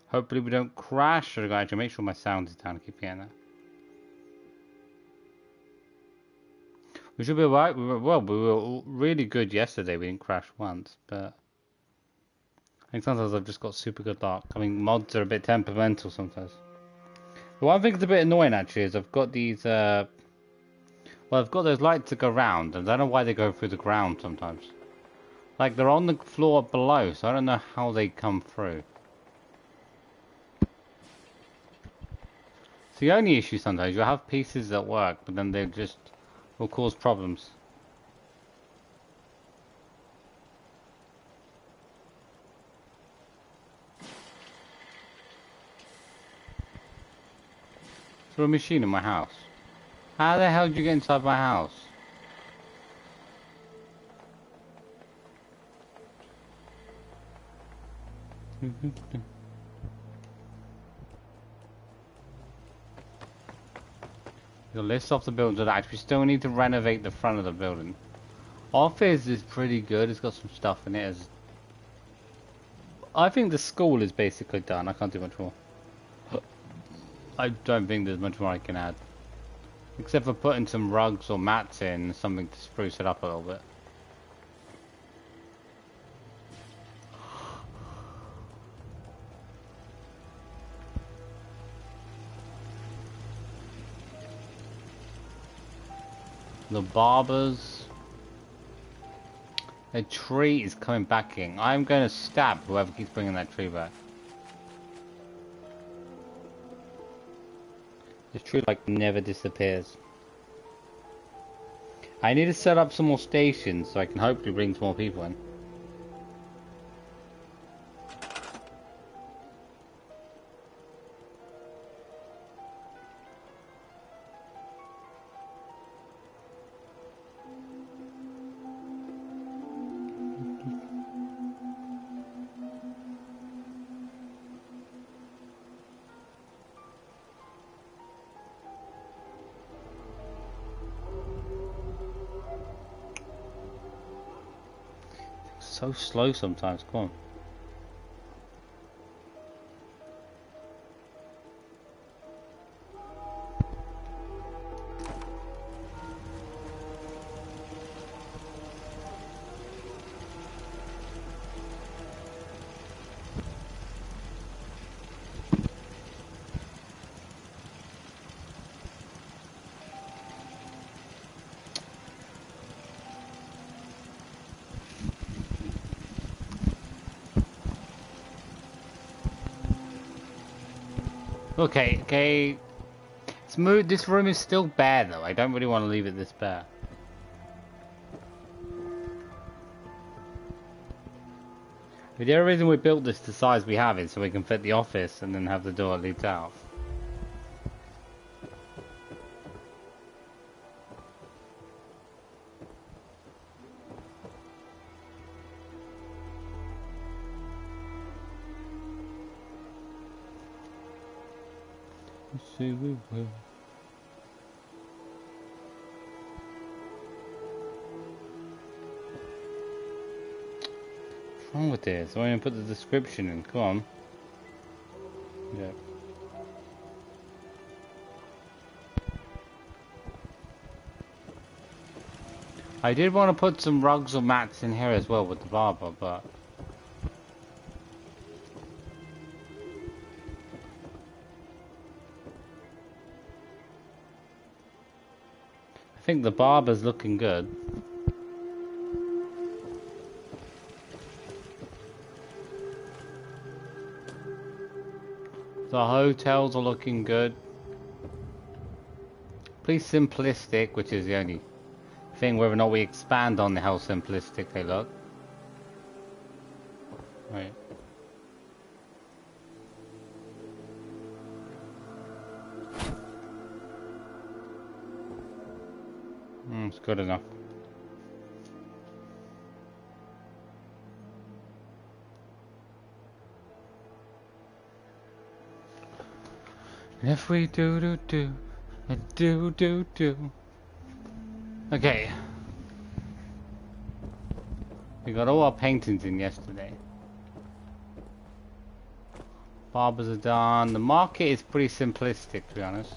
Hopefully we don't crash. I gotta make sure my sound is down. I keep getting that. We should be alright. We were really good yesterday. We didn't crash once, but I think sometimes I've just got super good luck. I mean, mods are a bit temperamental sometimes. The one thing that's a bit annoying actually is I've got these, well, I've got those lights that go round, and I don't know why they go through the ground sometimes. Like, they're on the floor below, so I don't know how they come through. It's the only issue sometimes. You'll have pieces that work, but then they just will cause problems. There's a machine in my house. How the hell did you get inside my house? The list of the buildings that actually still need to renovate the front of the building. Office is pretty good. It's got some stuff in it. I think the school is basically done. I can't do much more. I don't think there's much more I can add. Except for putting some rugs or mats in, something to spruce it up a little bit. The barbers. A tree is coming back in. I'm going to stab whoever keeps bringing that tree back. This tree like never disappears. I need to set up some more stations so I can hopefully bring some more people in. So slow sometimes, come on. Okay. Smooth. This room is still bare though. I don't really want to leave it this bare. The only reason we built this the size we have is so we can fit the office and then have the door that leads out. See, we will. What's wrong with this? I want to put the description in. Come on. Yeah. I did want to put some rugs or mats in here as well with the barber, but I think the barber's looking good. The hotels are looking good. Please simplistic, which is the only thing, whether or not we expand on how simplistic they look. Right. It's good enough. And if we do. Okay. We got all our paintings in yesterday. Barbers are done. The market is pretty simplistic, to be honest.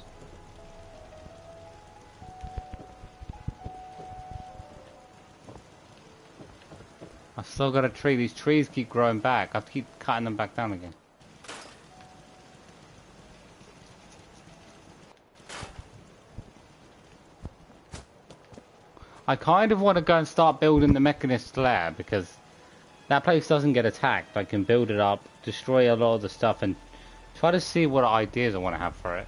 I've still got a tree. These trees keep growing back. I have to keep cutting them back down again. I kind of want to go and start building the Mechanist lair because that place doesn't get attacked. I can build it up, destroy a lot of the stuff, and try to see what ideas I want to have for it.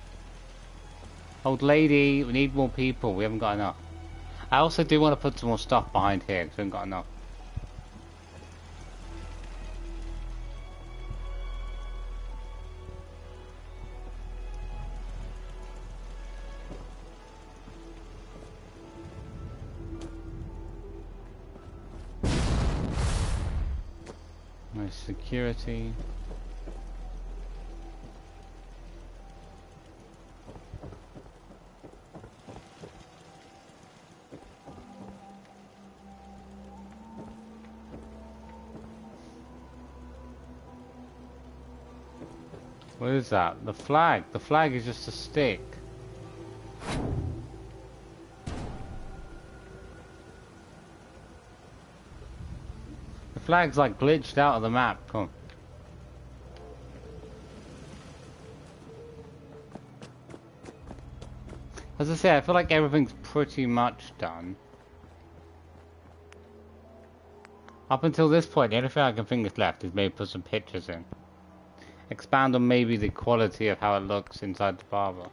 Old lady, we need more people. We haven't got enough. I also do want to put some more stuff behind here because we haven't got enough. Nice security. What is that? The flag. The flag is just a stick. The flag's like glitched out of the map. Come on. As I say, I feel like everything's pretty much done. Up until this point, the only thing I can think is left is maybe put some pictures in. Expand on maybe the quality of how it looks inside the barber.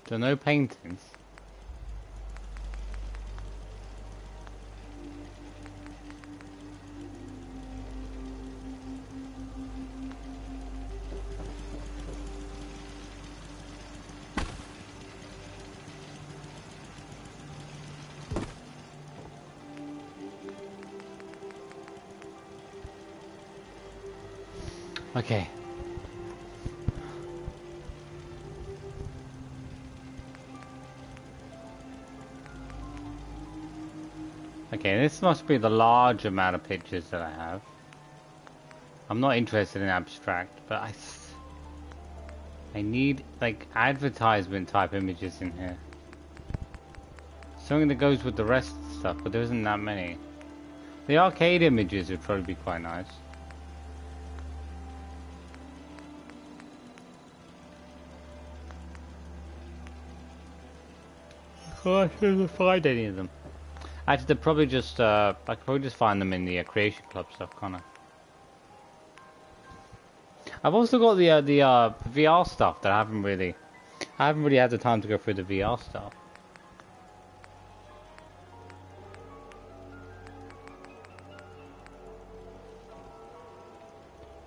There are no paintings. Okay. Okay, this must be the large amount of pictures that I have. I'm not interested in abstract, but I need like advertisement type images in here. Something that goes with the rest of the stuff, but there isn't that many. The arcade images would probably be quite nice. Oh, I couldn't find any of them. Actually, they're probably just, I could probably just find them in the Creation Club stuff, can't I? I've also got the VR stuff that I haven't really had the time to go through the VR stuff.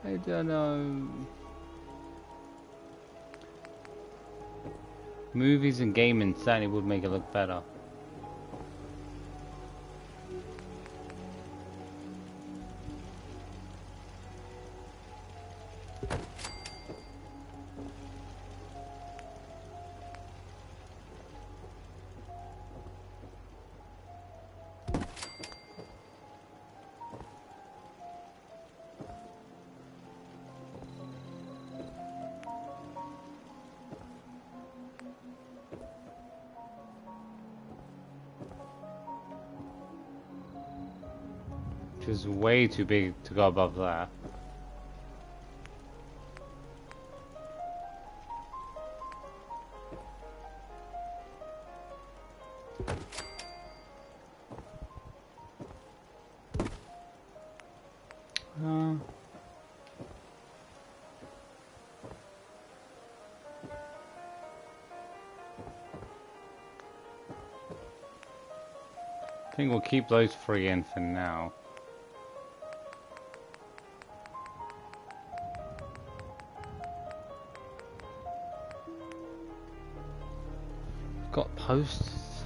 I don't know. Movies and gaming certainly would make it look better. Which is way too big to go above that. I think we'll keep those three in for now. posters?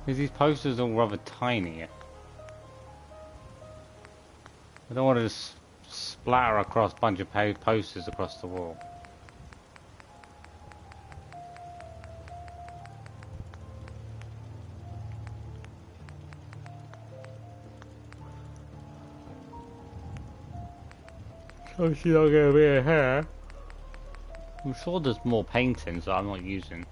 These posters are rather tiny. I don't want to just splatter across a bunch of posters across the wall. Oh, she's not gonna be a hair. I'm sure there's more paintings that I'm not using.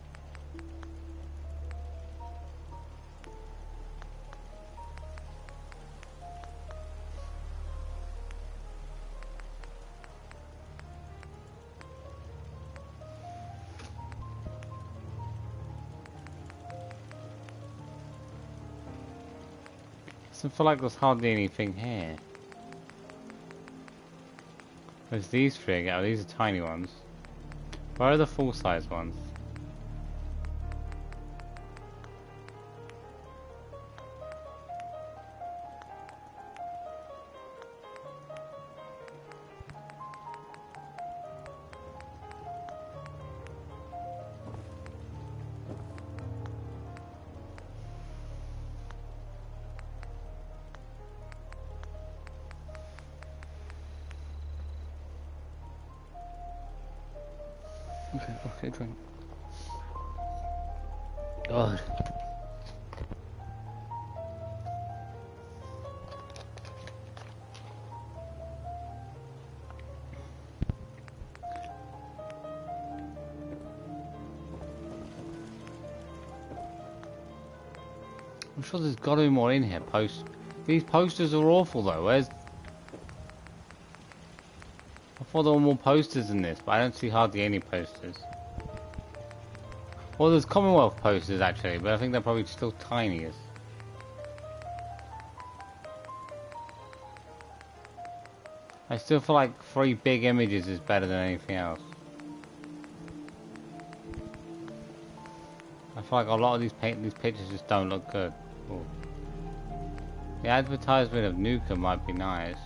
Doesn't feel like there's hardly anything here. There's these three. Oh, these are tiny ones. Where are the full-size ones? Okay, drink. God. I'm sure there's got to be more in here. These posters are awful though. Where's... I thought there were more posters in this, but I don't see hardly any posters. Well, there's Commonwealth posters actually, but I think they're probably still tiniest. I still feel like 3 big images is better than anything else. I feel like a lot of these pictures just don't look good. Ooh. The advertisement of Nuka might be nice.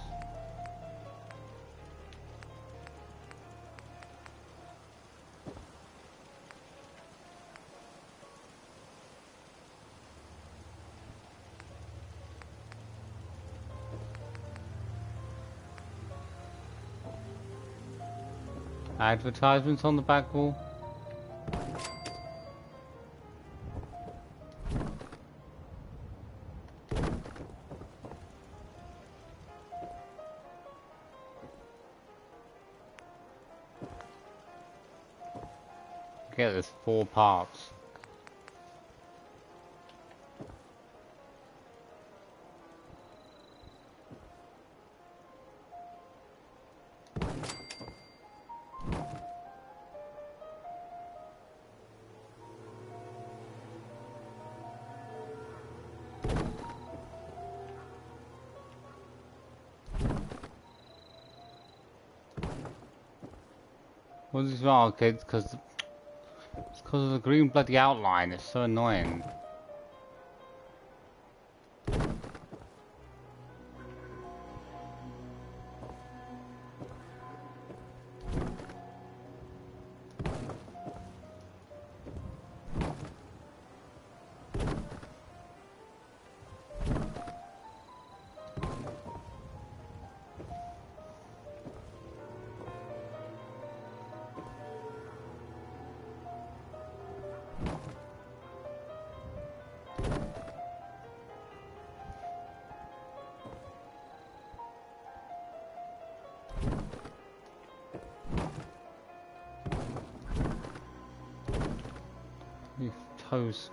Advertisements on the back wall. Okay, there's 4 parts. What is wrong, kids? It's because of the green bloody outline. It's so annoying. Toes.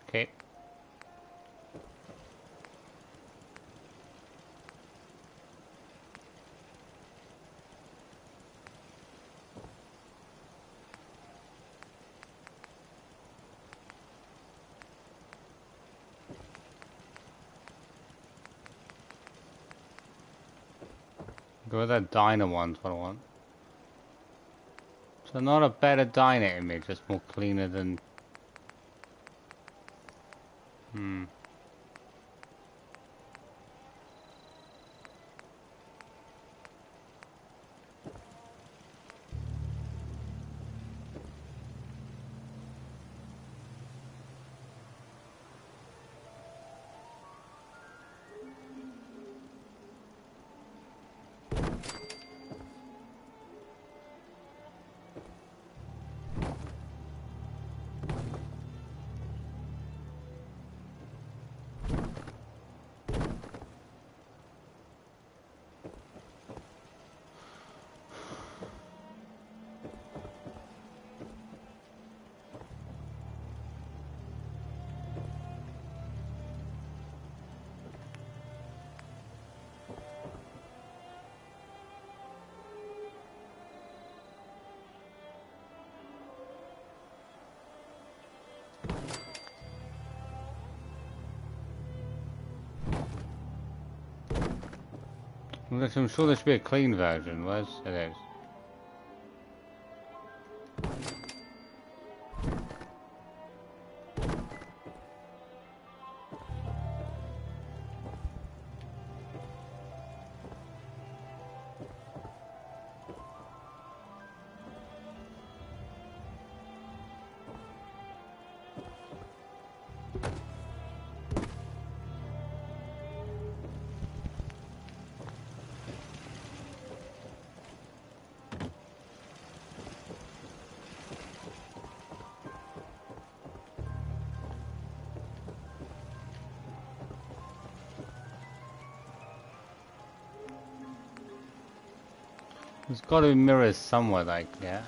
Okay. Go with that diner one's what I want. So not a better diner image, just more cleaner than... I'm sure there should be a clean version. Where's it is? There's got to be mirrors somewhere, like, yeah.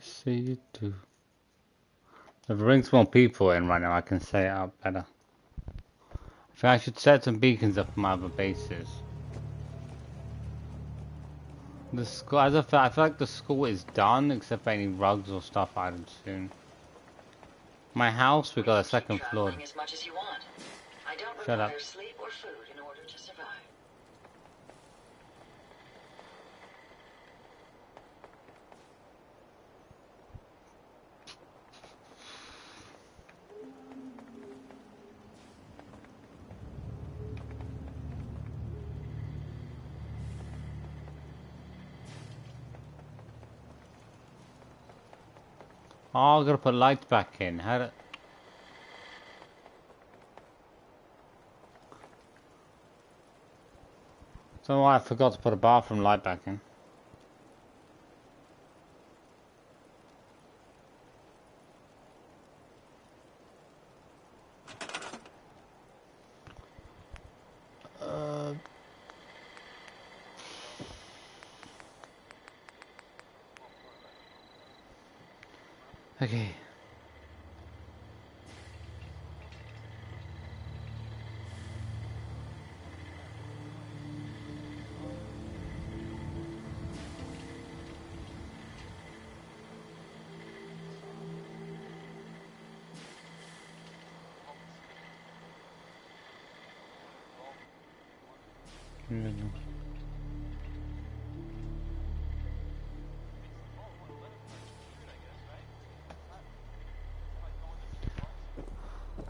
See it too. If it brings more people in right now, I can set it up better. I think I should set some beacons up on my other bases. The school, I feel like the school is done, except for any rugs or stuff added soon. My house, we got a second floor. As much as you want. I don't Shut up. require sleep or food in order to survive. Oh, I gotta put lights back in. How do... So I forgot to put a bathroom light back in. Okay.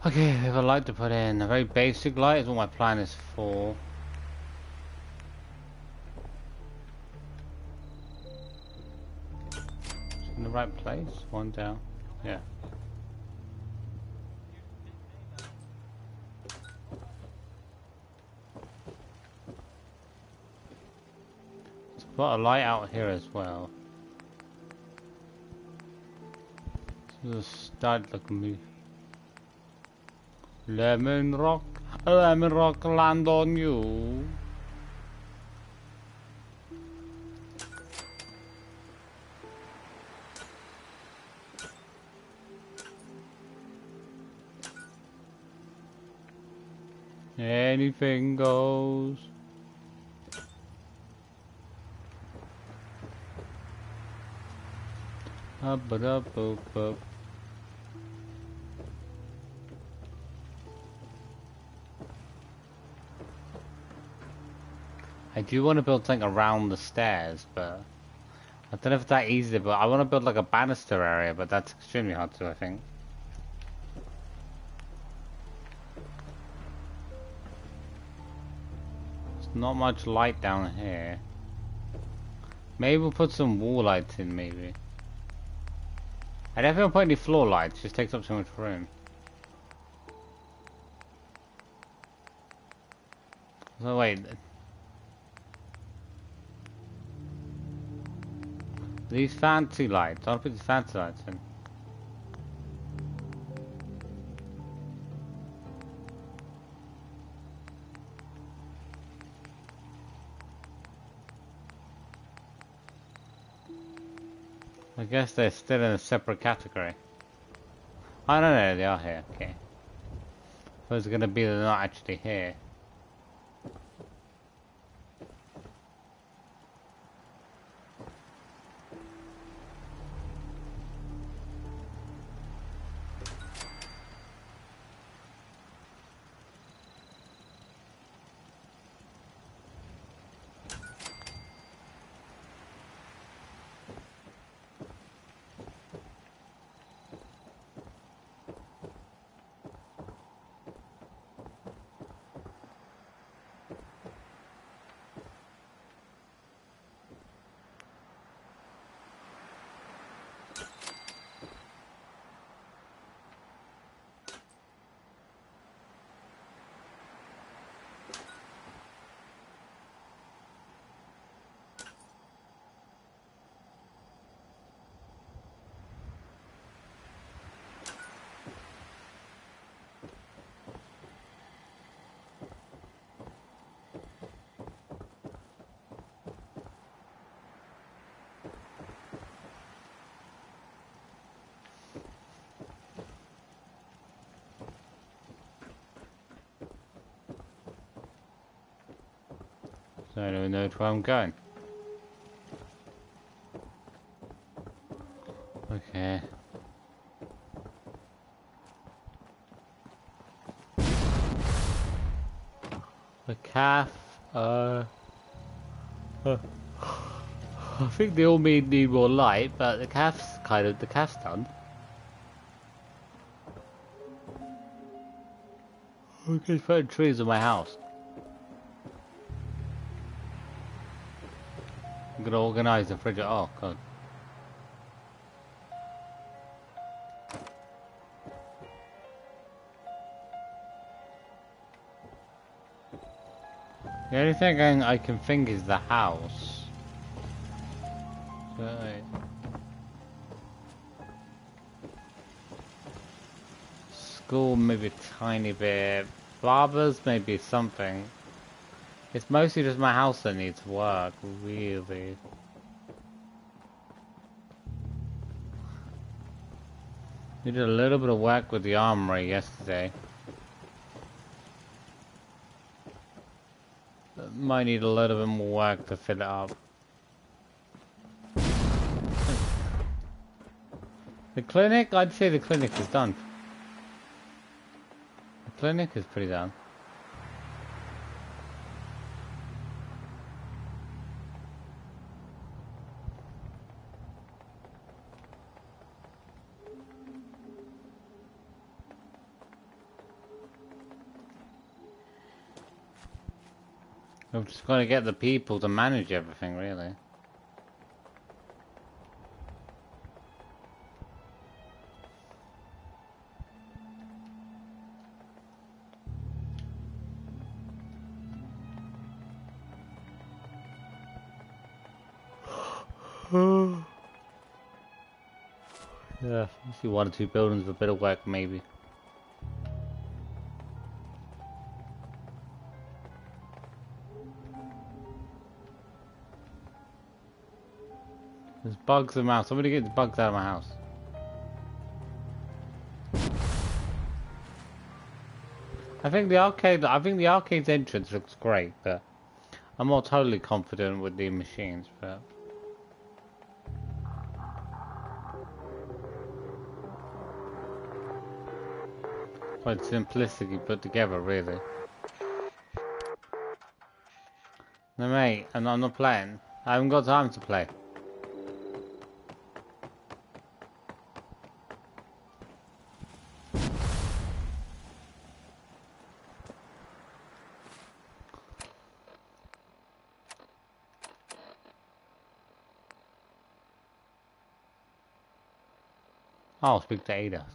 Okay, we have a light to put in. A very basic light is what my plan is for. In the right place? One down. Yeah. Let's put a light out here as well. Just start looking me. Lemon rock land on you. Anything goes. Up, up, up, up. I do want to build something around the stairs, but I don't know if it's that easy, but I want to build like a banister area, but that's extremely hard to do, I think. There's not much light down here. Maybe we'll put some wall lights in, maybe. I definitely won't put any floor lights, it just takes up so much room. So wait. These fancy lights, I'll put these fancy lights in. I guess they're still in a separate category. Oh no, they are here, okay. So it's gonna be they're not actually here. So I don't know where I'm going. Okay. The calf, I think they all need more light, but the calf's done. Okay, putting trees in my house. I'm gonna organize the fridge. Oh god. The only thing I can think is the house. Right. School maybe a tiny bit. Barbers maybe something. It's mostly just my house that needs work, really. We did a little bit of work with the armory yesterday. Might need a little bit more work to fill it up. The clinic? I'd say the clinic is done. The clinic is pretty done. I've just got to get the people to manage everything, really. Yeah, see 1 or 2 buildings with a bit of work, maybe. There's bugs in my house. Somebody get the bugs out of my house. I think the arcade's entrance looks great, but I'm not totally confident with the machines, but quite simplistically put together, really. No, mate, I'm not playing. I haven't got time to play. I'll speak to Ada.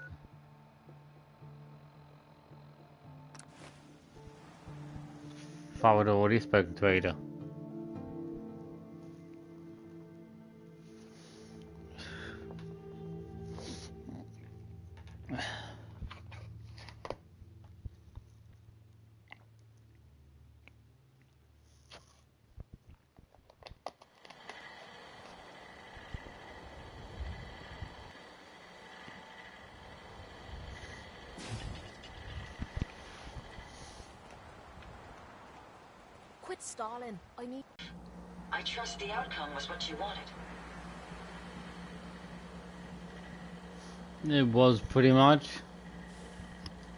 If I would have already spoken to Ada. Quit stalling. I need... I trust the outcome was what you wanted. It was pretty much.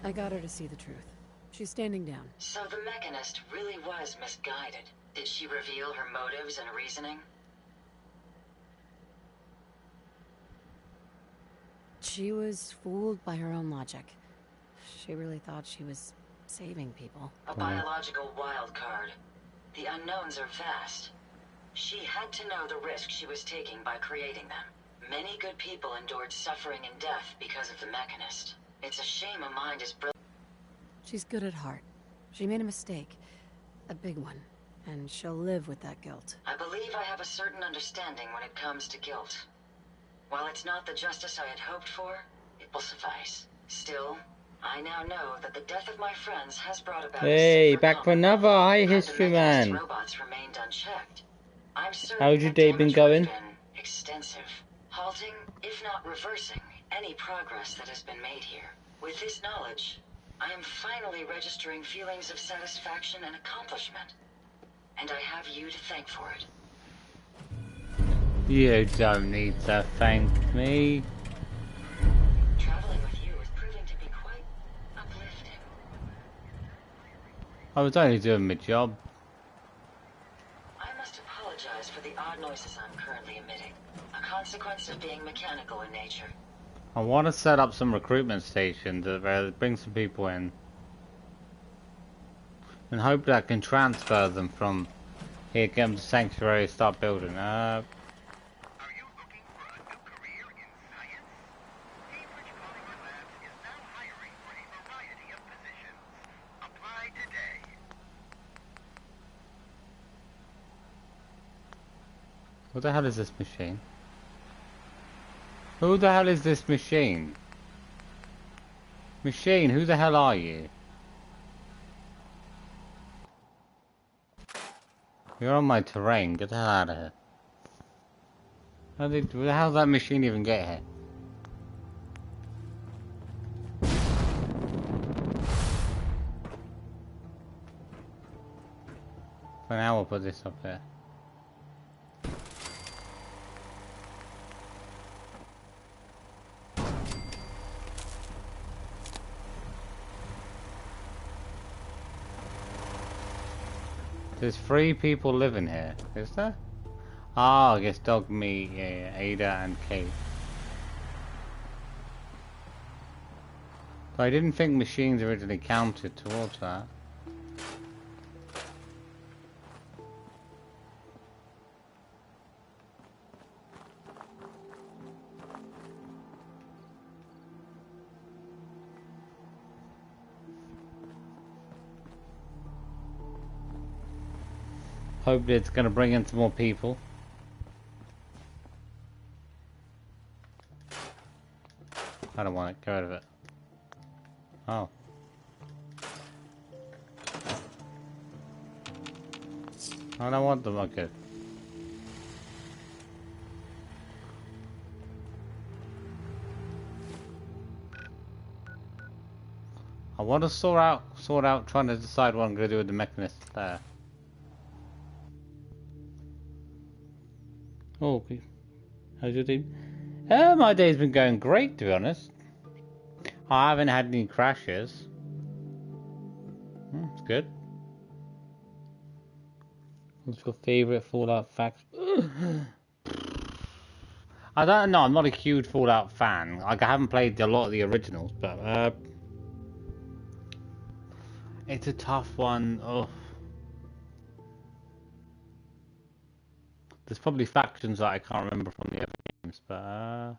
I got her to see the truth. She's standing down. So the mechanist really was misguided. Did she reveal her motives and reasoning? She was fooled by her own logic. She really thought she was saving people. A biological wild card. The unknowns are vast. She had to know the risk she was taking by creating them. Many good people endured suffering and death because of the mechanist. It's a shame a mind as brilliant. She's good at heart. She made a mistake. A big one. And she'll live with that guilt. I believe I have a certain understanding when it comes to guilt. While it's not the justice I had hoped for, it will suffice. Still, I now know that the death of my friends has brought about Hey, a back for another high history, the mechanist's man. robots remained unchecked. I'm certain How's your that day been damage would going? have been extensive, halting, if not reversing, any progress that has been made here. With this knowledge, I am finally registering feelings of satisfaction and accomplishment. And I have you to thank for it. You don't need to thank me. Traveling with you is proving to be quite uplifting. I was only doing my job. I must apologize for the odd noises I'm currently emitting, a consequence of being mechanical in nature. I want to set up some recruitment stations that bring some people in. And hope that I can transfer them from here, get them to Sanctuary, start building. Are you looking for a new career in science? Cambridge Commonwealth Labs is now hiring for a variety of positions. Apply today. What the hell is this machine? Who the hell is this machine? Machine, who the hell are you? You're on my terrain, get the hell out of here. How did that machine even get here? For now we'll put this up there. There's 3 people living here, is there? Ah, I guess Dog, me, yeah, Ada and Kate. But I didn't think machines originally counted towards that. Hope it's going to bring in some more people. I don't want it. Get rid of it. Oh. I don't want them. Okay. I want to sort out trying to decide what I'm going to do with the mechanist there. Oh, okay. How's your day? My day's been going great, to be honest. I haven't had any crashes. It's good. What's your favourite Fallout fact? I don't know, I'm not a huge Fallout fan. Like, I haven't played a lot of the originals, but it's a tough one. Oh, there's probably factions that I can't remember from the other games, but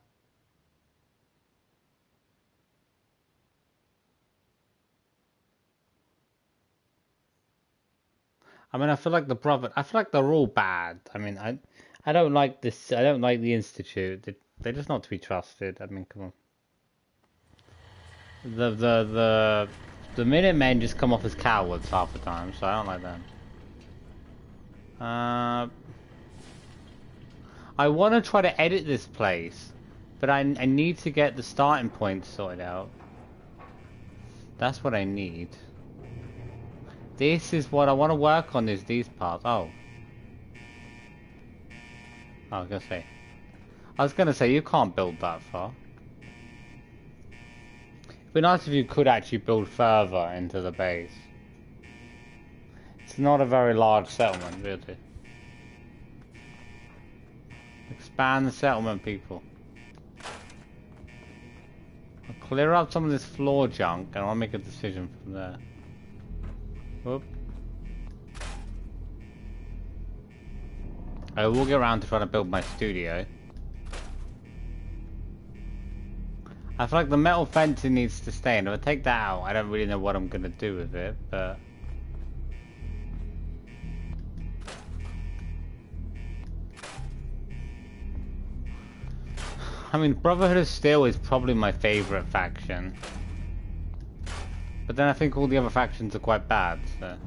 I mean, I feel like I feel like they're all bad. I mean, I don't like this. I don't like the Institute. They're just not to be trusted. I mean, come on. The Minutemen just come off as cowards half the time, so I don't like them. I want to try to edit this place, but I need to get the starting point sorted out. That's what I need. This is what I want to work on, is these parts. Oh. I was gonna say, you can't build that far. It'd be nice if you could actually build further into the base. It's not a very large settlement, really. Expand the settlement, people. I'll clear up some of this floor junk and I'll make a decision from there. Whoop. I will get around to trying to build my studio. I feel like the metal fencing needs to stay, and if I take that out, I don't really know what I'm gonna do with it, but... I mean, Brotherhood of Steel is probably my favourite faction. But then I think all the other factions are quite bad, so...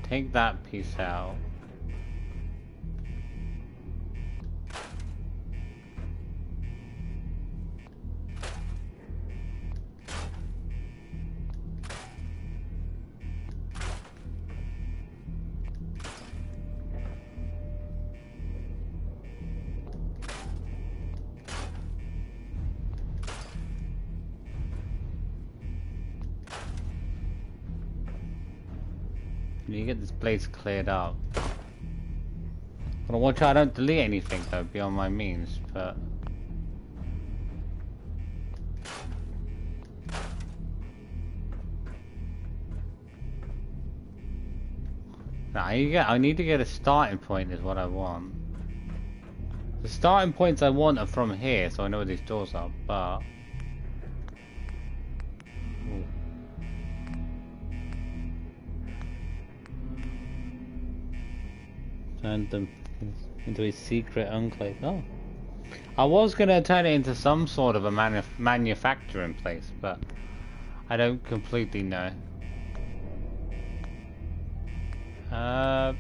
Take that piece out. You get this place cleared up. Gotta watch out I don't delete anything though beyond my means, but... Nah, I need to get a starting point is what I want. The starting points I want are from here, so I know where these doors are, but... Ooh. Turned them into a secret enclave. Oh. I was going to turn it into some sort of a manufacturing place, but I don't completely know. I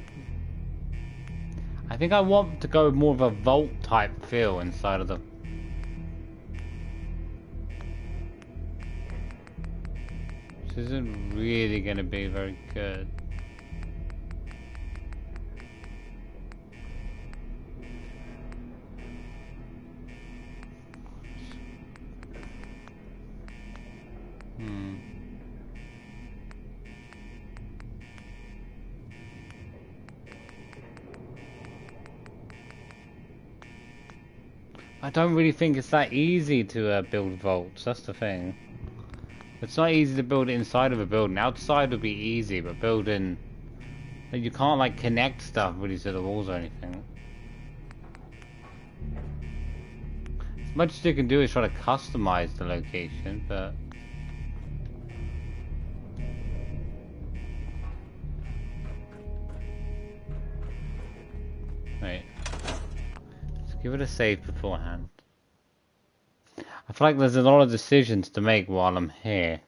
think I want to go more of a vault type feel inside of the... This isn't really going to be very good. I don't really think it's that easy to build vaults, that's the thing. It's not easy to build it inside of a building. Outside would be easy, but building... You can't like connect stuff really to the walls or anything. As much as you can do is try to customize the location, but... Wait. Give it a save beforehand. I feel like there's a lot of decisions to make while I'm here.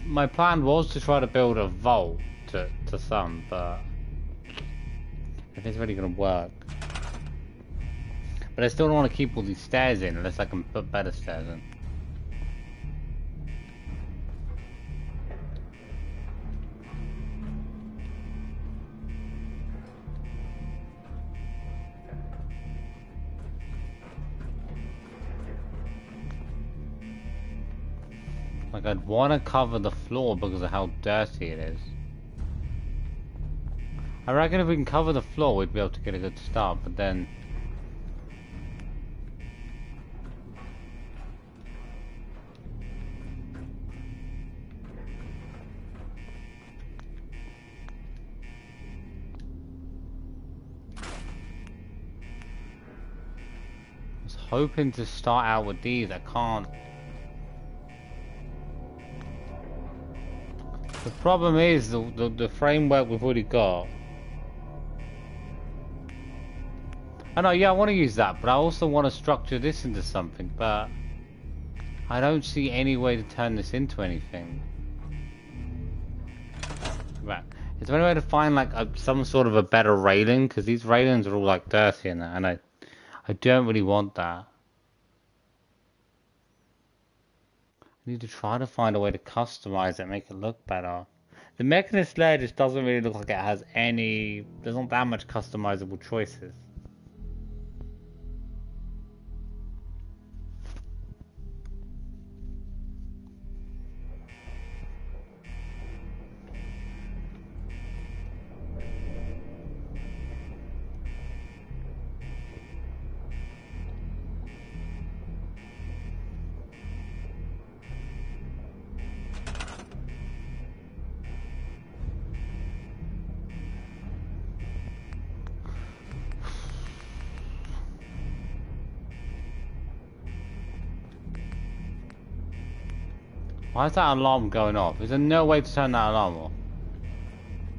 My plan was to try to build a vault to some, but if it's really gonna work. But I still don't want to keep all these stairs in unless I can put better stairs in. Like, I'd want to cover the floor because of how dirty it is. I reckon if we can cover the floor, we'd be able to get a good start, but then... I was hoping to start out with these, I can't. The problem is the framework we've already got. I know, yeah, I want to use that, but I also want to structure this into something, but I don't see any way to turn this into anything. Right. Is there any way to find like some sort of a better railing? Because these railings are all like dirty and that, and I don't really want that. I need to try to find a way to customize it, make it look better. The Mechanist layer just doesn't really look like it has any... There's not that much customizable choices. Why is that alarm going off? Is there no way to turn that alarm off?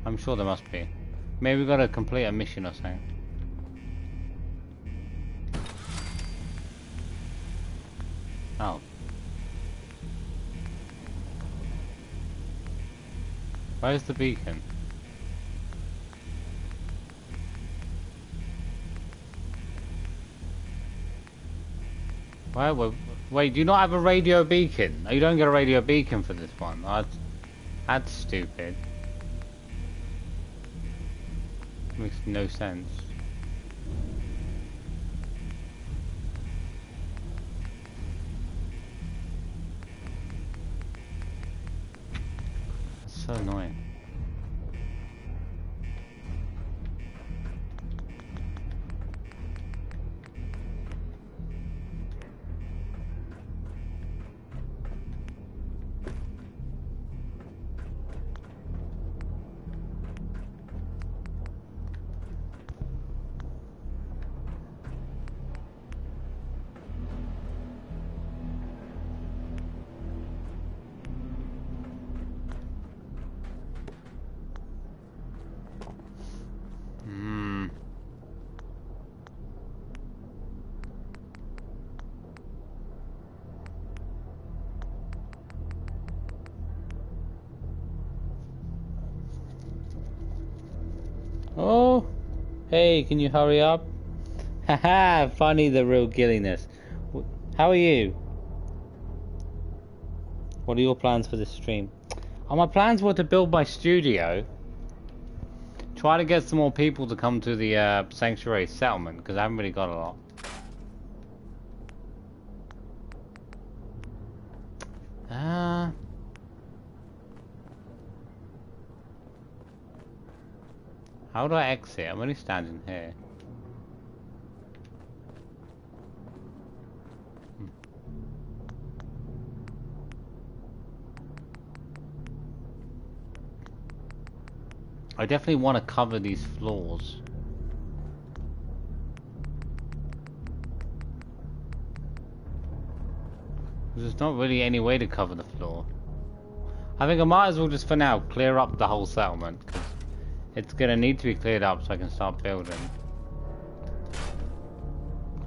I'm sure there must be. Maybe we've got to complete a mission or something. Oh. Where's the beacon? Wait, do you not have a radio beacon? Oh, you don't get a radio beacon for this one. That's stupid. Makes no sense. That's so annoying. Oh, hey, can you hurry up? Haha, funny the real gilliness. How are you? What are your plans for this stream? Oh, my plans were to build my studio. Try to get some more people to come to the Sanctuary settlement, because I haven't really got a lot. How do I exit? I'm only standing here. I definitely want to cover these floors. There's not really any way to cover the floor. I think I might as well just for now clear up the whole settlement, because it's gonna need to be cleared up so I can start building.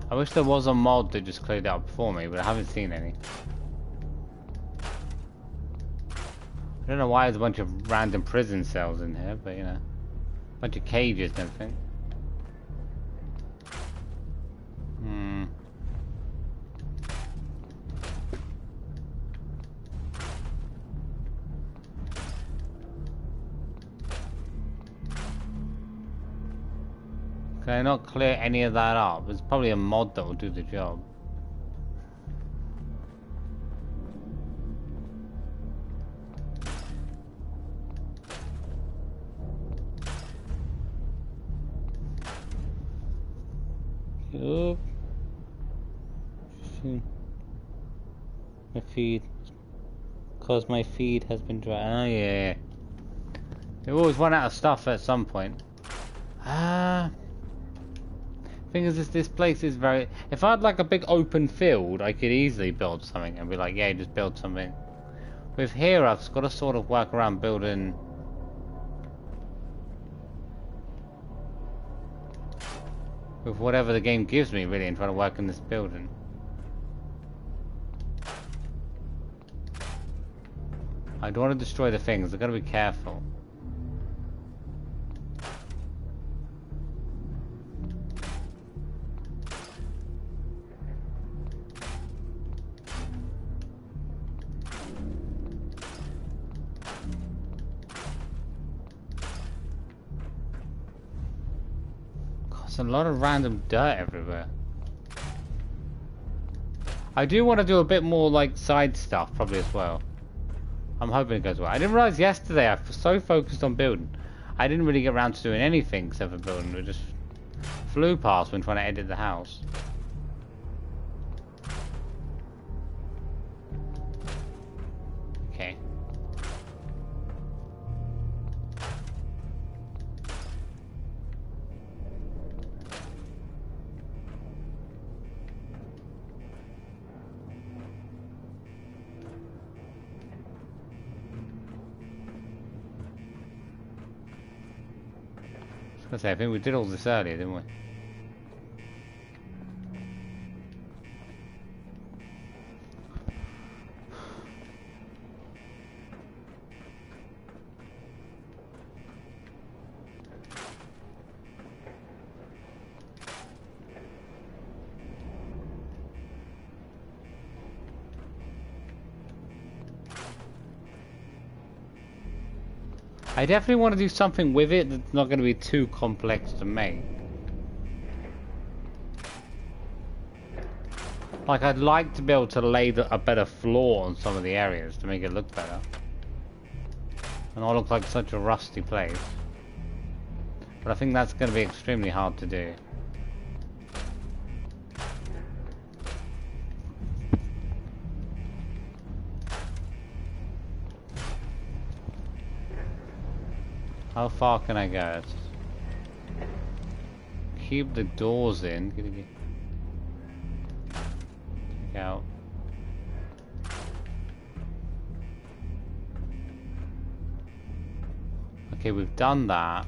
I wish there was a mod that just cleared it up for me, but I haven't seen any. I don't know why there's a bunch of random prison cells in here, but you know, a bunch of cages and everything. Can I not clear any of that up? There's probably a mod that will do the job. Oh. My feed. Because my feed has been dry. Oh yeah. They always run out of stuff at some point. Thing is, this place is very... If I had like a big open field, I could easily build something and be like, yeah, just build something. With here, I've got to sort of work around building... with whatever the game gives me, really, and trying to work in this building. I don't want to destroy the things, I've got to be careful. A lot of random dirt everywhere. I do want to do a bit more like side stuff probably as well. I'm hoping it goes well. I didn't realize yesterday I was so focused on building I didn't really get around to doing anything except for building. We just flew past when trying to edit the house. Okay. I think we did all this earlier, didn't we? I definitely want to do something with it that's not going to be too complex to make. Like, I'd like to be able to lay a better floor on some of the areas to make it look better. And not look like such a rusty place. But I think that's going to be extremely hard to do. How far can I go? Keep the doors in. Take out. Okay, we've done that.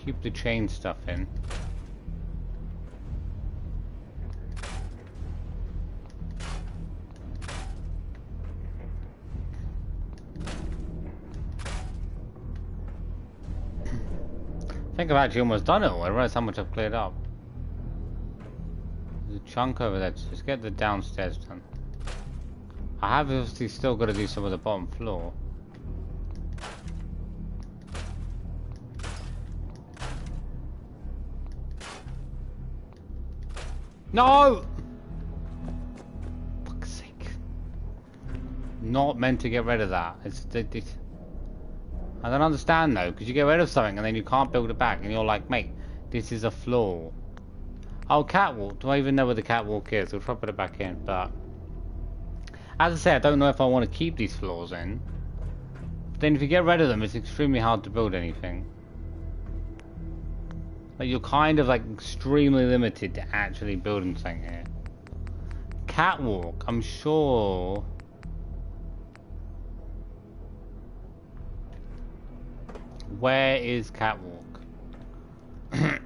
Keep the chain stuff in. I think I've actually almost done it all. I realize how much I've cleared up. There's a chunk over there. Just get the downstairs done. I have obviously still got to do some of the bottom floor. No! Fuck's sake. Not meant to get rid of that. I don't understand though, because you get rid of something and then you can't build it back and you're like, mate, this is a flaw. Oh, catwalk. Do I even know where the catwalk is? We'll try to put it back in, but... As I say, I don't know if I want to keep these floors in. But then if you get rid of them, it's extremely hard to build anything. Like, you're kind of like extremely limited to actually building something here. Catwalk, I'm sure. Where is catwalk? It's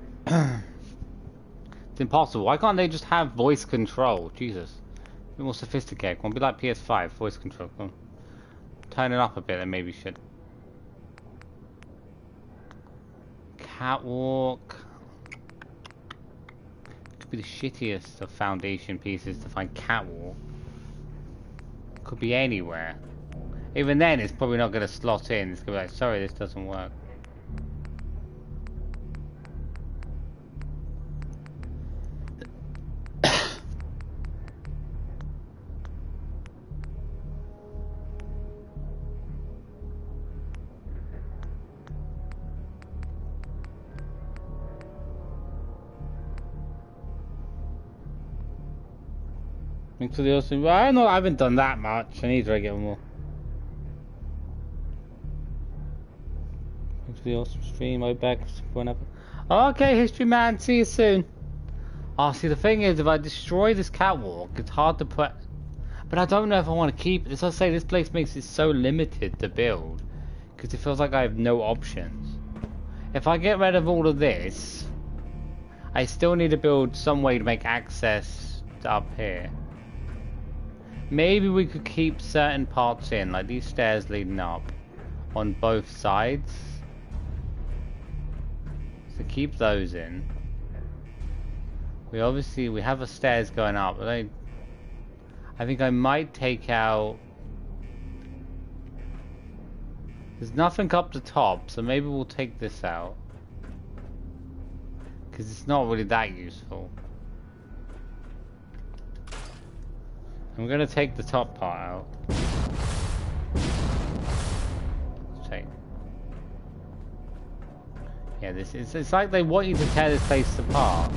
impossible. Why can't they just have voice control? Jesus. bit more sophisticated. Won't be like PS5 voice control. Come on. Turn it up a bit, then maybe should. Catwalk. Could be the shittiest of foundation pieces to find catwalk. Could be anywhere. Even then, it's probably not going to slot in. It's going to be like, sorry, this doesn't work. Thanks for the awesome. Well, I don't know. I haven't done that much. I need to get more. Thanks for the awesome stream. I'll be back whenever. Okay, history man. See you soon. Oh, see, the thing is, if I destroy this catwalk, it's hard to put. But I don't know if I want to keep it. As I say, this place makes it so limited to build, because it feels like I have no options. If I get rid of all of this, I still need to build some way to make access to up here. Maybe we could keep certain parts in, like these stairs leading up, on both sides. So keep those in. We have a stairs going up, but I think I might take out. There's nothing up the top, so maybe we'll take this out, because it's not really that useful. I'm gonna take the top part out. Let's take. Yeah, it's like they want you to tear this place apart.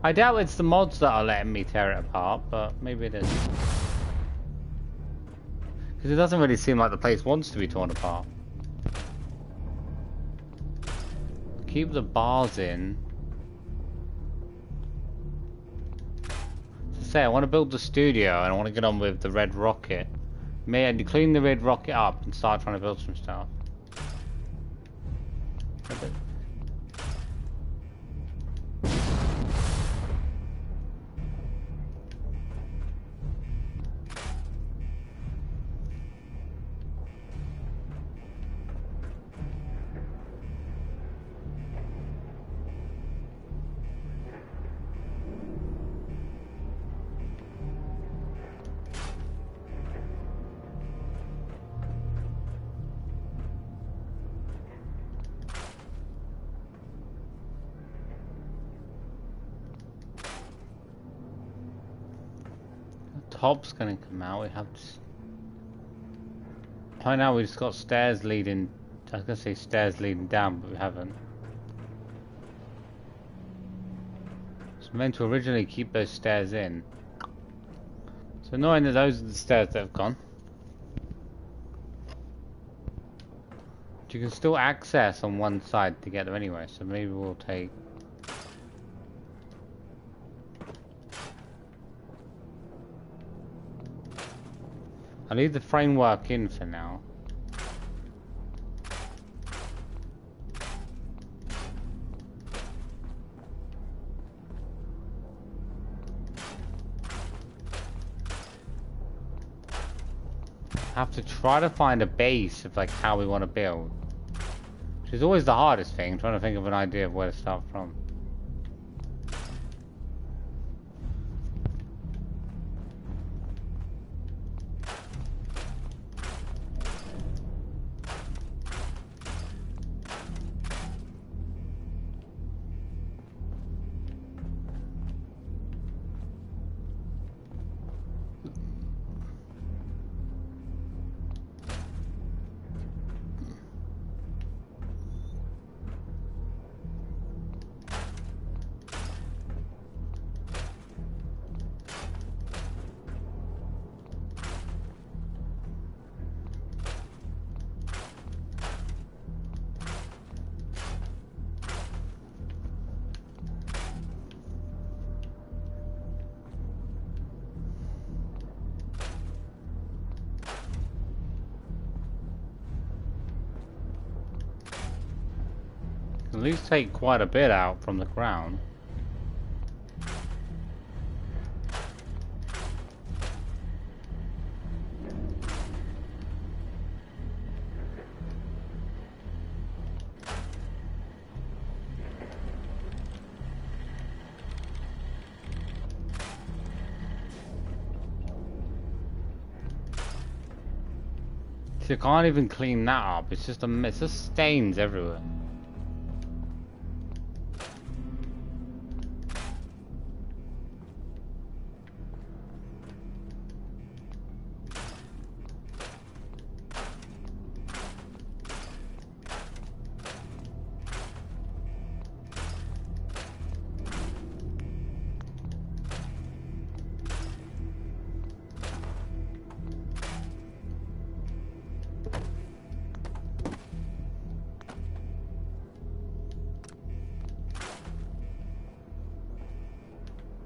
I doubt it's the mods that are letting me tear it apart, but maybe it is. Because it doesn't really seem like the place wants to be torn apart. Keep the bars in. I want to build the studio and I want to get on with the red rocket. May I clean the red rocket up and start trying to build some stuff. Top's gonna come out. We have to. Right now we just got stairs leading. I was gonna say stairs leading down, but we haven't. It's meant to originally keep those stairs in. It's annoying that those are the stairs that have gone. But you can still access on one side to get them anyway, so maybe we'll take. I leave the framework in for now. Have to try to find a base of like how we want to build, which is always the hardest thing, trying to think of an idea of where to start from. At least take quite a bit out from the ground. So you can't even clean that up. It's just it's just stains everywhere.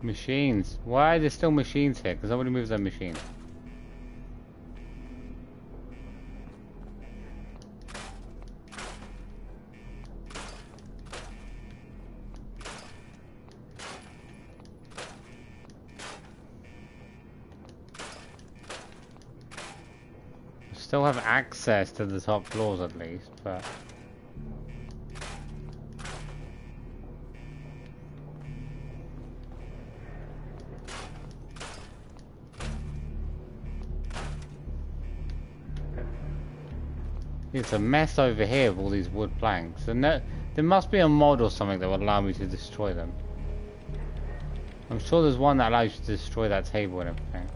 Machines. Why are there still machines here? Because nobody moves their machine. Still have access to the top floors at least, but... It's a mess over here with all these wood planks. And there must be a mod or something that would allow me to destroy them. I'm sure there's one that allows you to destroy that table and everything.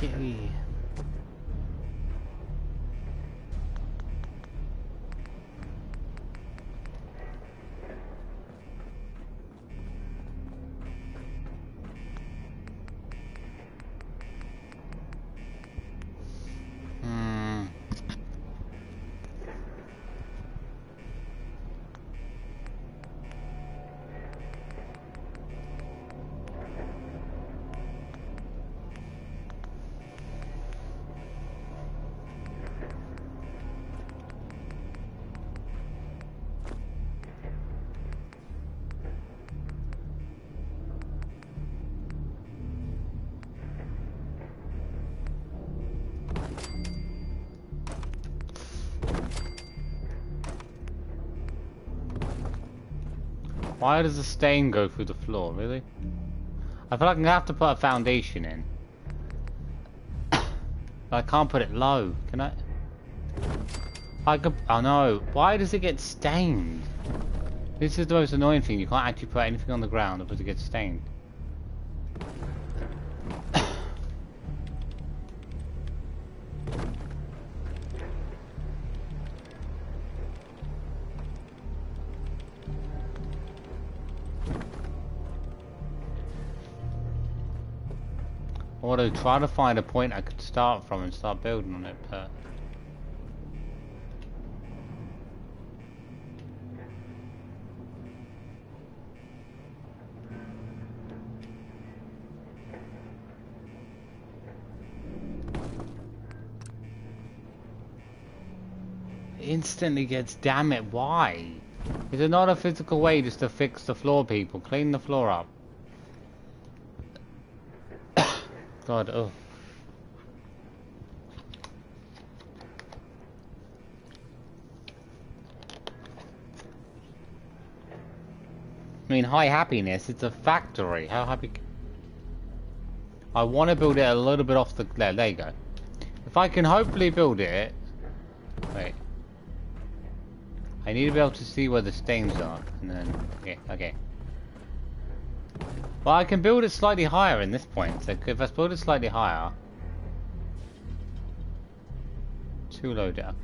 Okay. Why does the stain go through the floor, really? I feel like I'm gonna have to put a foundation in. I can't put it low, can I? I could, oh no, why does it get stained? This is the most annoying thing, you can't actually put anything on the ground because it gets stained. Or to try to find a point I could start from and start building on it, but... It instantly gets, damn it, why? Is there not a physical way just to fix the floor, people? Clean the floor up. God, oh. I mean, high happiness, it's a factory. How happy... I want to build it a little bit off the... There you go. If I can hopefully build it... Wait. I need to be able to see where the stains are. And then... Okay, okay. Well, I can build it slightly higher in this point. So if I build it slightly higher... Too low down.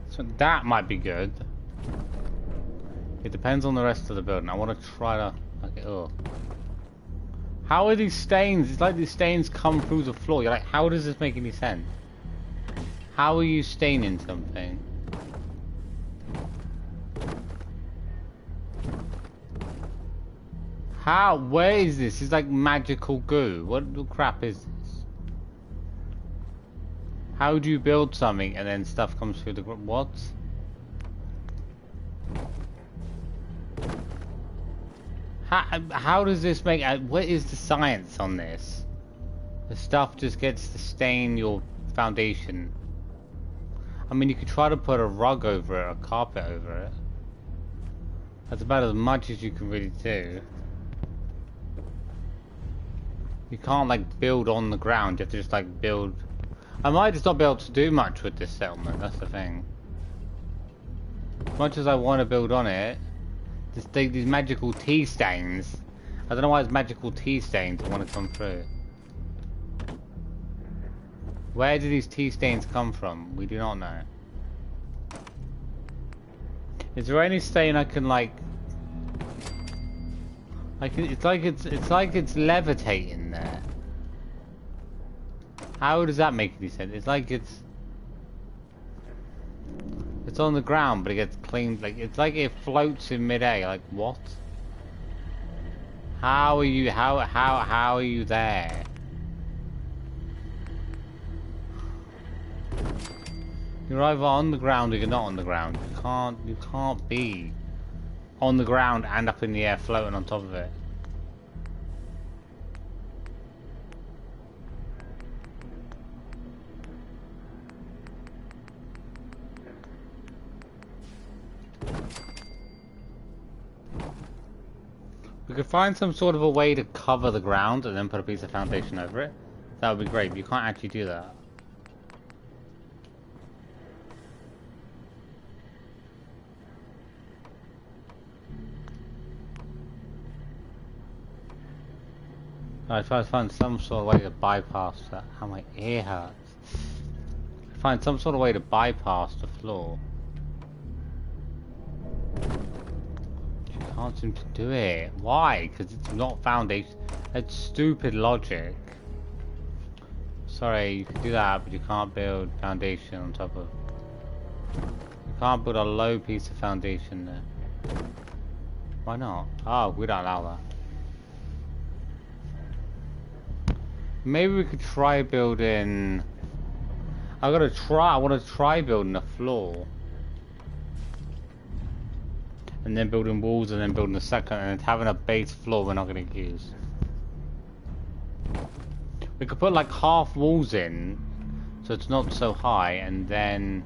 So that might be good. It depends on the rest of the building. I want to try to... Okay, oh. How are these stains? It's like these stains come through the floor. You're like, how does this make any sense? How are you staining something? How? Where is this? It's like magical goo. What the crap is this? How do you build something and then stuff comes through the what? How does this make? What is the science on this? The stuff just gets to stain your foundation. I mean, you could try to put a rug over it, a carpet over it. That's about as much as you can really do. You can't like build on the ground. You have to just like build. I might just not be able to do much with this settlement. That's the thing. As much as I want to build on it. These magical tea stains. I don't know why it's magical tea stains that want to come through. Where do these tea stains come from? We do not know. Is there any stain I can like? It's like it's levitating there. How does that make any sense? It's like it's on the ground, but it gets cleaned. Like it's like it floats in midair. Like what? How are you? How are you there? You're either on the ground or you're not on the ground. You can't be on the ground and up in the air, floating on top of it. We could find some sort of a way to cover the ground and then put a piece of foundation over it. That would be great, but you can't actually do that. I try to find some sort of way to bypass that. How my ear hurts. Find some sort of way to bypass the floor. Can't seem to do it. Why? Because it's not foundation. It's stupid logic. Sorry, you can do that, but you can't build foundation on top of. You can't put a low piece of foundation there. Why not? Oh, we don't allow that. Maybe we could try building. I want to try building a floor. And then building walls, and then building a second, and having a base floor we're not going to use. We could put like half walls in, so it's not so high, and then...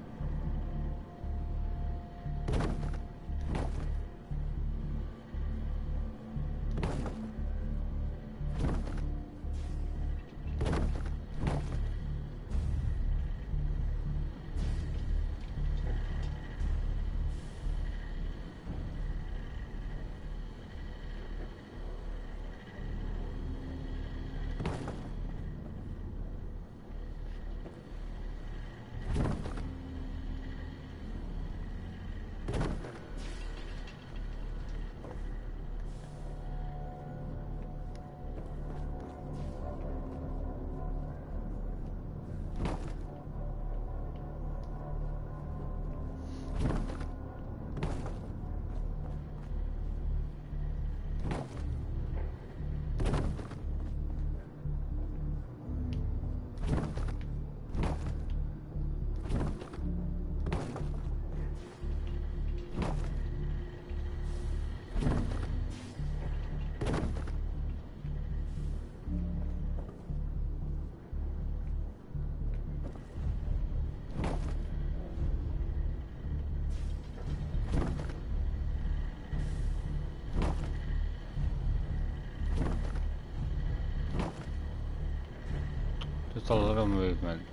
Just a little movement.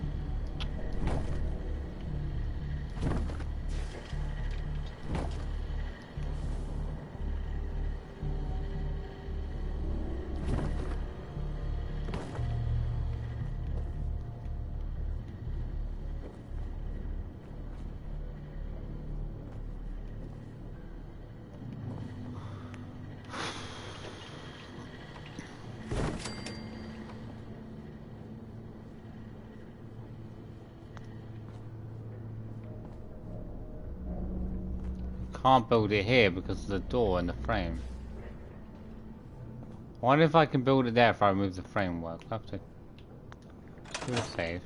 can't build it here because of the door and the frame. I wonder if I can build it there if I remove the framework. I'll have to do a save.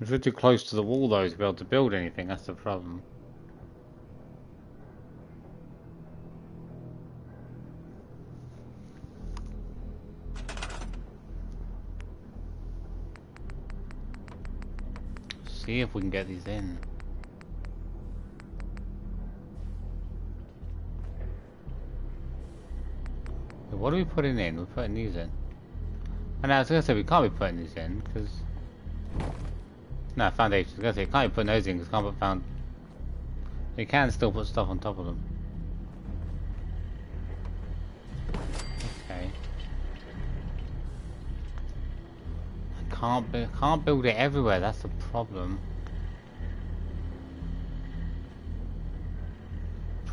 If we're too close to the wall though to be able to build anything, that's the problem. See if we can get these in. What are we putting in? We're putting these in. And I was gonna say we can't be putting these in because no foundations. I was gonna say you can't be putting those in because can't put you can still put stuff on top of them. Okay. I can't build it everywhere. That's the problem.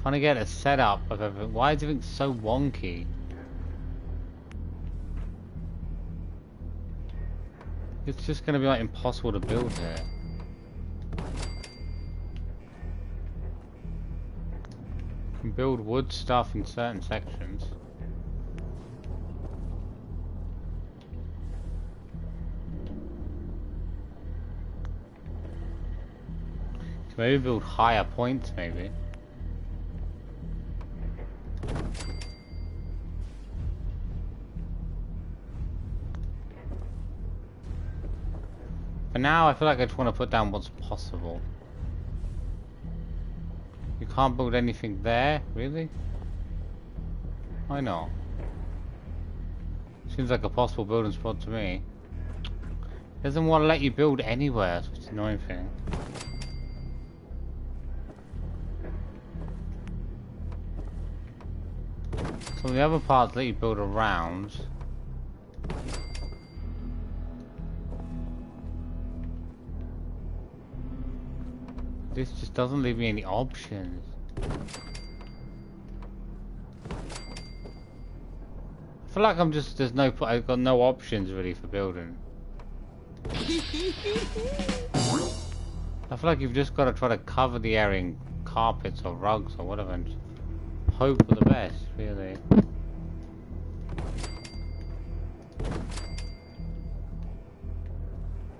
Trying to get a setup of everything. Why is everything so wonky? It's just going to be like impossible to build here. You can build wood stuff in certain sections. Maybe build higher points, maybe. For now, I feel like I just want to put down what's possible. You can't build anything there, really? Why not? Seems like a possible building spot to me. It doesn't want to let you build anywhere, which is the annoying thing. So the other parts let you build around. This just doesn't leave me any options. I feel like I've got no options really for building. I feel like you've just got to try to cover the area in carpets or rugs or whatever and hope for the best, really.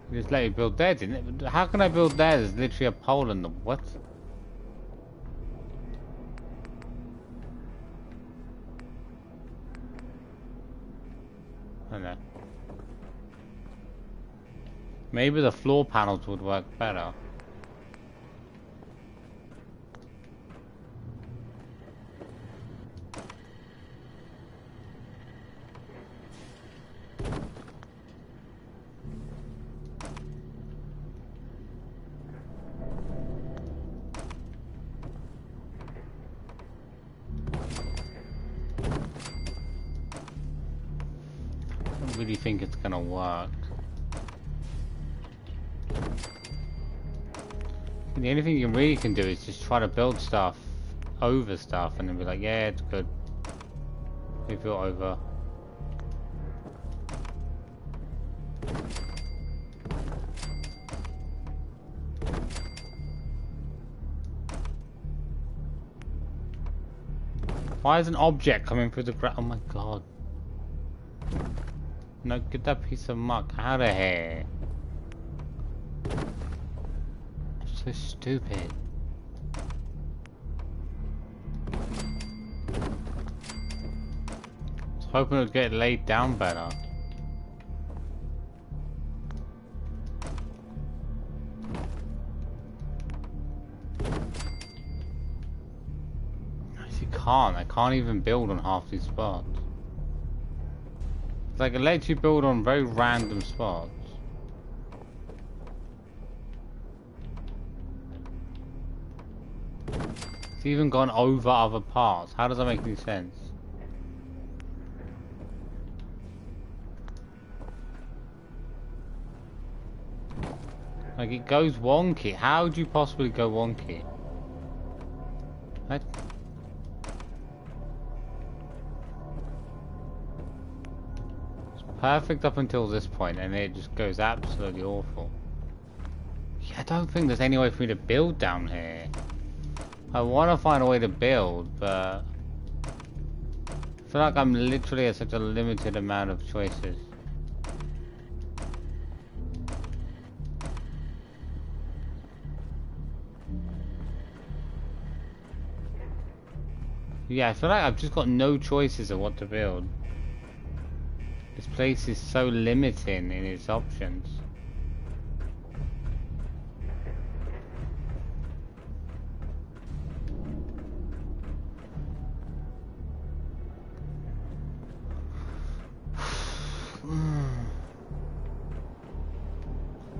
You just let me build there, didn't it? How can I build there? There's literally a pole in the what? I don't know. Maybe the floor panels would work better. I really think it's gonna work. The only thing you really can do is just try to build stuff over stuff and then be like, yeah, it's good. Move it over. Why is an object coming through the ground? Oh my god. No, get that piece of muck out of here. So stupid. I was hoping it would get laid down better. I can't even build on half these spots. It's like it lets you build on very random spots. It's even gone over other parts. How does that make any sense? Like it goes wonky. How do you possibly go wonky? What? Perfect up until this point, and it just goes absolutely awful. Yeah, I don't think there's any way for me to build down here. I want to find a way to build, but I feel like I'm literally at such a limited amount of choices. Yeah, I feel like I've just got no choices of what to build. This place is so limiting in its options.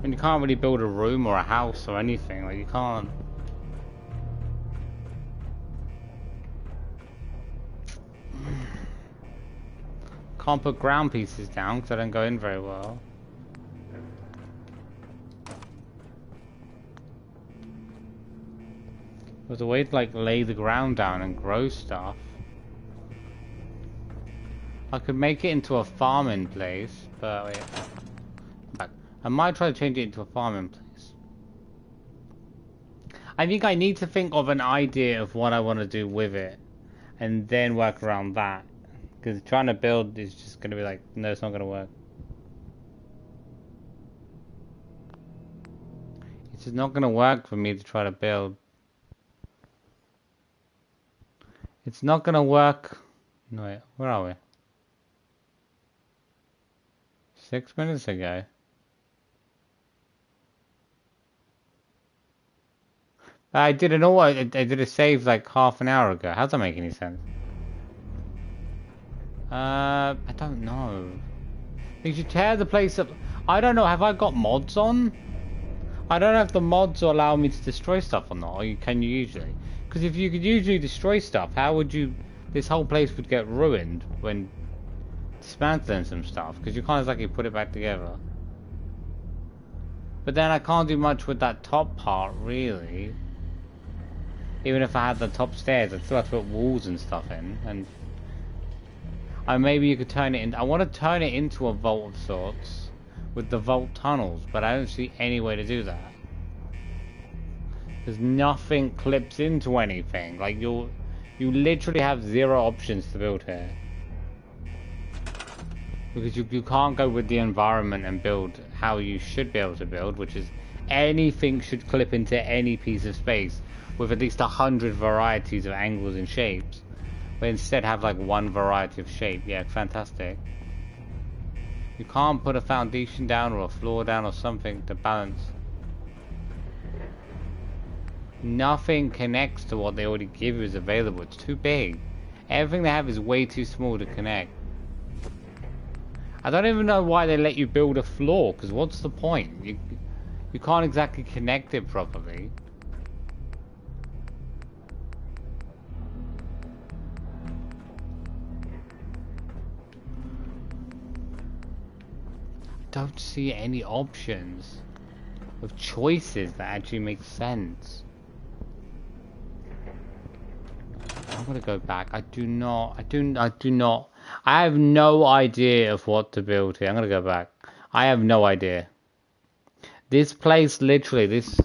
And you can't really build a room or a house or anything, like you can't. Can't put ground pieces down because they don't go in very well. There's a way to like lay the ground down and grow stuff. I could make it into a farming place, but wait. Back. I might try to change it into a farming place. I think I need to think of an idea of what I want to do with it, and then work around that. Because trying to build is just going to be like, no, it's not going to work. It's just not going to work for me to try to build. It's not going to work. No, wait, where are we? 6 minutes ago. I did an all. I did a save like half an hour ago. How does that make any sense? I don't know. You should tear the place up. I don't know. Have I got mods on? I don't know if the mods allow me to destroy stuff or not. Or can you usually? Because if you could usually destroy stuff, how would you? This whole place would get ruined when dismantling some stuff. Because you can't exactly put it back together. But then I can't do much with that top part, really. Even if I had the top stairs, I'd still have to put walls and stuff in. And maybe you could turn it in. I want to turn it into a vault of sorts with the vault tunnels, but I don't see any way to do that. Because nothing clips into anything. Like you literally have 0 options to build here. Because you can't go with the environment and build how you should be able to build, which is anything should clip into any piece of space with at least 100 varieties of angles and shapes. But instead have like 1 variety of shape. Yeah, fantastic. You can't put a foundation down or a floor down or something to balance. Nothing connects to what they already give you is available. It's too big. Everything they have is way too small to connect. I don't even know why they let you build a floor, because what's the point? You can't exactly connect it properly. Don't see any options of choices that actually make sense. I'm gonna go back. I do not. I have no idea of what to build here. I'm gonna go back. I have no idea. This place, literally, this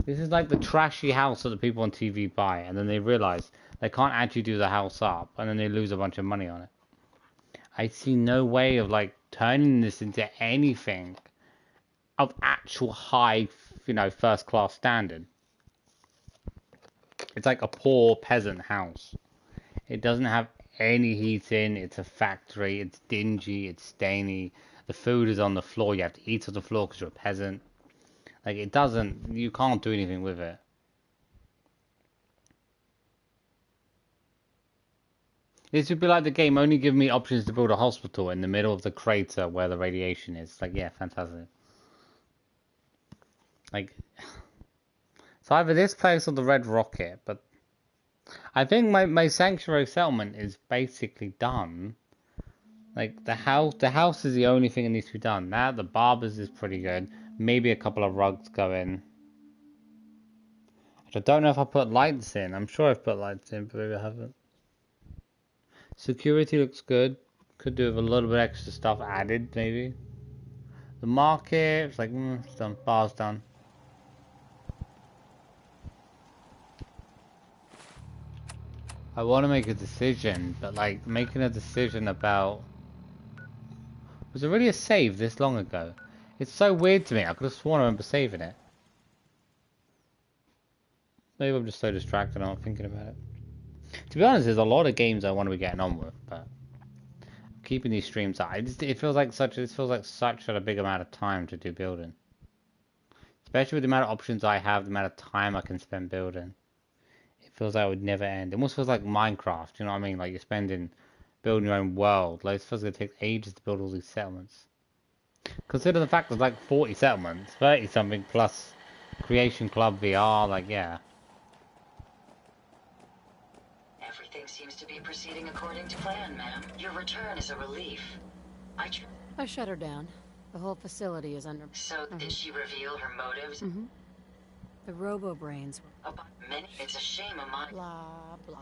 is like the trashy house that the people on TV buy, and then they realize they can't actually do the house up, and then they lose a bunch of money on it. I see no way of like turning this into anything of actual high, first class standard. It's like a poor peasant house. It doesn't have any heating. It's a factory. It's dingy. It's stainy. The food is on the floor. You have to eat on the floor because you're a peasant. Like it doesn't. You can't do anything with it. This would be like the game only giving me options to build a hospital in the middle of the crater where the radiation is. Like, yeah, fantastic. Like, it's either this place or the Red Rocket, but I think my sanctuary settlement is basically done. Like, the house is the only thing that needs to be done. Now, the barbers is pretty good. Maybe a couple of rugs go in. I don't know if I put lights in. I'm sure I've put lights in, but maybe I haven't. Security looks good. Could do with a little bit extra stuff added, maybe. The market, it's like, it's done. Bar's done. I want to make a decision, but like making a decision about... Was there really a save this long ago? It's so weird to me. I could have sworn I remember saving it. Maybe I'm just so distracted I'm not thinking about it. To be honest, there's a lot of games I want to be getting on with, but keeping these streams out, it feels like such a big amount of time to do building. Especially with the amount of options I have, the amount of time I can spend building. It feels like it would never end. It almost feels like Minecraft, you know what I mean? Like you're spending building your own world. Like it feels like it takes ages to build all these settlements. Consider the fact there's like 40 settlements, 30 something plus Creation Club VR, like yeah. Everything seems to be proceeding according to plan, ma'am. Your return is a relief. I shut her down. The whole facility is under... So did she reveal her motives? Mm-hmm. The robo-brains were... It's a shame Amani... Blah, blah,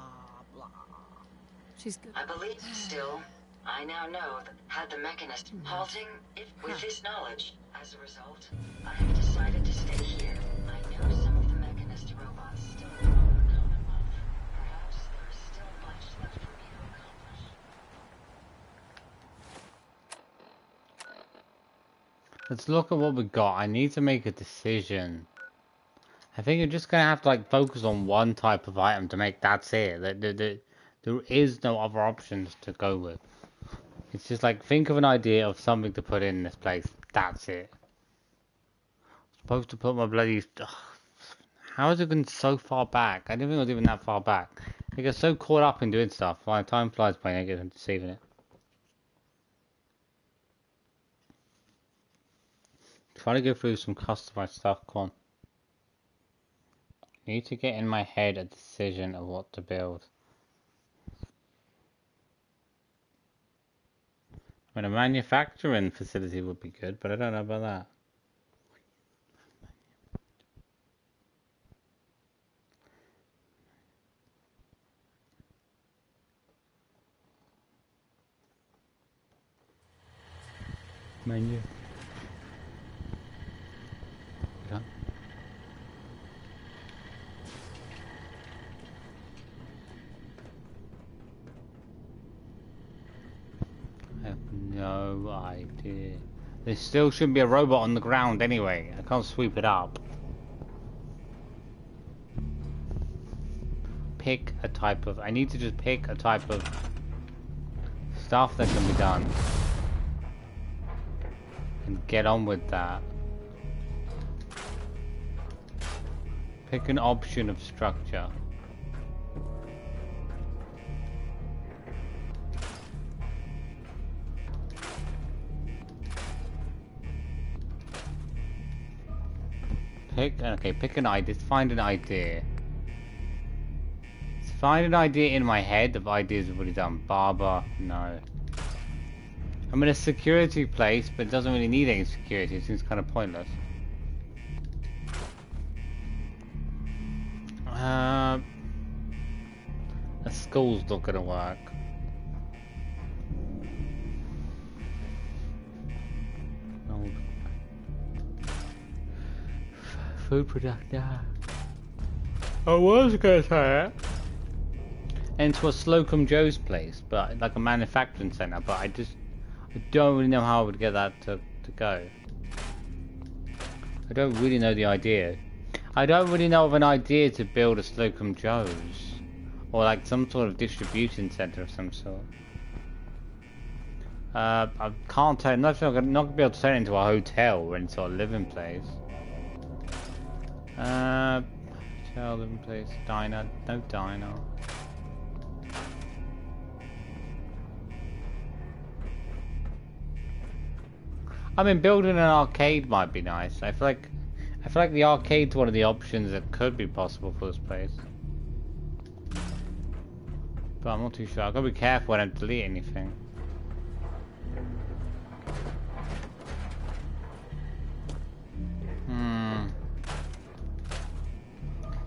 blah. She's good. I believe still. I now know that had the mechanist halting, with this knowledge. As a result, I have decided to stay here. I know some of the mechanist robots still belong to the Commonwealth. Perhaps there is still much left for me to accomplish. Let's look at what we got. I need to make a decision. I think you're just gonna have to like focus on one type of item to make that's it. There is no other options to go with. It's just like think of an idea of something to put in this place. That's it. I'm supposed to put my bloody... How is it going so far back? I didn't think it was even that far back. I get so caught up in doing stuff. While time flies by, I get into saving it. Try to go through some customized stuff. Come on. Need to get in my head a decision of what to build. I mean, a manufacturing facility would be good, but I don't know about that. Menu. Yeah. I have no idea. There still shouldn't be a robot on the ground anyway. I can't sweep it up. Pick a type of... I need to just pick a type of stuff that can be done. And get on with that. Pick an option of structure. Pick an idea. Find an idea. Find an idea in my head of ideas I've already done. Barber, no. I'm in a security place, but it doesn't really need any security. It seems kind of pointless. A school's not gonna work. No. Food production. I was gonna say it. Into a Slocum Joe's place, but like a manufacturing center. But I don't really know how I would get that to go. I don't really know the idea. I don't really know of an idea to build a Slocum Joe's. Or like some sort of distribution center of some sort. I can't turn... I'm not gonna be able to turn it into a hotel or any sort of living place. Hotel, living place, diner. No diner. I mean, building an arcade might be nice. I feel like the arcade's one of the options that could be possible for this place. But I'm not too sure. I've got to be careful when I delete anything.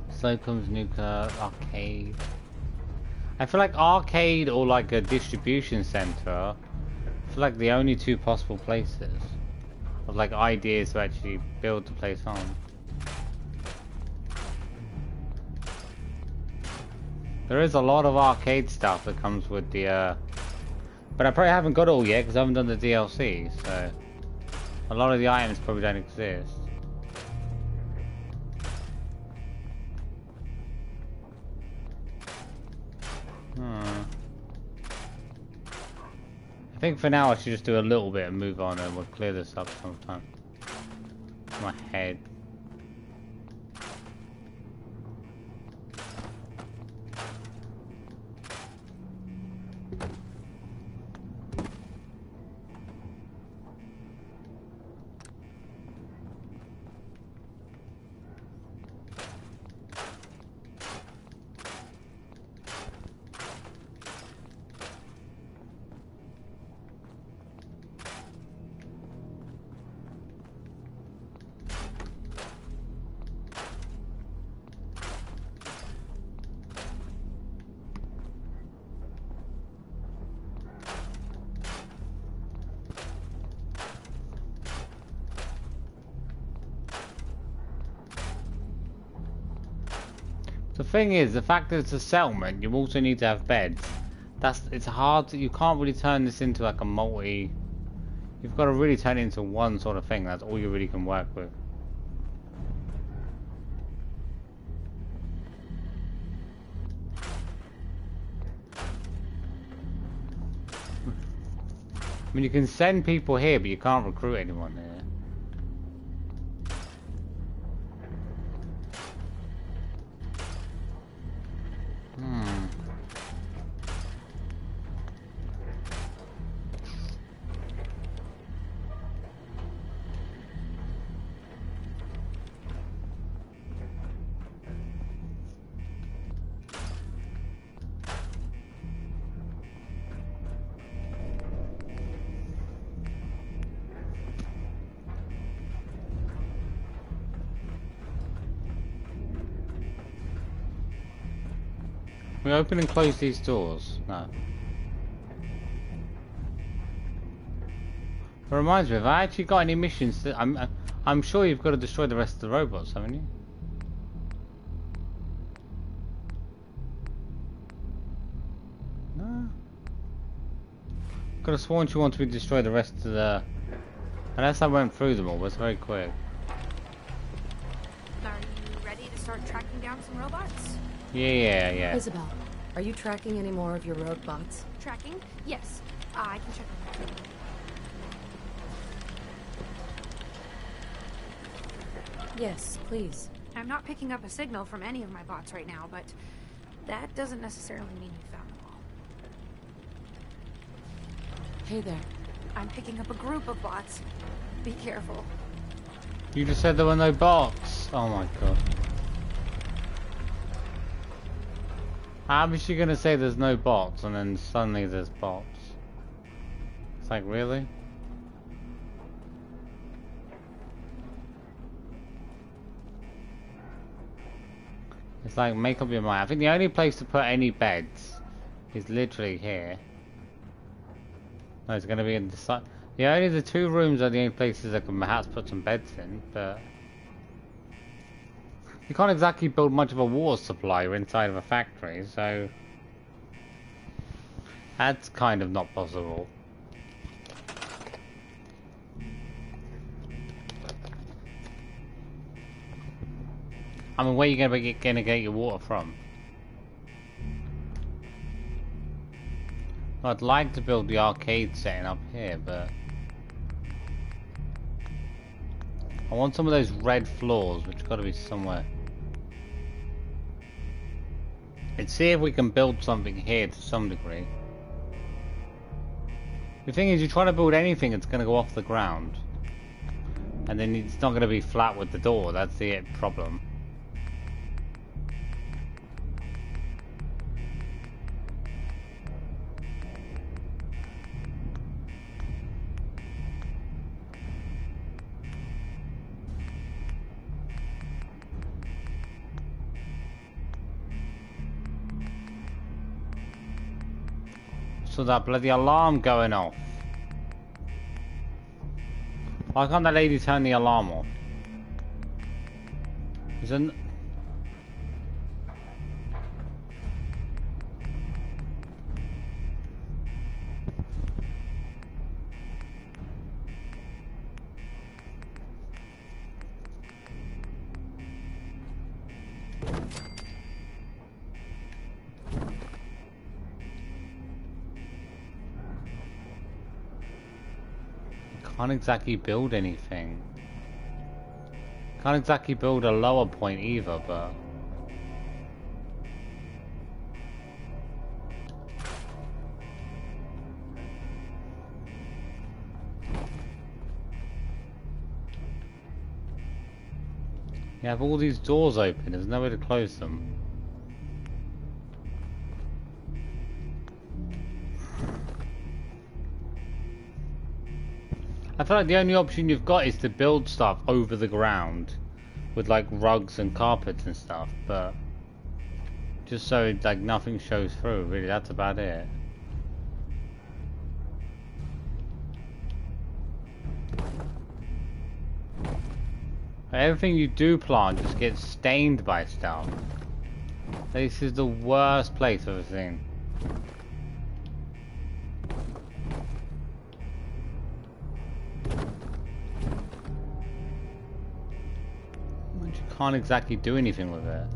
Slocum's Nuclear Arcade. I feel like arcade or like a distribution center feel like the only two possible places of like ideas to actually build the place on. There is a lot of arcade stuff that comes with the but I probably haven't got it all yet because I haven't done the DLC, so a lot of the items probably don't exist. I think for now I should just do a little bit and move on, and we'll clear this up sometime. My head. The thing is, the fact that it's a settlement, you also need to have beds. It's hard to, you can't really turn this into like a multi, you've got to really turn it into one sort of thing. That's all you really can work with. I mean, you can send people here, but you can't recruit anyone here. We open and close these doors? No. It reminds me, have I actually got any missions that I'm sure you've got to destroy the rest of the robots, haven't you? No. Could have sworn you wanted me to destroy the rest of the, unless I went through them all, but it's very quick. Are you ready to start tracking down some robots? Yeah. Isabel, are you tracking any more of your rogue bots? Tracking? Yes. I can check them. Yes, please. I'm not picking up a signal from any of my bots right now, but that doesn't necessarily mean we found them all. Hey there. I'm picking up a group of bots. Be careful. You just said there were no bots. Oh my god. How is she gonna say there's no bots and then suddenly there's bots? It's like, really? It's like, make up your mind. I think the only place to put any beds is literally here. No, it's gonna be in the side. Yeah, only the two rooms are the only places I can perhaps put some beds in, but you can't exactly build much of a water supply inside of a factory, so that's kind of not possible. I mean, where are you gonna get your water from? I'd like to build the arcade setting up here, but I want some of those red floors, which got to be somewhere. Let's see if we can build something here to some degree. The thing is, you try to build anything, it's going to go off the ground. And then it's not going to be flat with the door, that's the problem. So that bloody alarm going off. Why can't that lady turn the alarm off? Isn't... Can't exactly build anything. Can't exactly build a lower point either, but... You have all these doors open, there's no way to close them. I feel like the only option you've got is to build stuff over the ground with like rugs and carpets and stuff, but just so like nothing shows through, really, that's about it. Everything you do plant just gets stained by stuff. This is the worst place I've ever seen. You can't exactly do anything with it.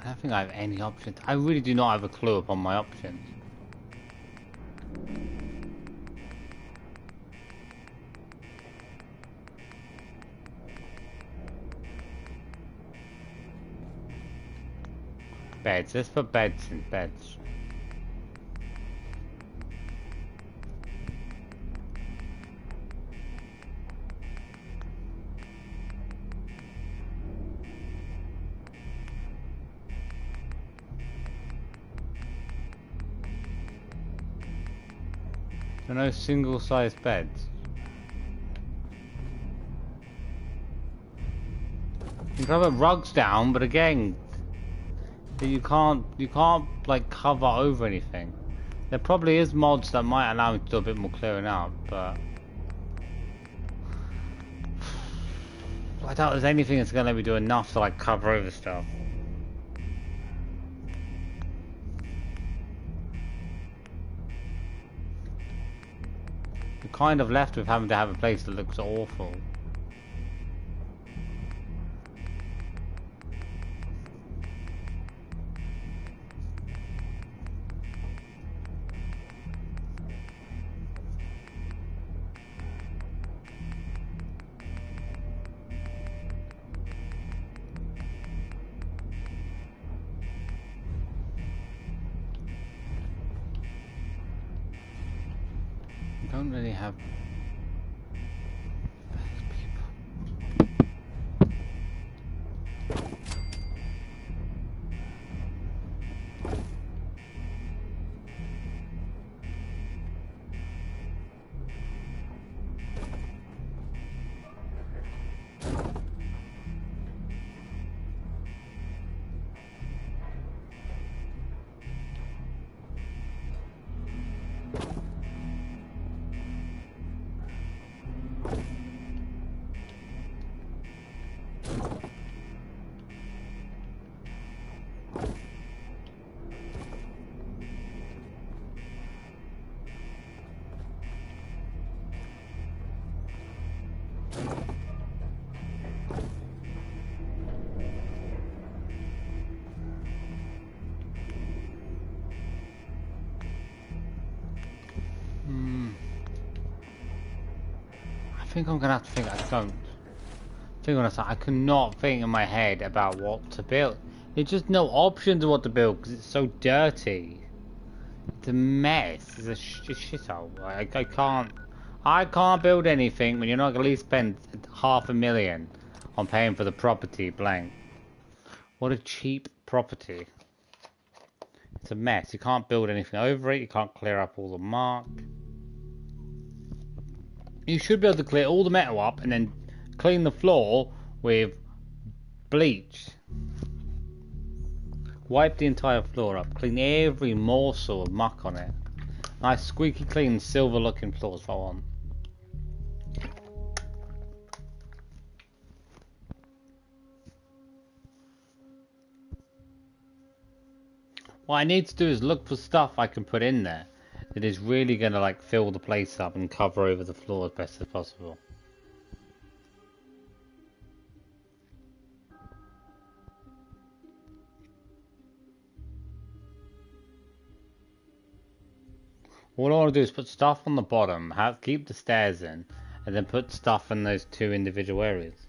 I don't think I have any options. I really do not have a clue upon my options. Beds. Let's put beds in beds. There are no single-sized beds. You can put rugs down, but again, you can't like cover over anything. There probably is mods that might allow me to do a bit more clearing out, but I doubt there's anything that's gonna let me do enough to like cover over stuff. You're kind of left with having to have a place that looks awful. Don't really have people. I think I'm gonna have to think. I cannot think in my head about what to build. There's just no options of what to build because it's so dirty. It's a mess. It's a shithole. I can't build anything when you're not gonna at least spend $500,000 I'm paying for the property blank. What a cheap property. It's a mess. You can't build anything over it. You can't clear up all the mark. You should be able to clear all the metal up and then clean the floor with bleach. Wipe the entire floor up. Clean every morsel of muck on it. Nice squeaky clean silver looking floors if I want. What I need to do is look for stuff I can put in there that is really going to like fill the place up and cover over the floor as best as possible. All I want to do is put stuff on the bottom, keep the stairs in, and then put stuff in those two individual areas.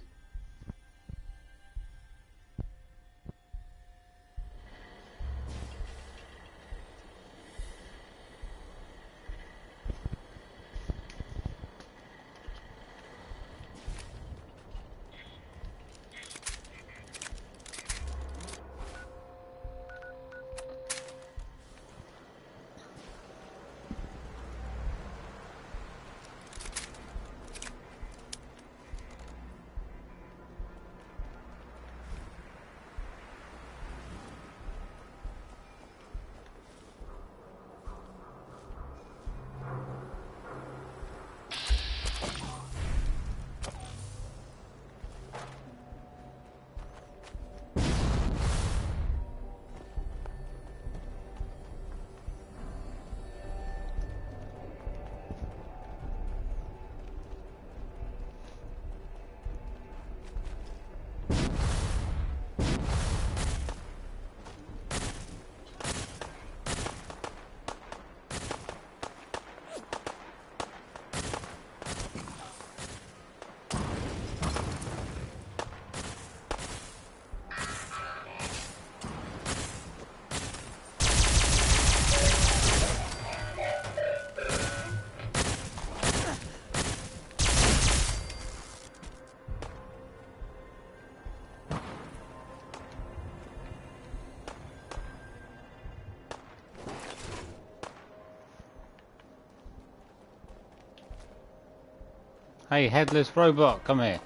Hey, headless robot, come here.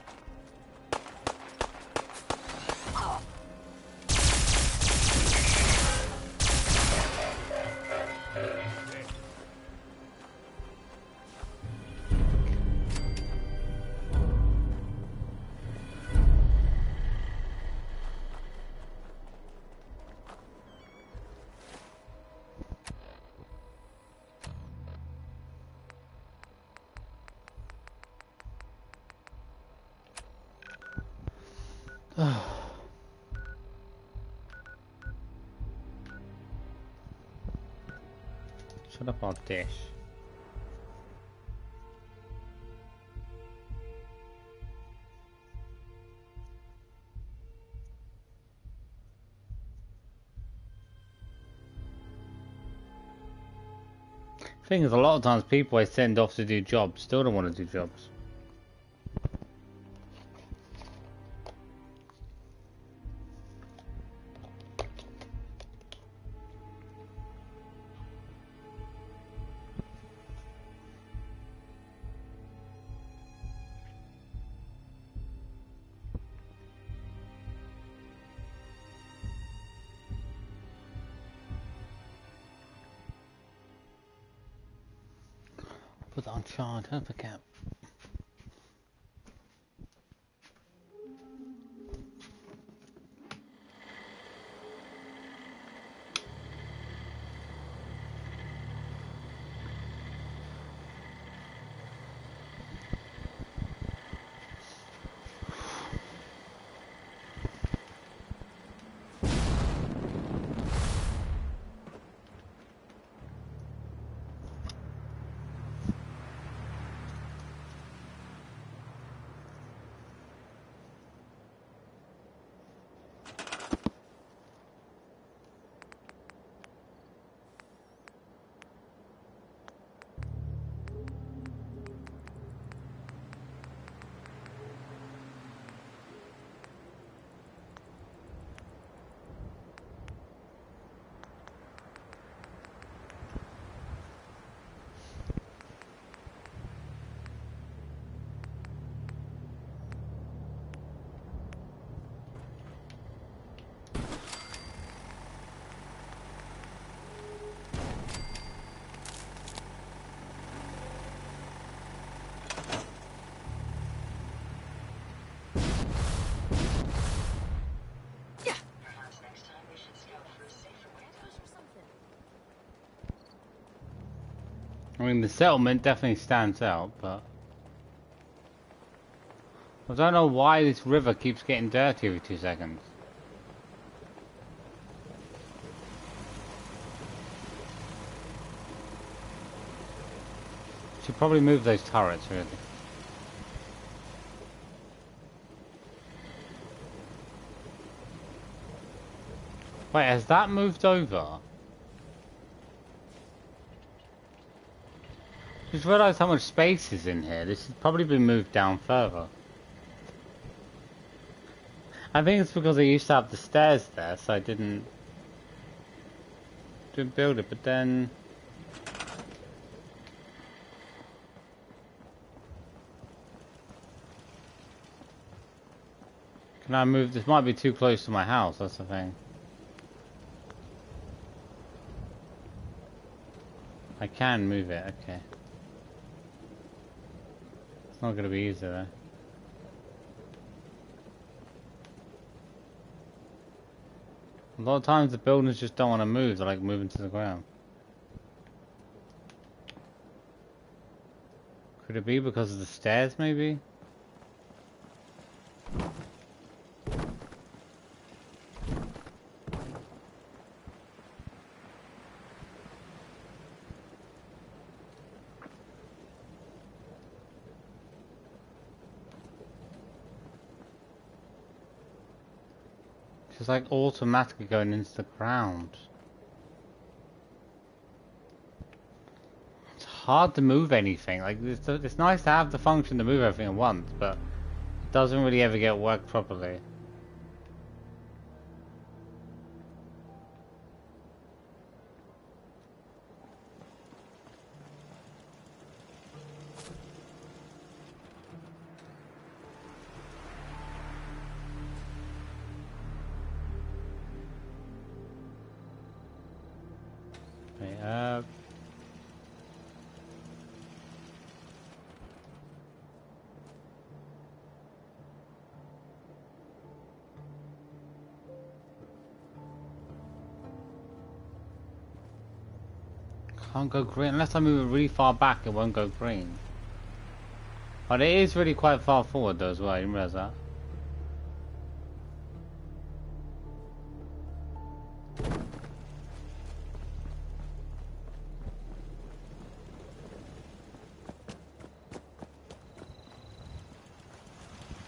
Shut up, our dish. Thing is, a lot of times people I send off to do jobs still don't want to do jobs. Put that on charge, don't forget. I mean, the settlement definitely stands out, but I don't know why this river keeps getting dirty every 2 seconds. Should probably move those turrets, really. Wait, has that moved over? Just realised how much space is in here. This has probably been moved down further. I think it's because I used to have the stairs there, so I didn't build it, but then... Can I move? This might be too close to my house, that's the thing. I can move it, okay. It's not going to be easy though. A lot of times the buildings just don't want to move, they're like moving to the ground. Could it be because of the stairs maybe? It's like automatically going into the ground. It's hard to move anything. Like it's nice to have the function to move everything at once, but it doesn't really ever get worked properly. Can't go green. Unless I move it really far back, it won't go green. But it is really quite far forward though as well, I didn't realise that.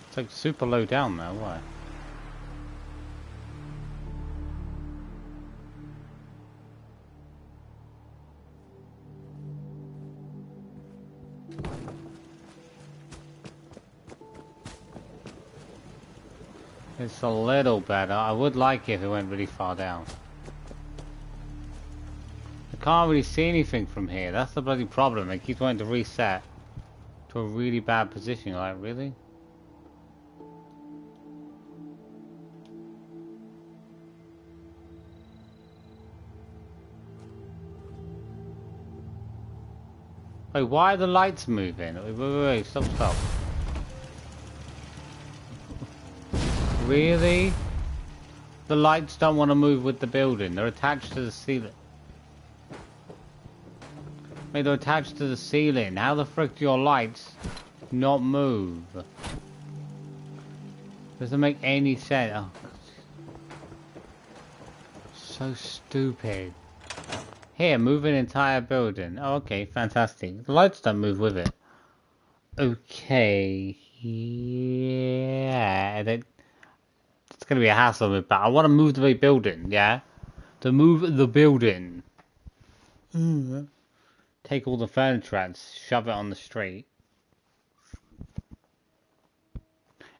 It's like super low down there, why? It's a little better. I would like it if it went really far down. I can't really see anything from here. That's the bloody problem. It keeps wanting to reset to a really bad position. You're like, really? Wait, why are the lights moving? Wait, stop. Really? The lights don't want to move with the building. They're attached to the ceiling. Wait, they're attached to the ceiling. How the frick do your lights not move? Doesn't make any sense. Oh. So stupid. Here, move an entire building. Oh, okay, fantastic. The lights don't move with it. Okay. Yeah. It's gonna be a hassle with that. I want to move the building, yeah? To move the building. Take all the furniture and shove it on the street.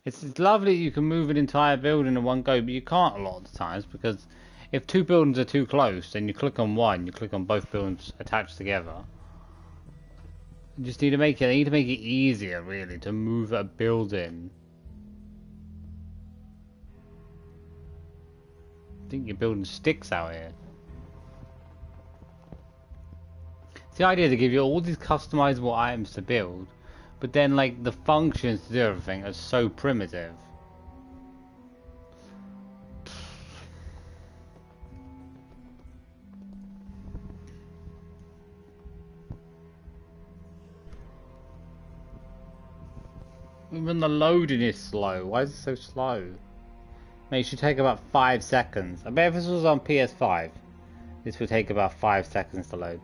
It's lovely you can move an entire building in one go, but you can't a lot of the times because if two buildings are too close, then you click on one, you click on both buildings attached together. You just need to make it easier really to move a building. I think you're building sticks out here. It's the idea to give you all these customizable items to build, but then like the functions to do everything are so primitive. Even the loading is slow. Why is it so slow? Mate, it should take about 5 seconds. I bet if this was on PS5, this would take about 5 seconds to load.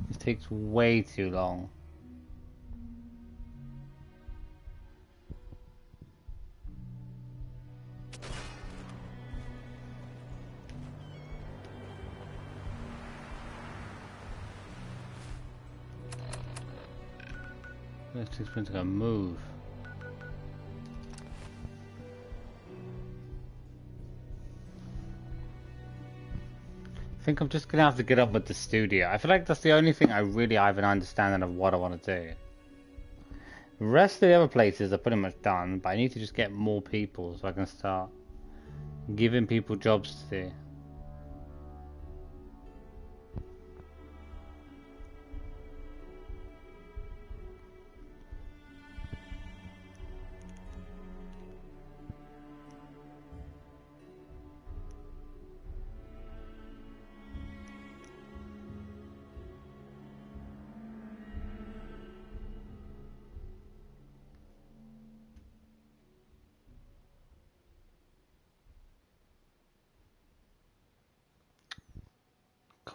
This takes way too long. Let's just going to move. I think I'm just gonna have to get up with the studio. I feel like that's the only thing I really have an understanding of what I want to do. The rest of the other places are pretty much done, but I need to just get more people so I can start giving people jobs to do.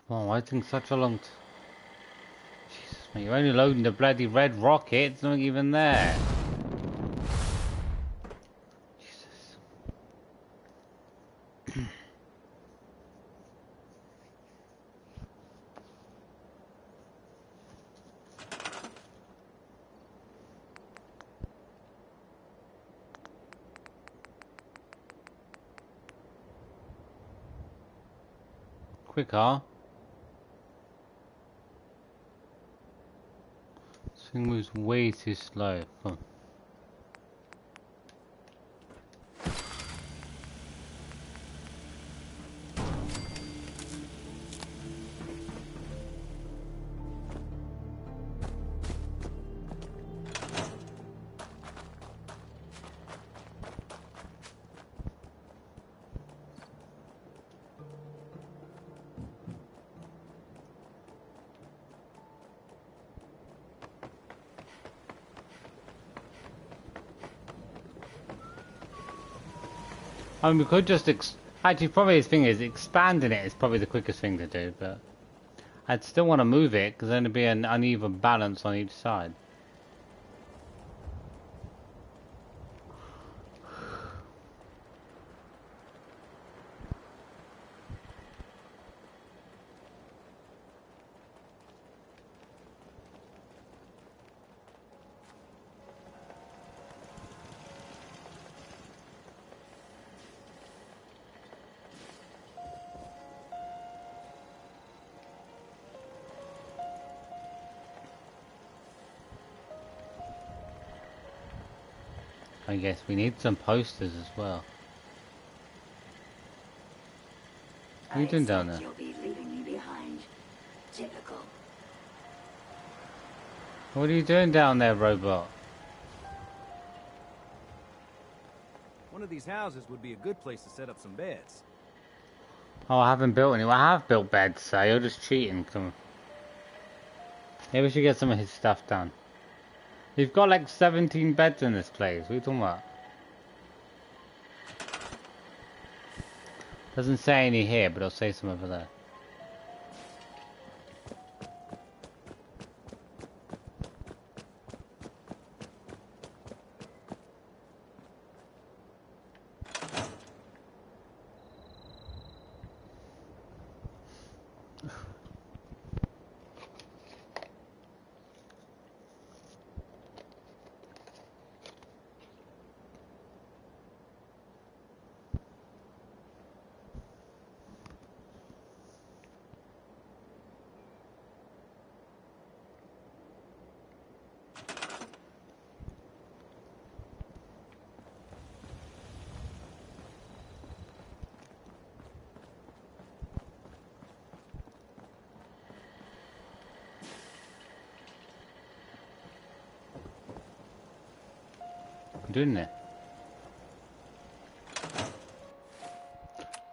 Come on, why is it taking such a long time? Jesus, mate, you're only loading the bloody red rocket, it's not even there. Jesus. Quicker. This thing moves way too slow. Come on. I mean, we could just actually, probably the thing is, expanding it is probably the quickest thing to do, but I'd still want to move it, because then it'd be an uneven balance on each side. I guess we need some posters as well. What are you doing down there? You'll be leaving me behind. Typical. What are you doing down there, robot? One of these houses would be a good place to set up some beds. Oh, I haven't built any. Well, I have built beds, so you're just cheating. Come on. Maybe we should get some of his stuff done. You've got like 17 beds in this place. What are you talking about? Doesn't say any here, but it'll say some over there. Doing there.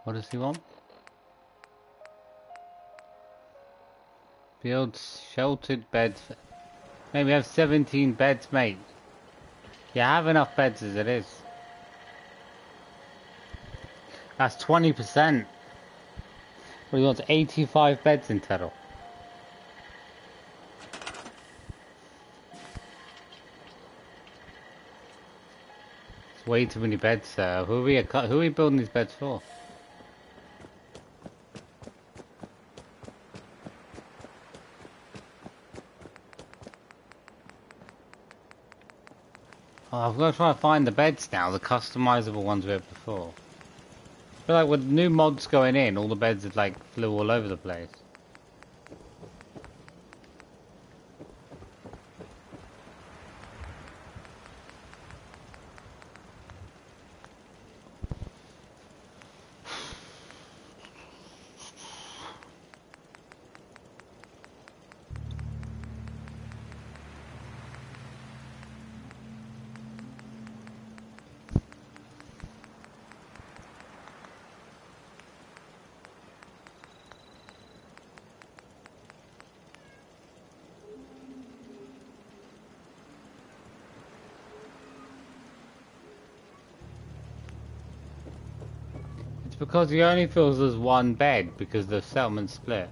What does he want? Build sheltered beds. Mate, we have 17 beds, mate. You have enough beds as it is. That's 20%. We want 85 beds in total. It's way too many beds, sir. Who are we building these beds for? Oh, I've got to try to find the beds now, the customizable ones we had before. I feel like with new mods going in, all the beds had like flew all over the place. It's because he only feels there's one bed because the settlement's split.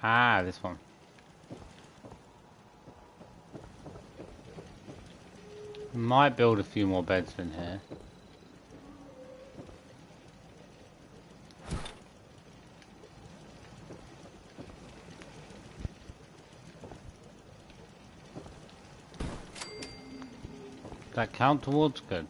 Ah, this one. Might build a few more beds in here. Does that count towards good?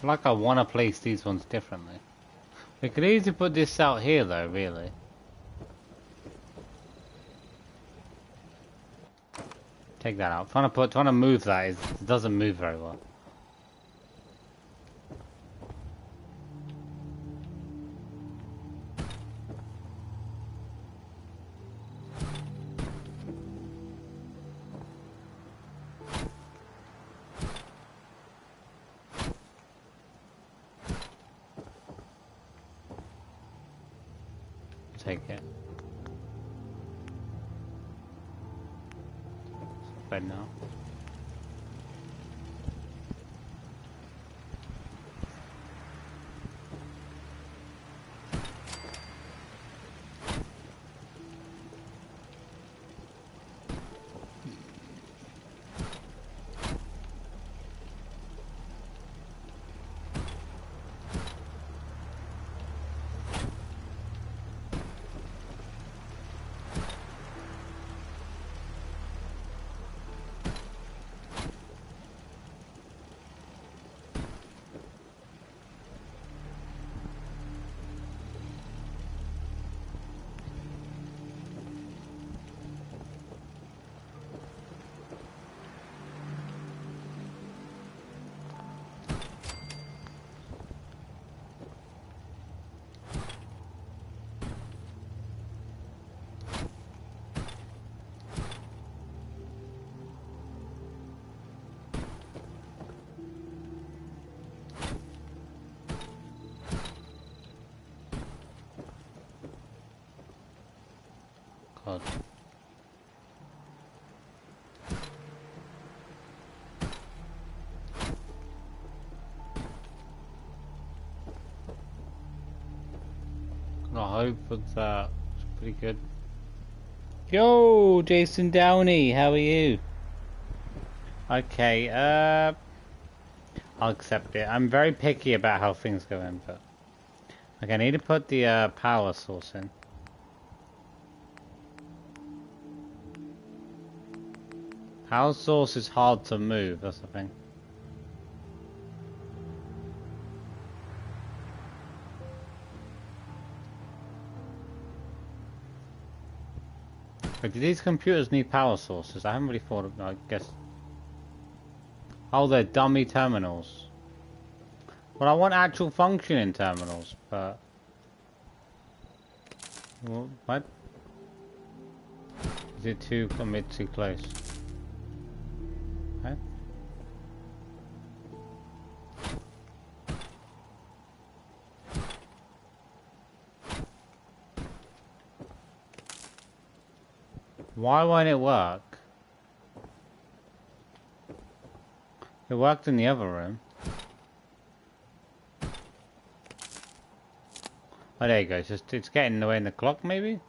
Like I want to place these ones differently. We could easily put this out here though, really. Take that out. Trying to move that it doesn't move very well. Take it. Bed now. god. I hope that it's pretty good. Yo, Jason Downey, how are you? Okay, I'll accept it. I'm very picky about how things go in, but okay, I need to put the power source in. Power source is hard to move, that's the thing. But do these computers need power sources? I haven't really thought of, I guess. Oh, they're dummy terminals. Well, I want actual functioning terminals, but... Well, what? Is it too close? Okay. Why won't it work? It worked in the other room. Oh, there you go. It's getting in the way in the clock, maybe?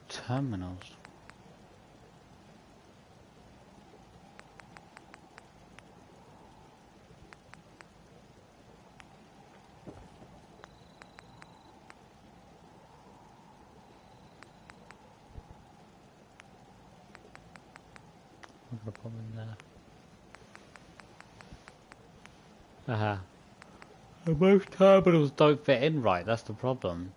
Terminals. What's the problem there? Most terminals don't fit in right, that's the problem.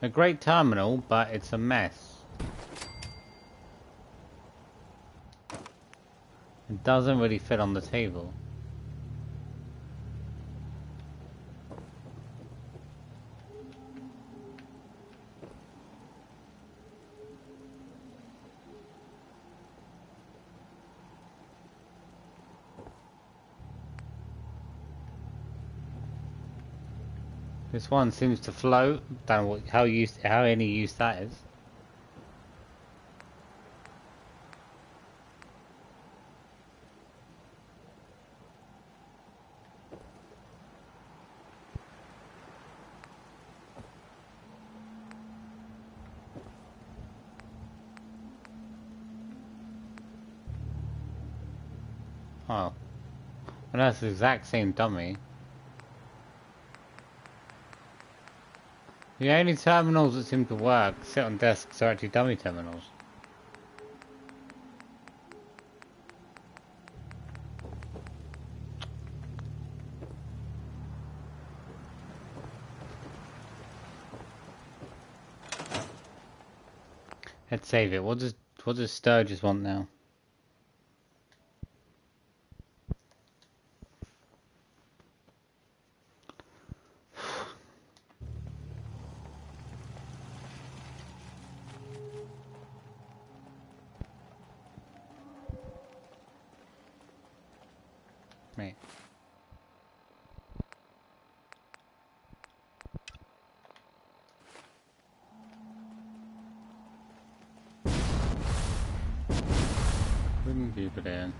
A great terminal, but it's a mess. It doesn't really fit on the table. This one seems to float. Don't know how any use that is. Oh, well, that's the exact same dummy. The only terminals that seem to work sit on desks are actually dummy terminals. Let's save it. What does Sturgis want now? Mate. Bring people in.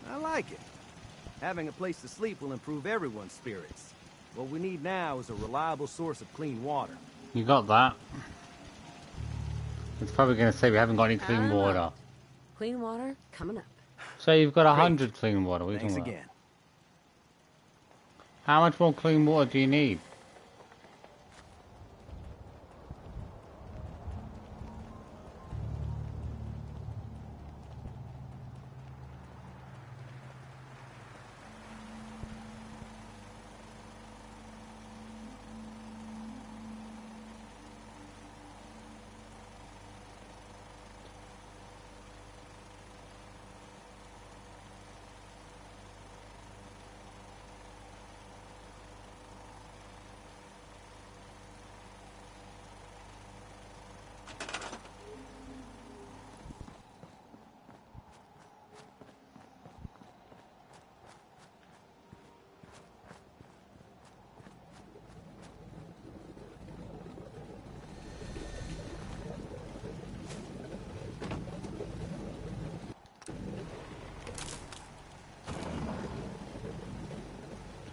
I like it. Having a place to sleep will improve everyone's spirits. What we need now is a reliable source of clean water. You got that. It's probably going to say we haven't got any clean water. Clean water coming up. So you've got 100 clean water. What are you Thanks talking about? again. How much more clean water do you need?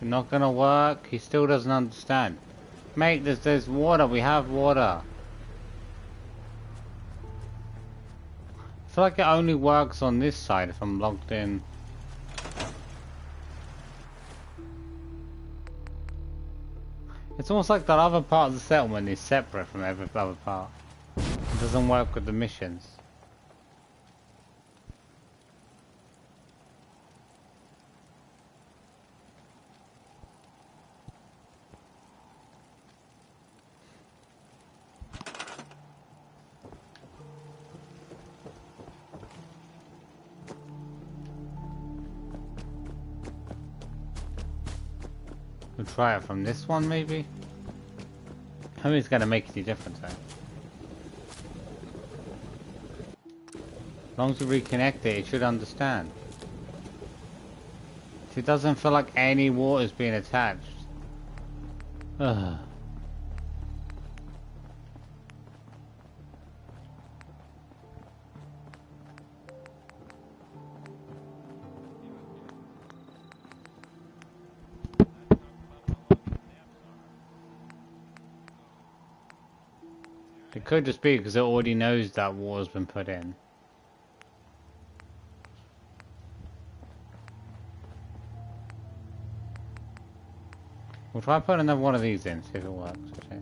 Not gonna work. He still doesn't understand. Mate, there's water. We have water. I feel like it only works on this side if I'm logged in. It's almost like that other part of the settlement is separate from every other part. It doesn't work with the missions. We'll try it from this one, maybe? I mean, it's gonna make any difference, though. As long as we reconnect it, it should understand. It doesn't feel like any water's being attached. Ugh. It could just be because it already knows that water's been put in. We'll try putting another one of these in, see if it works. Okay.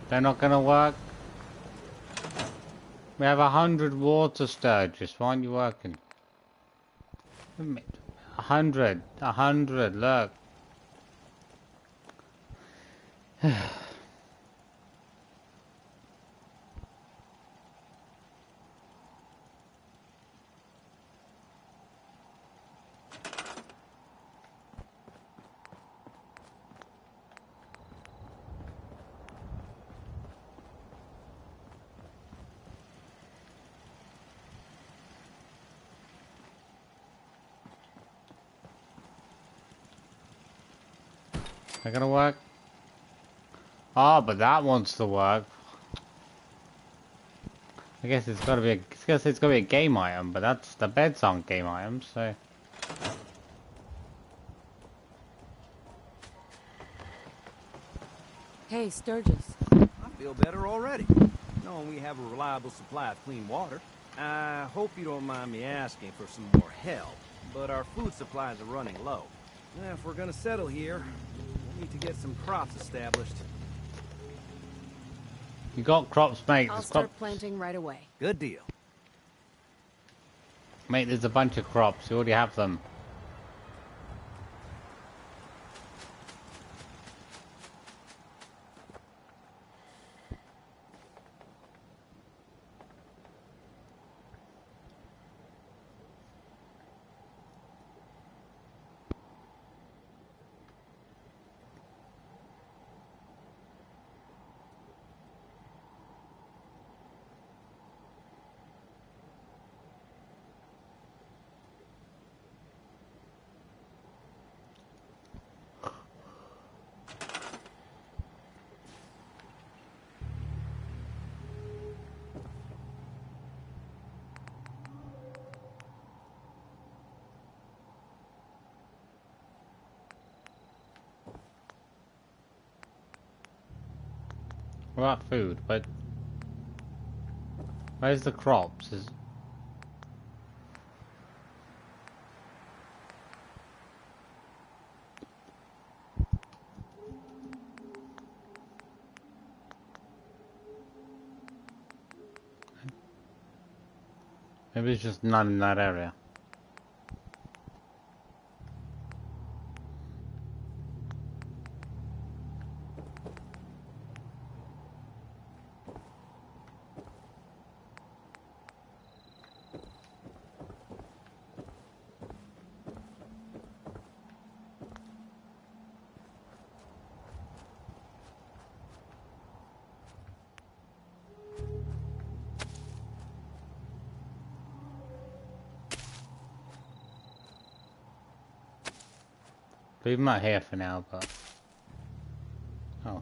They're not gonna work. We have 100 water sturges. Why aren't you working? 100, look. They're gonna work. Oh, but that wants to work. I guess it's gotta be a game item, but that's the beds aren't game items, so. Hey, Sturgis. I feel better already, knowing we have a reliable supply of clean water. I hope you don't mind me asking for some more help, but our food supplies are running low. If we're gonna settle here, we need to get some crops established. You got crops, mate. I'll There's start planting right away. Good deal. Mate, there's a bunch of crops. You already have them. What about food? Where's the crops? Maybe it's just not in that area. Leave him out here for now, but... Oh.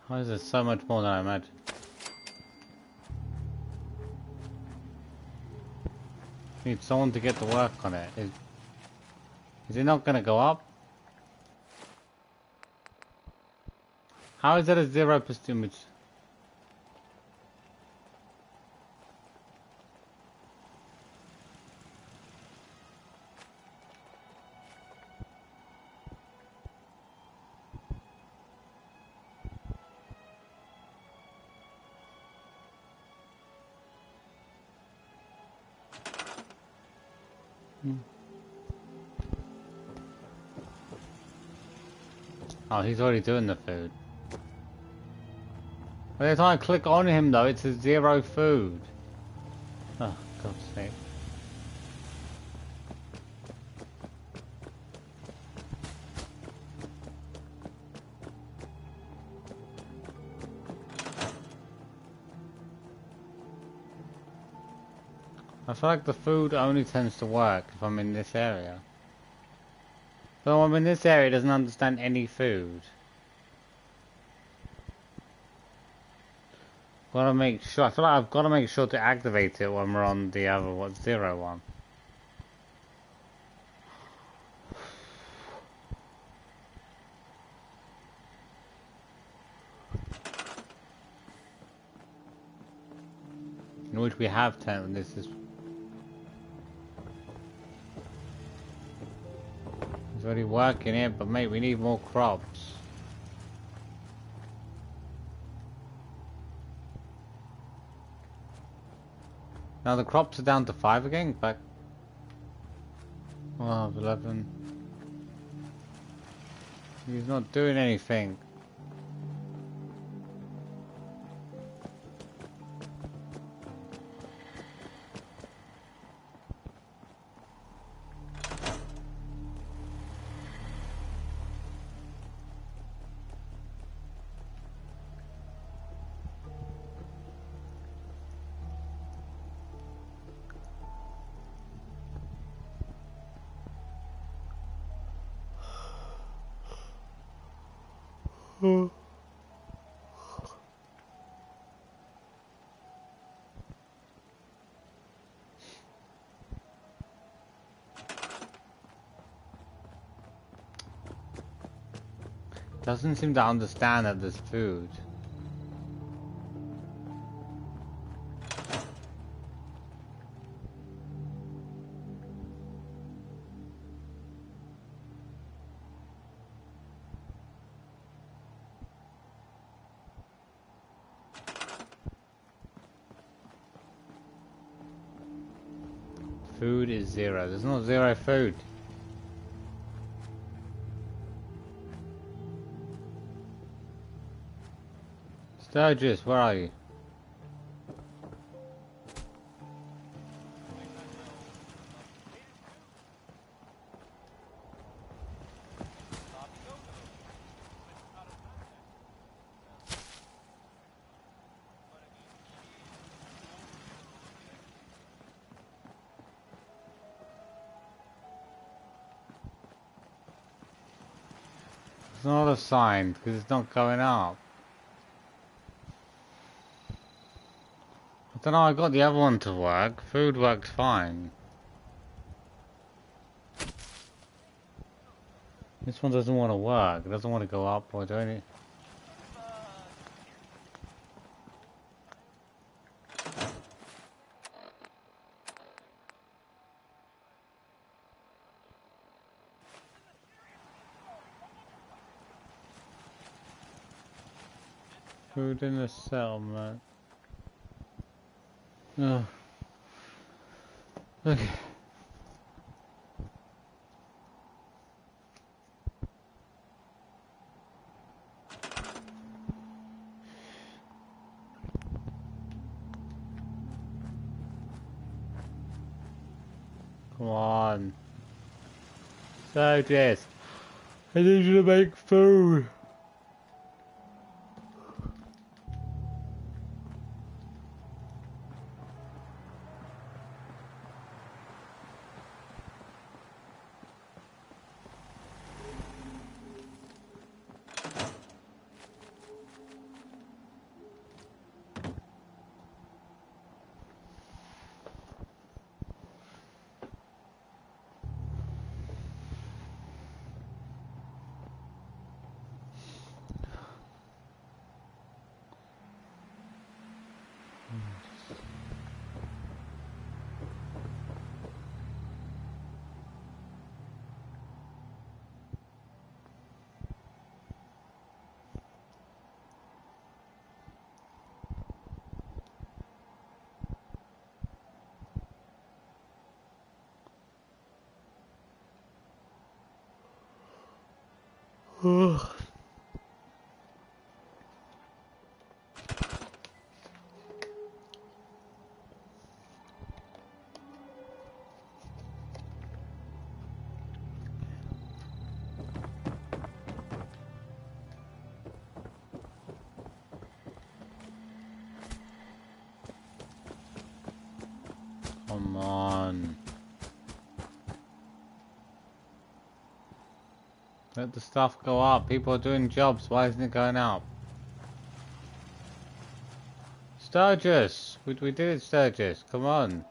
Why is there so much more than I imagined? Need someone to get to work on it. Is it not gonna go up? How is that a 0% image? Oh, he's already doing the food. By the time I click on him though, it's a 0 food. Oh, God's sake. I feel like the food only tends to work if I'm in this area. So when I'm in this area, it doesn't understand any food. Gotta make sure. I feel like I've got to make sure to activate it when we're on the other 0 one. In which we have 10. This is. It's already working here, but mate, we need more crops. Now the crops are down to 5 again, back 12, 11. He's not doing anything. Doesn't seem to understand that there's food. Food is 0. There's no 0 food. Sturgis, where are you? It's not a sign because it's not going up. I don't know, I got the other one to work. Food works fine. This one doesn't want to work. It doesn't want to go up or do anything. Food in the settlement. Oh. Okay. Come on. So Jess, I need you to make food. Ugh. Come on. Let the stuff go up. People are doing jobs. Why isn't it going up? Sturgis! We did it, Sturgis. Come on.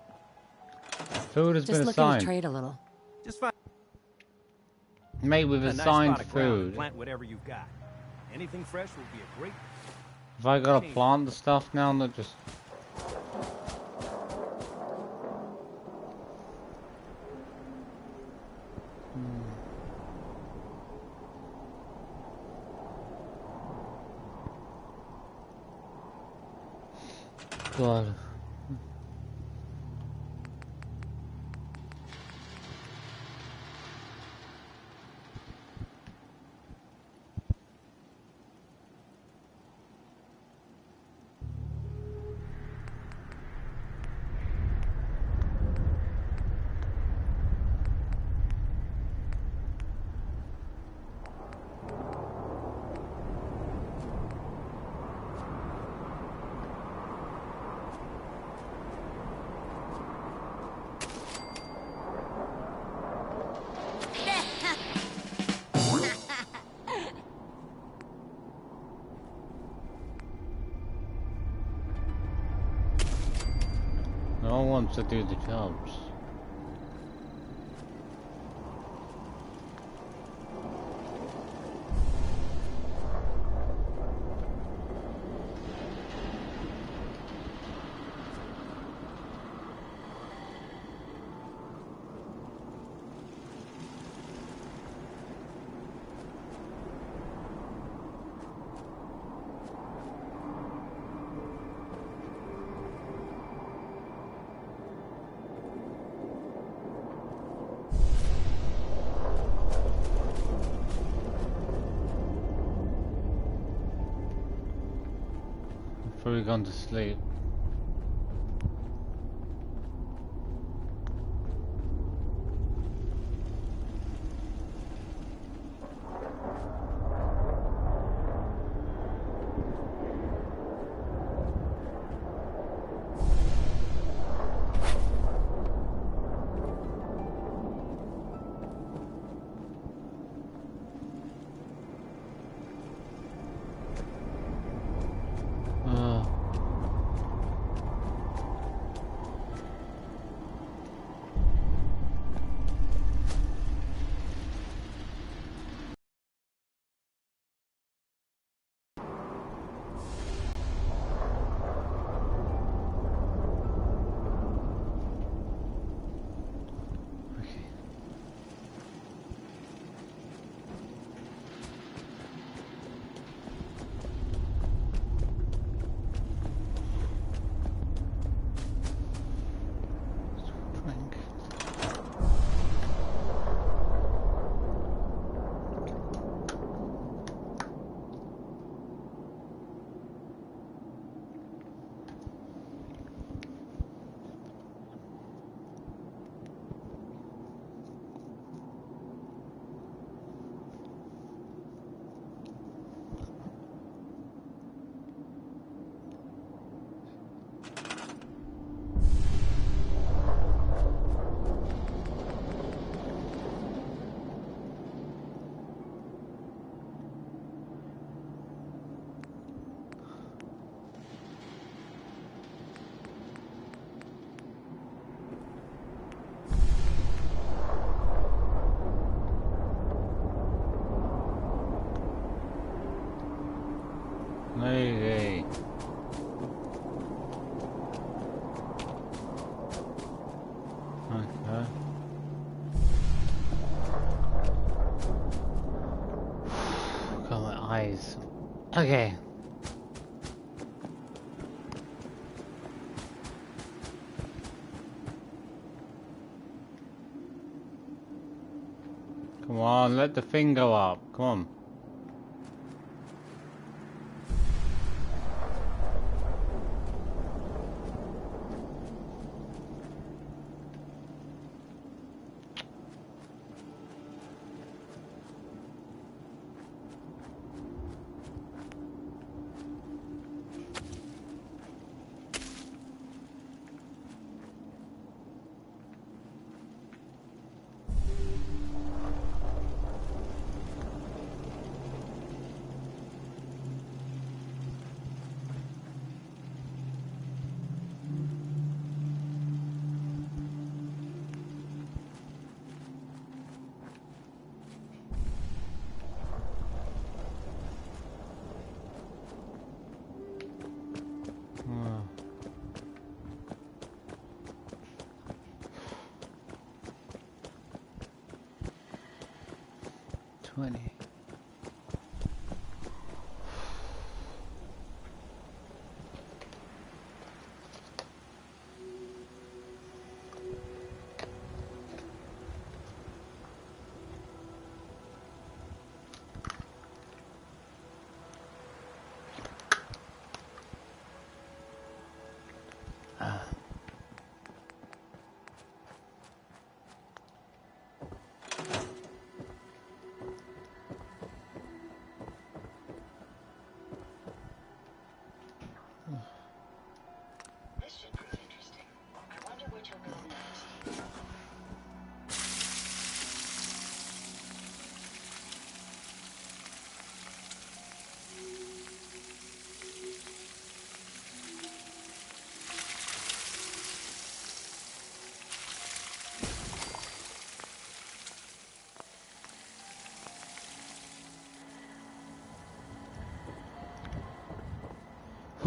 Food has been Just looking to assigned. trade a little. Just find Mate, we've a nice assigned spot of ground and food. plant whatever you've got. Anything fresh will be a great. Have I got to plant the stuff now? Not just... God. No one wants to do the jobs. Probably gone to sleep. Maybe. Okay. Got my eyes. Okay. Come on, let the thing go up. Come on. Oh. 20. This should prove interesting. I wonder which will go next.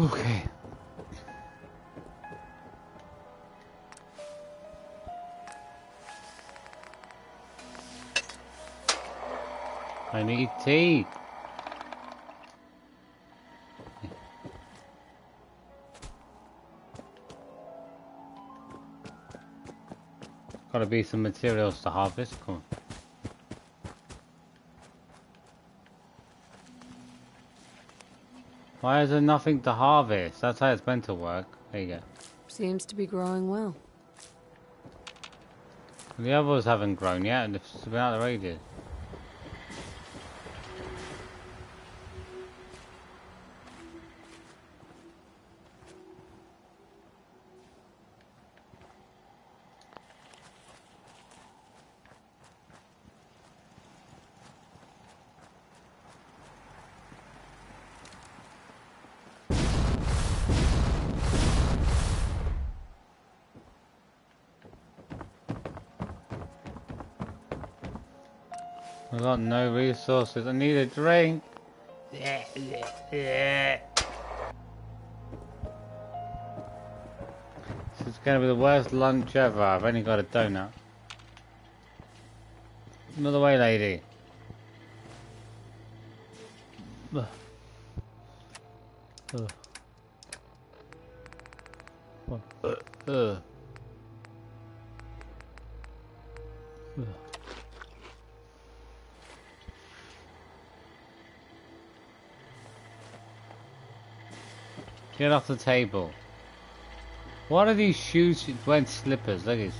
Okay. I need tea. Gotta be some materials to harvest. Come on. Why is there nothing to harvest? That's how it's meant to work. There you go. Seems to be growing well. The others haven't grown yet, and it's been out there ages. I got no resources. I need a drink. This is gonna be the worst lunch ever. I've only got a donut. Another way, lady. Ugh. Ugh. Ugh. Ugh. Ugh. Get off the table. What are these shoes? Wearing slippers. Look at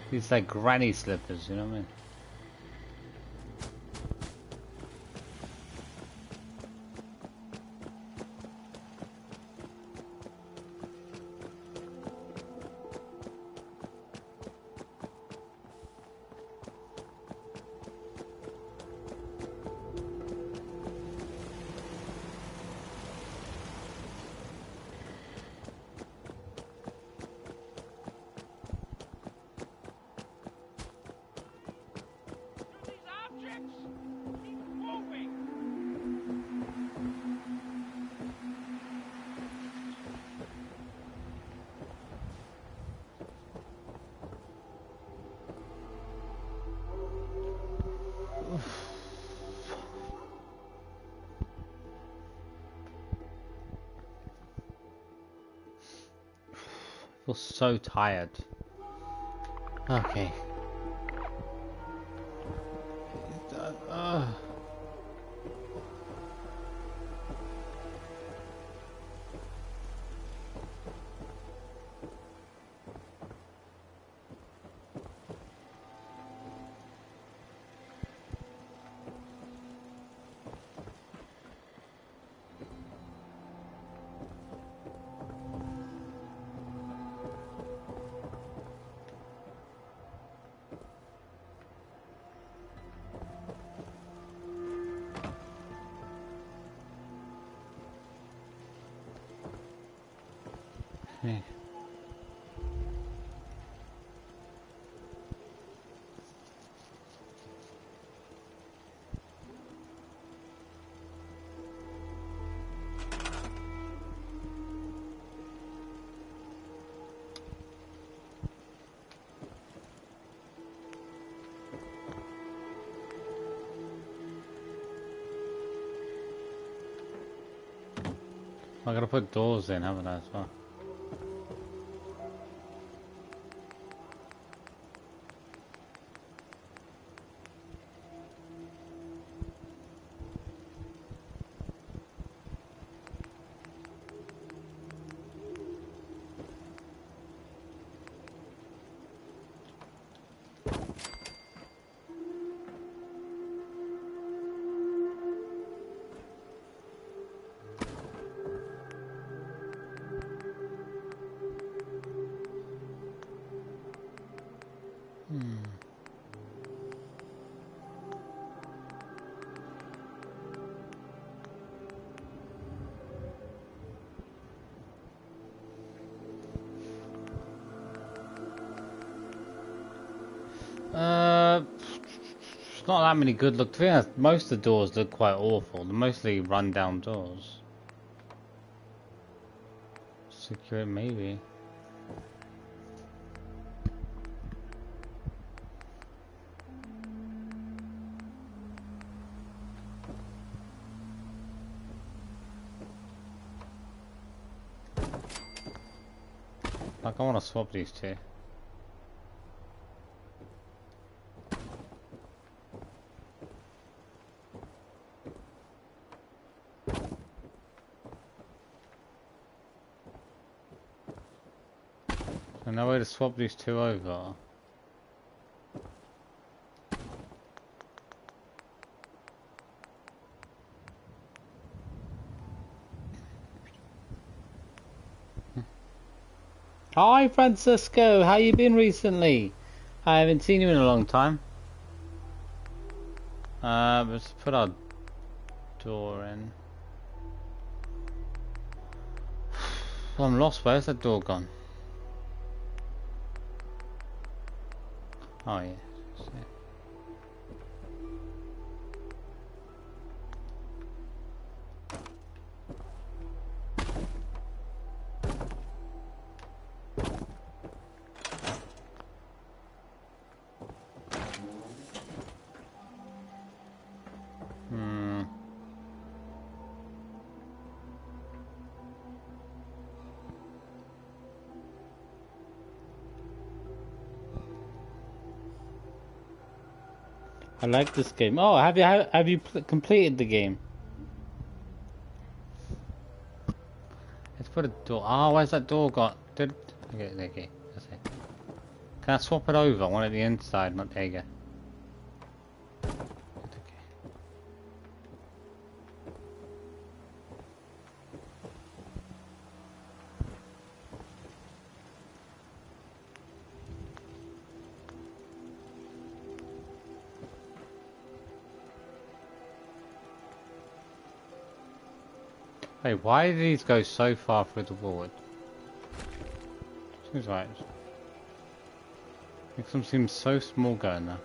these like granny slippers. You know what I mean? feel so tired. Okay. Okay. I gotta put doors in, haven't I, as well? It's not that many good look. To be honest, most of the doors look quite awful. They're mostly run-down doors. Secure, maybe. Like, I want to swap these two. And no way to swap these two over. Hi Francisco, how you been recently? I haven't seen you in a long time. Let's put our door in. Oh, I'm lost. Where's that door gone? Oh yeah. I like this game. Oh, have you completed the game? Let's put a door. Oh, where's that door got? Okay, okay, that's it. Can I swap it over? I want it the inside, not there you go. Hey, why do these go so far through the wall? Seems right. Makes them seem so small going there.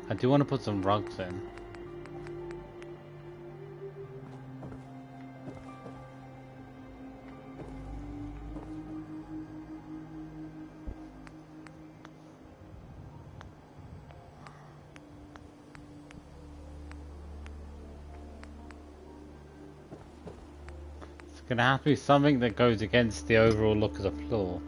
I do want to put some rugs in. It's gonna have to be something that goes against the overall look of the floor.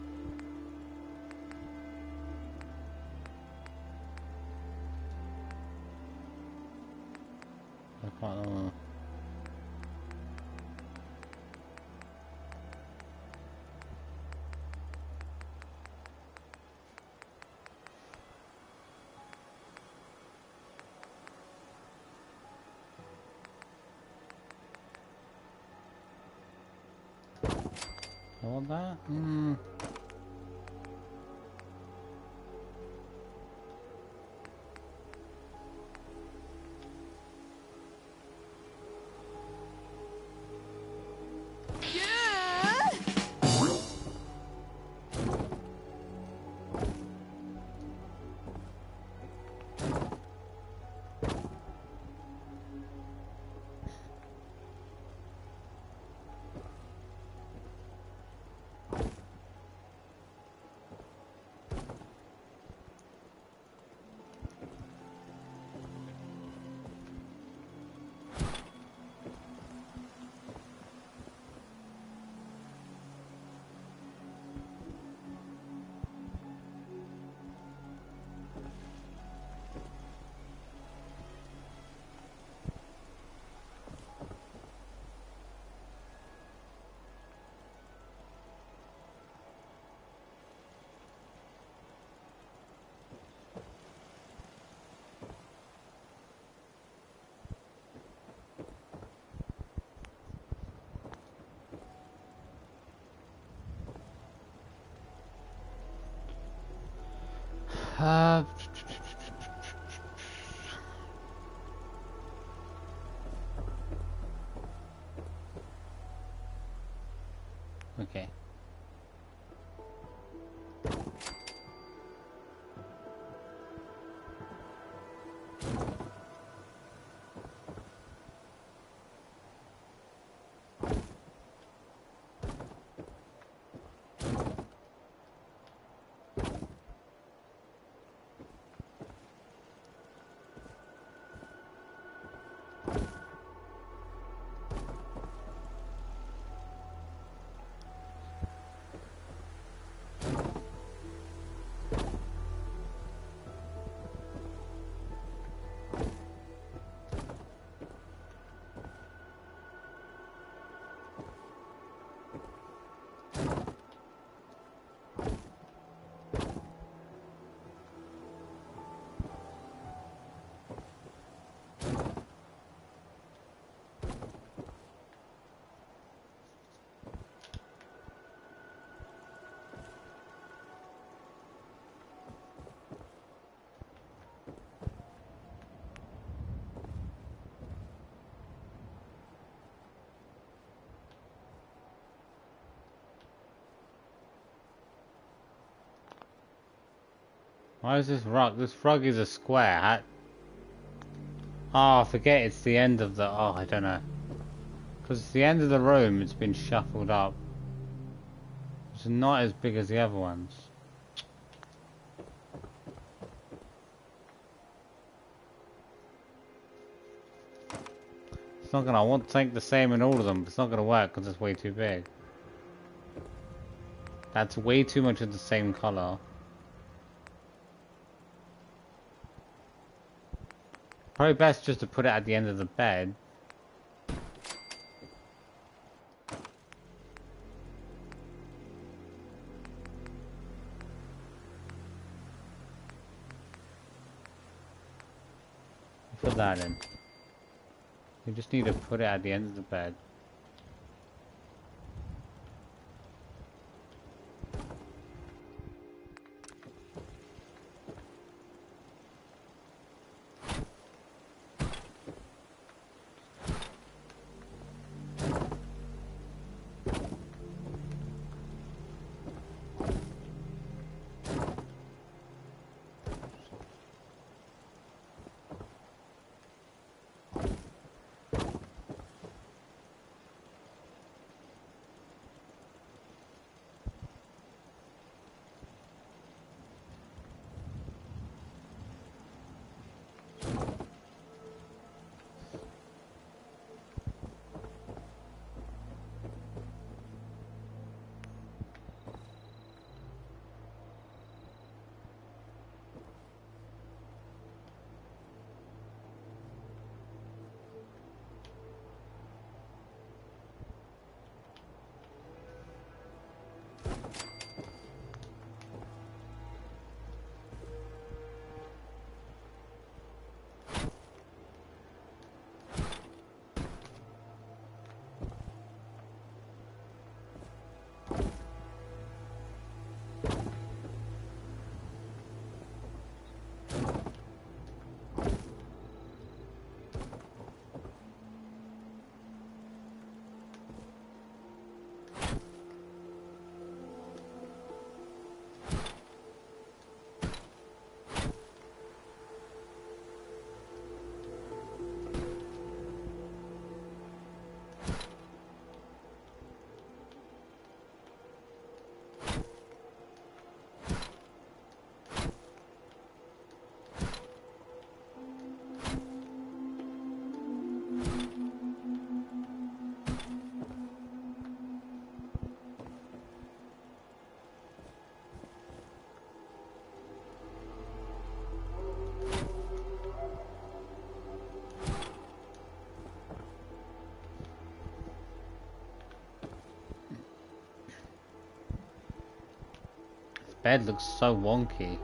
I can't. I want that. Uh, okay. Why is this rug? This rug is a square. Oh, forget it's the end of the... Oh, I don't know. Because it's the end of the room, it's been shuffled up. It's not as big as the other ones. It's not gonna... I want to take the same in all of them, but it's not gonna work because it's way too big. That's way too much of the same colour. Probably best just to put it at the end of the bed. Put that in. You just need to put it at the end of the bed. bed looks so wonky.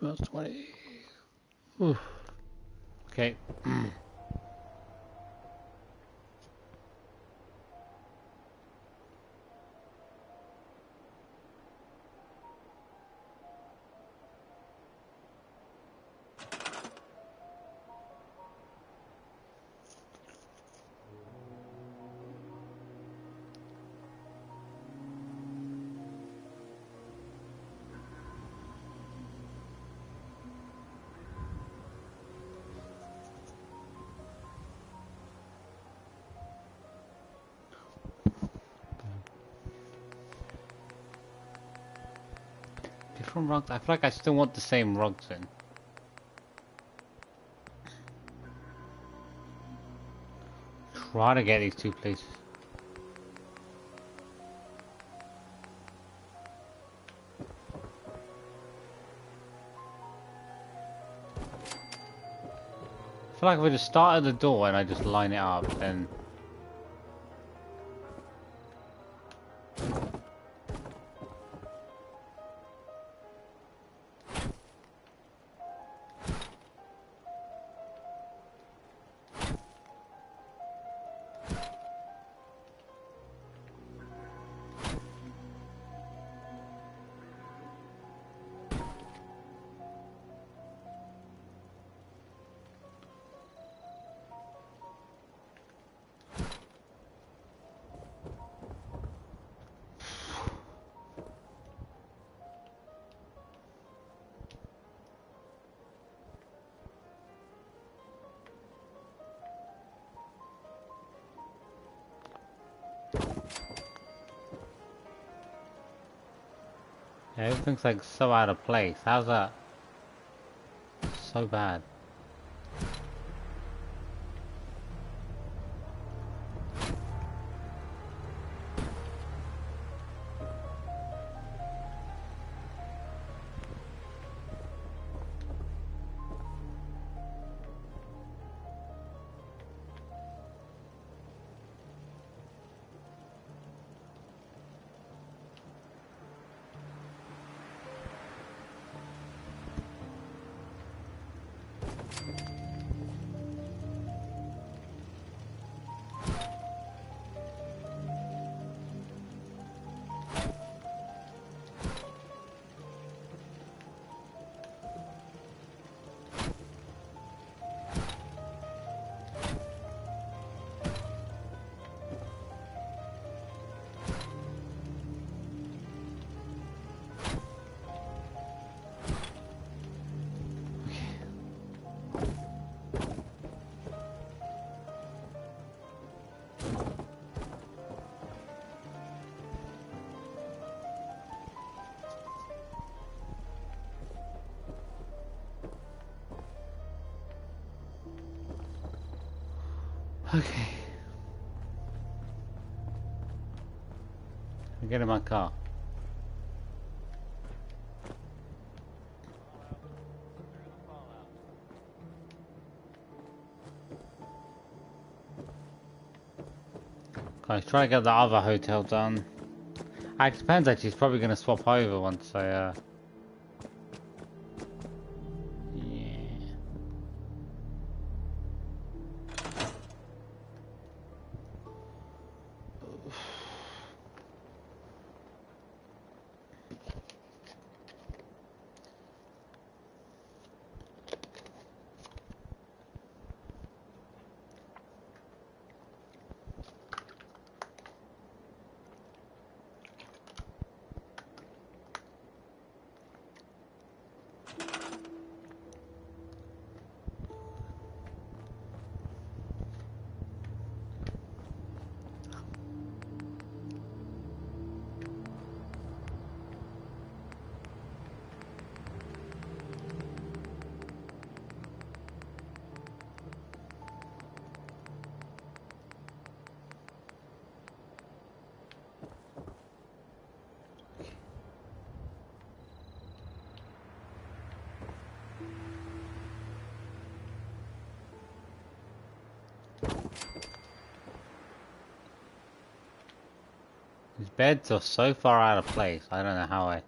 Well, 20. Oof. Okay. Different rugs. I feel like I still want the same rugs in. Try to get these two places. I feel like if I just start at the door and I just line it up, then yeah, everything's like so out of place. How's that? So bad. Okay. I get in my car. Guys, try to get the other hotel done. It depends actually, he's probably going to swap over once I, yeah. His beds are so far out of place, I don't know how I...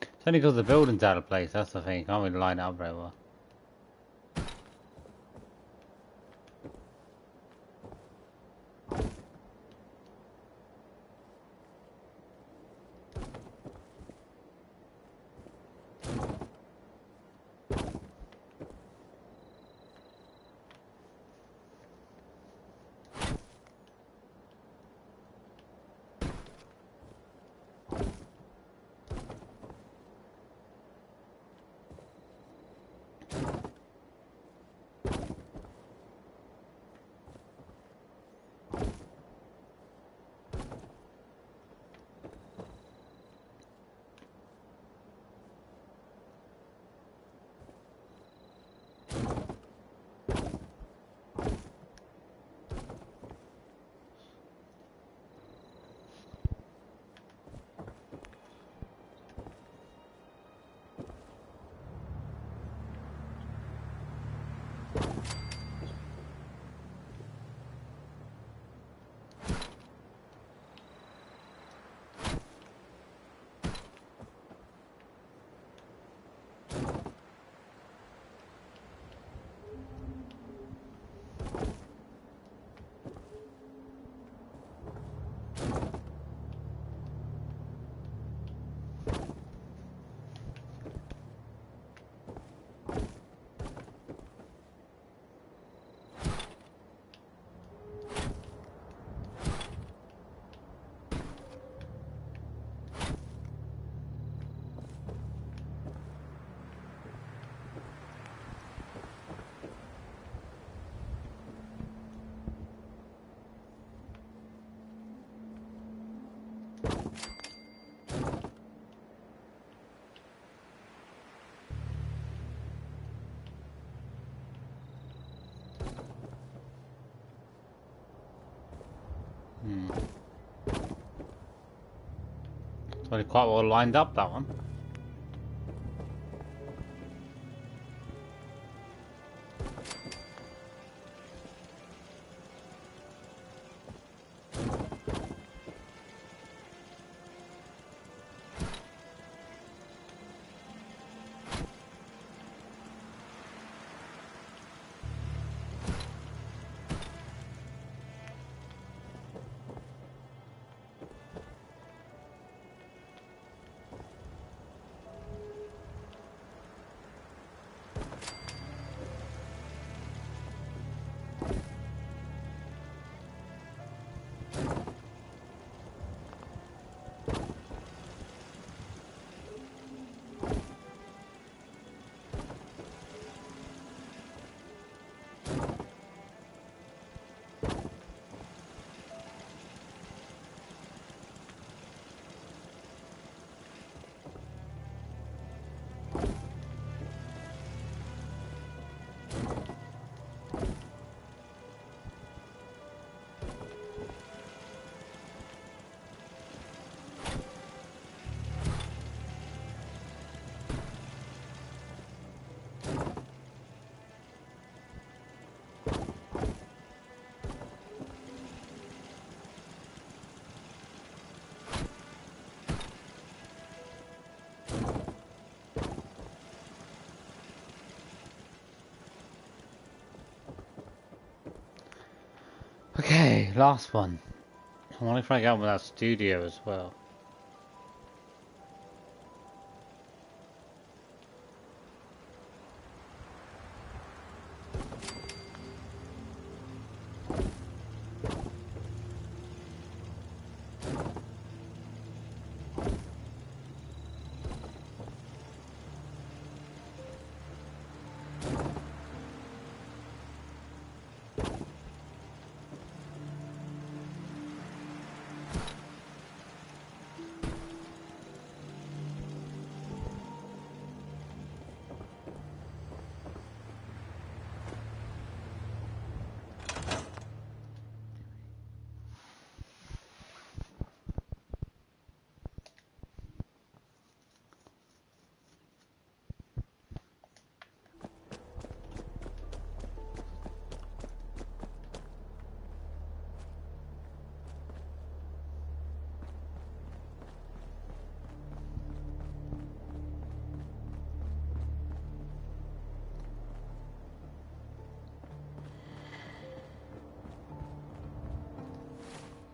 It's only because the building's out of place, that's the thing, you can't really line it up very well. It's really quite well lined up, that one. last one. I want to try to get on with that studio as well.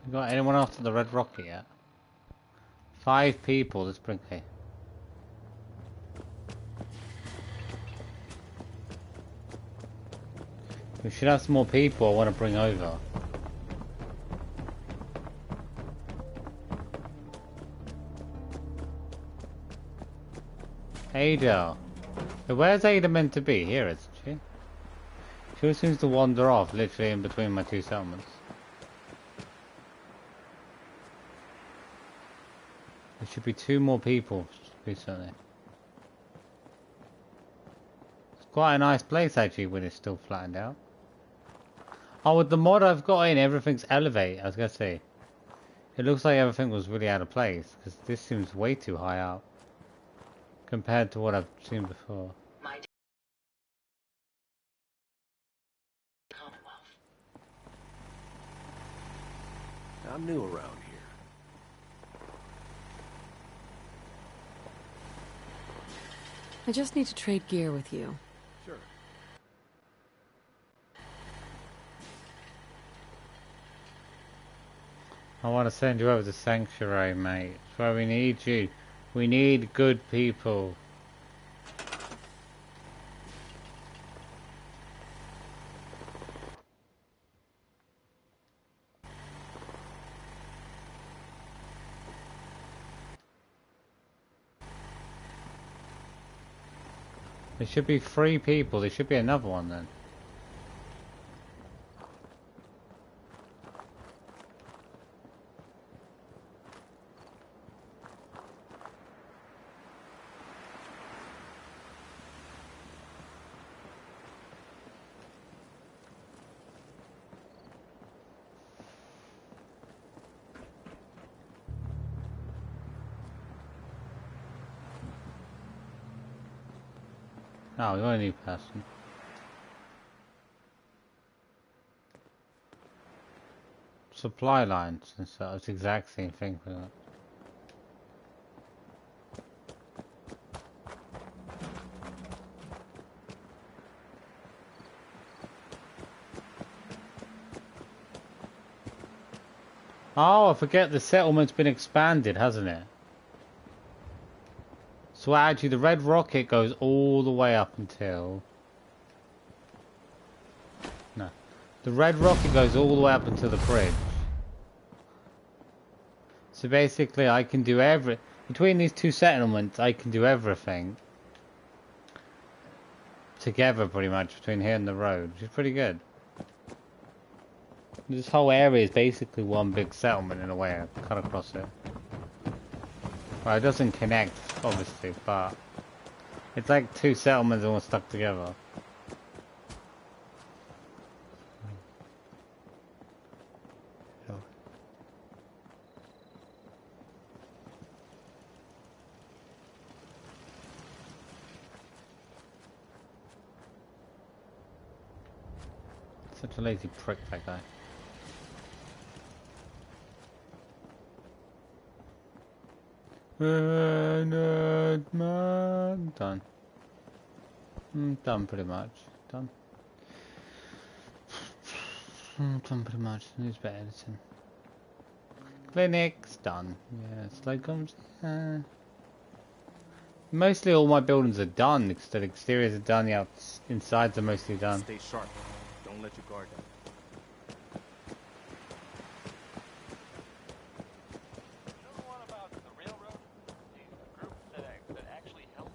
You got anyone else at the Red Rocket yet? 5 people, let's bring here. We should have some more people I want to bring over. Ada. So where's Ada meant to be? Here, isn't she? She always seems to wander off, literally in between my 2 settlements. There should be 2 more people recently. It's quite a nice place actually when it's still flattened out. Oh, with the mod I've got in, everything's elevated. I was gonna say, it looks like everything was really out of place because this seems way too high up compared to what I've seen before. My Commonwealth. I'm new around here. I just need to trade gear with you. Sure. I want to send you over to Sanctuary, mate. That's where we need you. We need good people. There should be 3 people. There should be another one then. Oh, you're a new person. Supply lines and stuff. It's the exact same thing for that. Oh, I forget the settlement's been expanded, hasn't it? So actually the Red Rocket goes all the way up until... No. The Red Rocket goes all the way up until the bridge. So basically I can do between these 2 settlements I can do everything. Together pretty much between here and the road, which is pretty good. This whole area is basically one big settlement in a way. I cut across it. Well, it doesn't connect, obviously, but it's like 2 settlements all stuck together. Such a lazy prick, that guy. Done. Done pretty much. Done. Pretty much. Newspaper editing. Clinic's done. Yeah, slow comes. Mostly all my buildings are done. The exteriors are done. The insides are mostly done. Stay sharp. Don't let your guard down. You know the one about the railroad? The group that actually helps?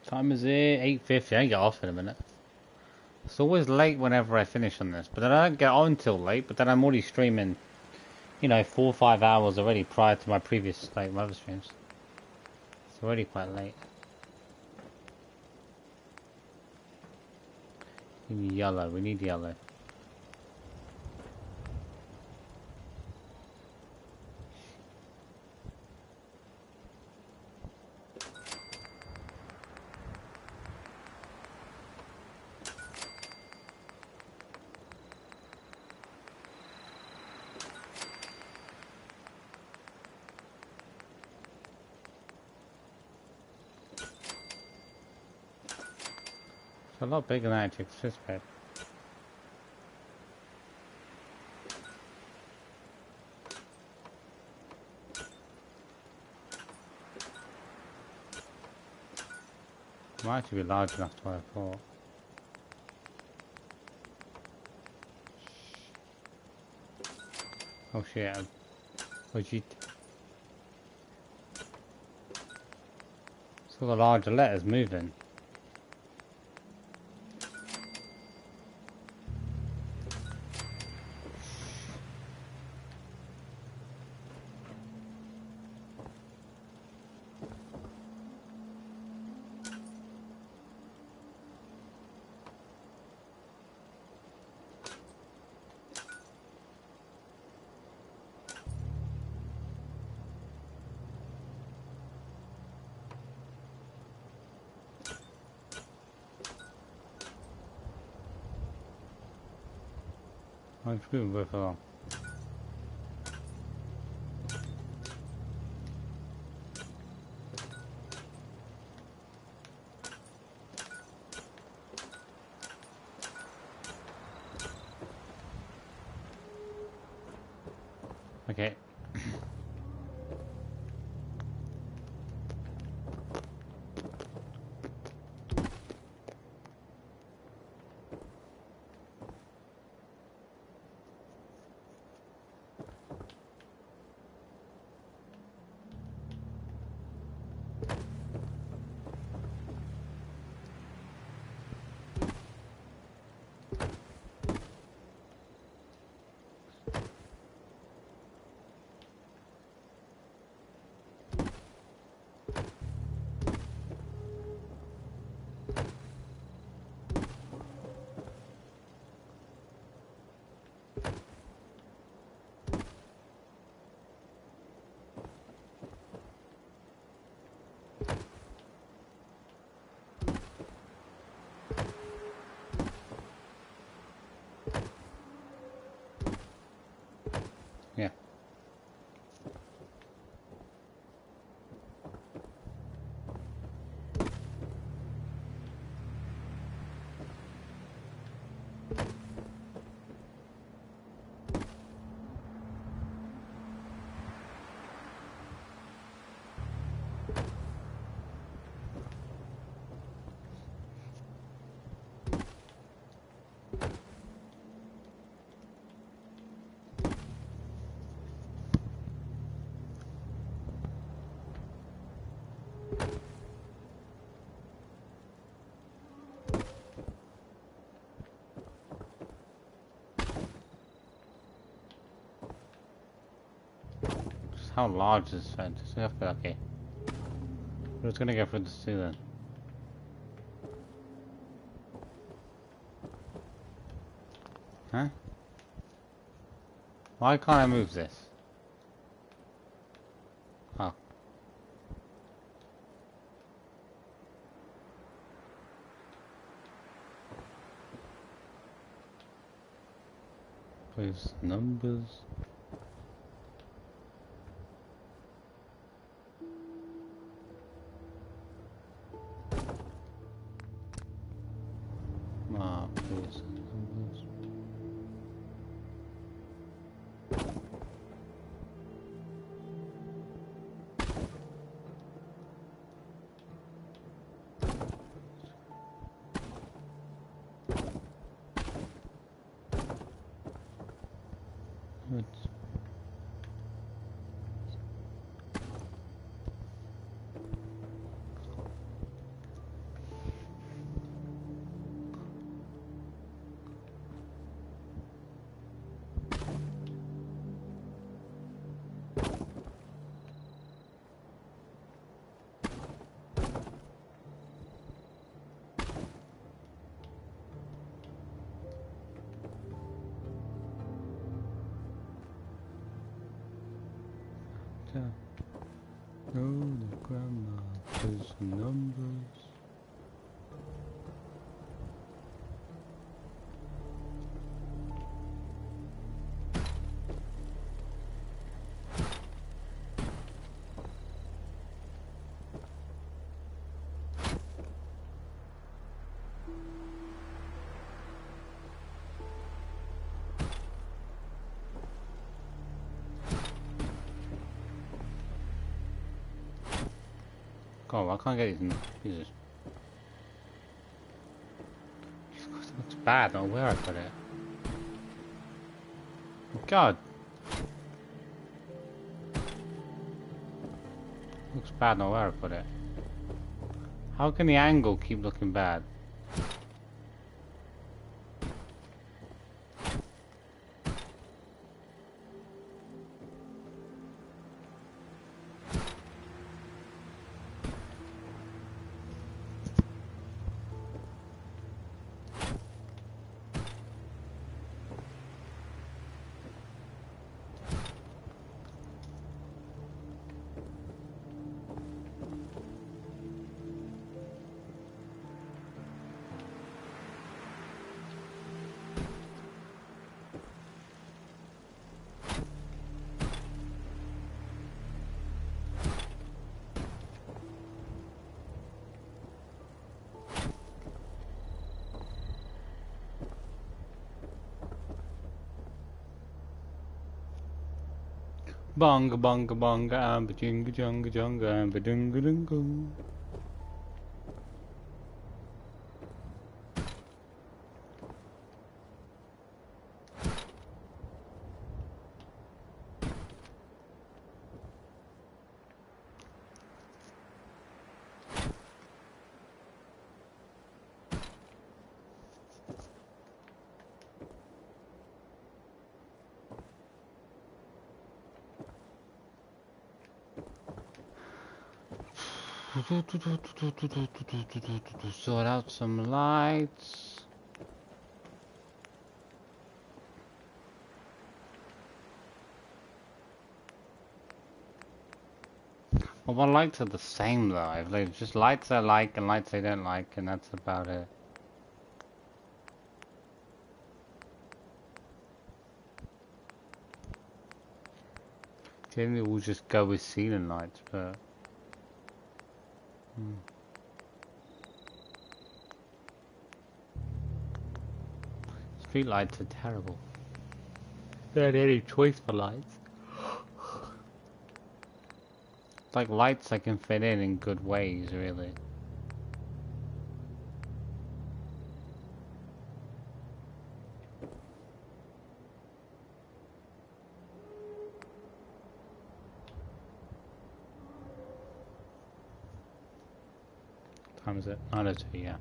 Time is it? 8:50. I get off in a minute. It's always late whenever I finish on this, but then I don't get on till late. But then I'm already streaming, you know, 4 or 5 hours already prior to my previous my other streams. It's already quite late. We need yellow. We need yellow. It's a lot bigger than I anticipated. Might actually be large enough to what I thought. Oh shit. Oh shit. So the larger letters moving. I'm moving both along. Okay. Yeah. How large is this fence? Okay. We're just gonna go for the ceiling. Huh? Why can't I move this? Oh. Please, numbers. Ah, please, numbers. Good. Oh, the grandma, there's numbers. God, I can't get these. Jesus. It looks bad, I don't know where I put it. God. Looks bad, I don't know where I put it. How can the angle keep looking bad? Bonga bonga bonga amba jinga junga junga amba dunga dunga. Sort out some lights. Well, my lights are the same though. I've like just lights I like and lights I don't like, and that's about it. Generally, we'll just go with ceiling lights, but. Street lights are terrible. There ain't any choice for lights. It's like lights I can fit in good ways, really. What time is it? 9:02, yeah.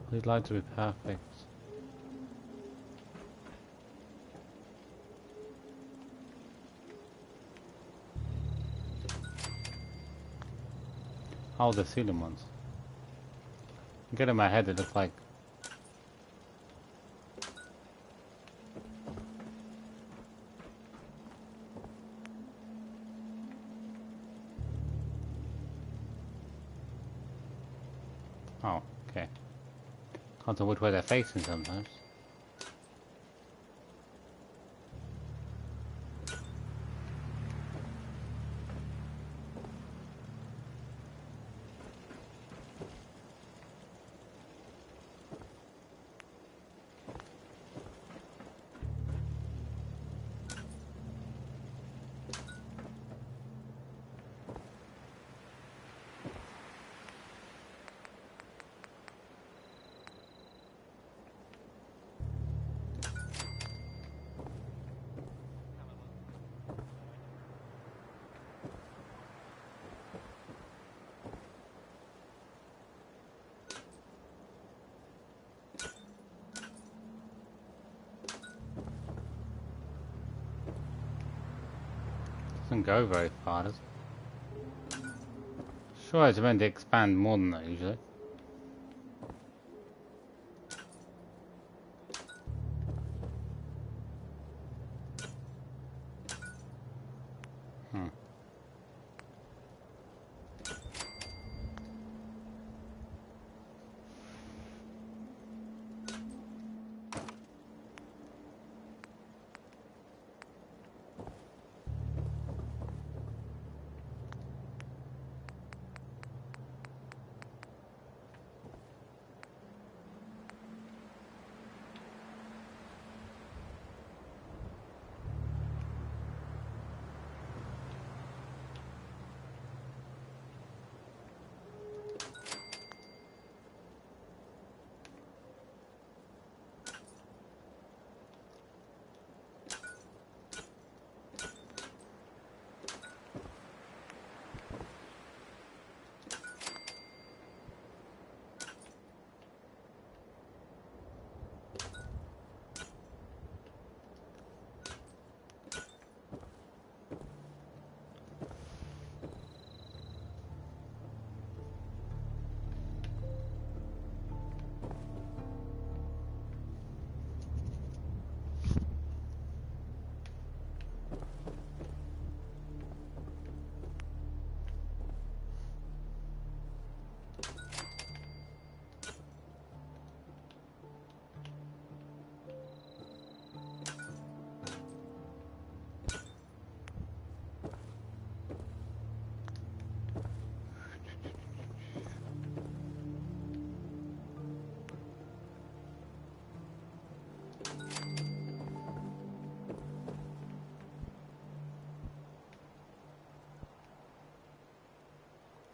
These lights will be perfect. Oh, the ceiling ones. Get in my head, it looks like Oh, okay. Can't tell which way they're facing sometimes. Doesn't go very far, does it? Sure, it's meant to expand more than that usually. Hmm.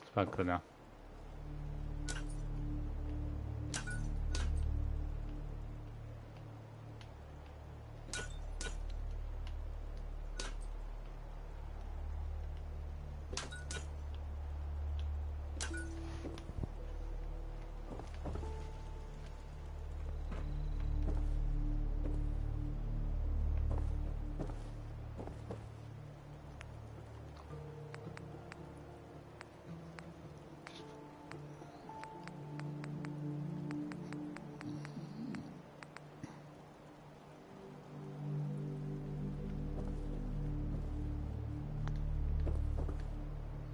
It's about good now.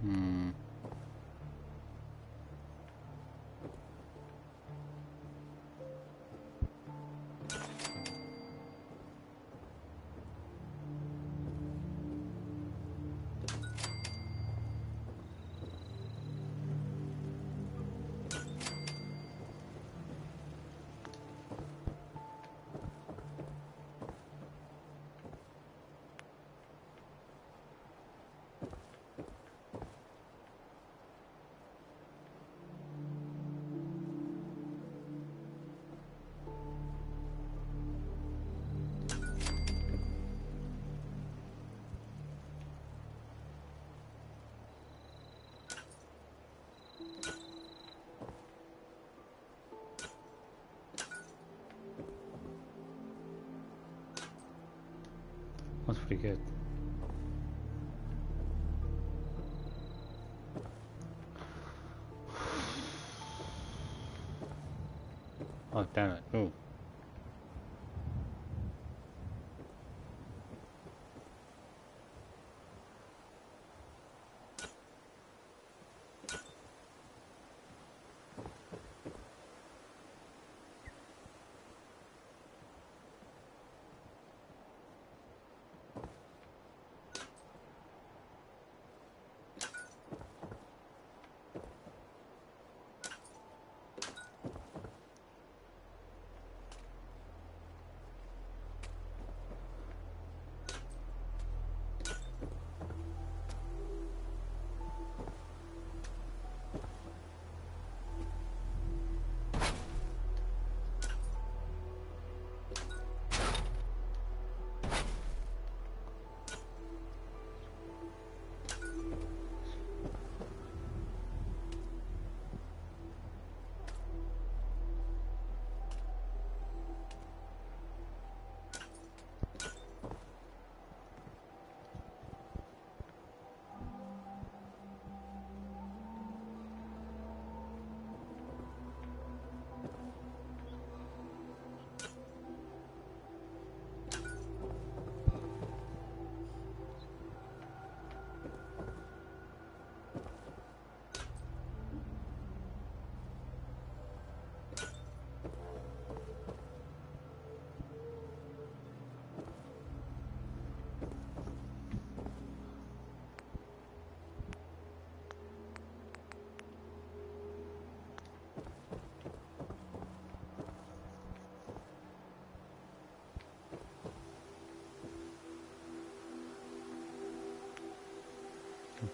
Hmm. That's pretty good. Oh, damn it. Ooh.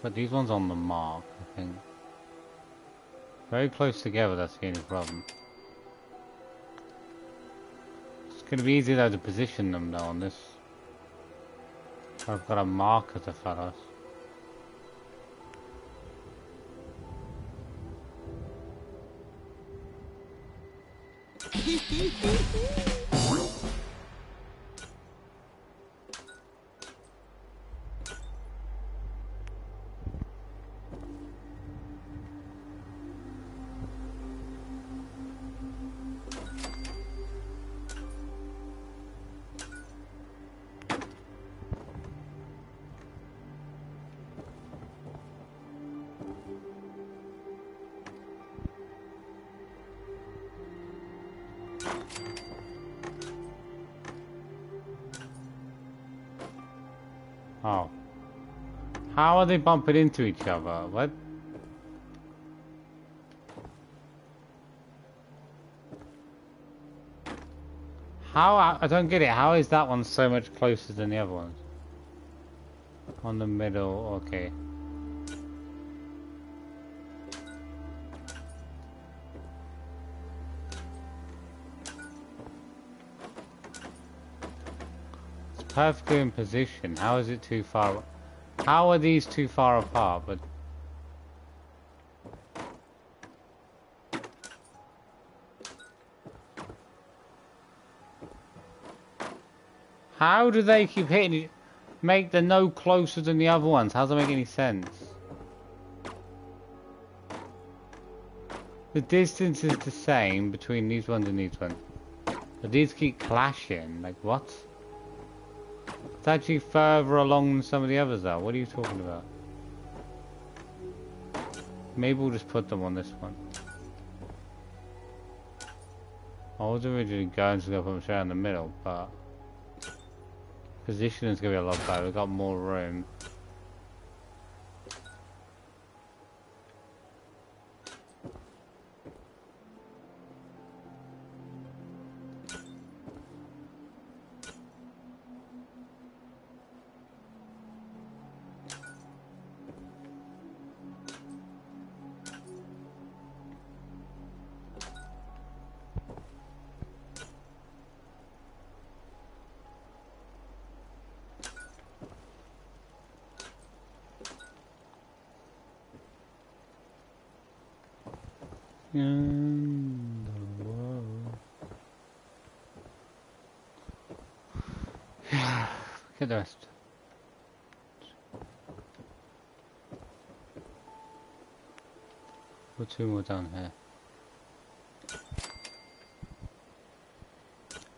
But these ones on the mark, I think. Very close together, that's the only problem. It's gonna be easy though to position them though on this. I've got a marker to follow us. Oh. How are they bumping into each other? What? How? I don't get it. How is that one so much closer than the other ones? On the middle, okay. It's perfectly in position. How is it too far? How are these too far apart? But how do they keep hitting it? Make the no closer than the other ones? How does that make any sense? The distance is the same between these ones and these ones. But these keep clashing. Like what? It's actually further along than some of the others are. What are you talking about? Maybe we'll just put them on this one. I was originally going to go put them straight in the middle, but position is going to be a lot better. We've got more room. In the world. Yeah, look at the rest. Put two more down here.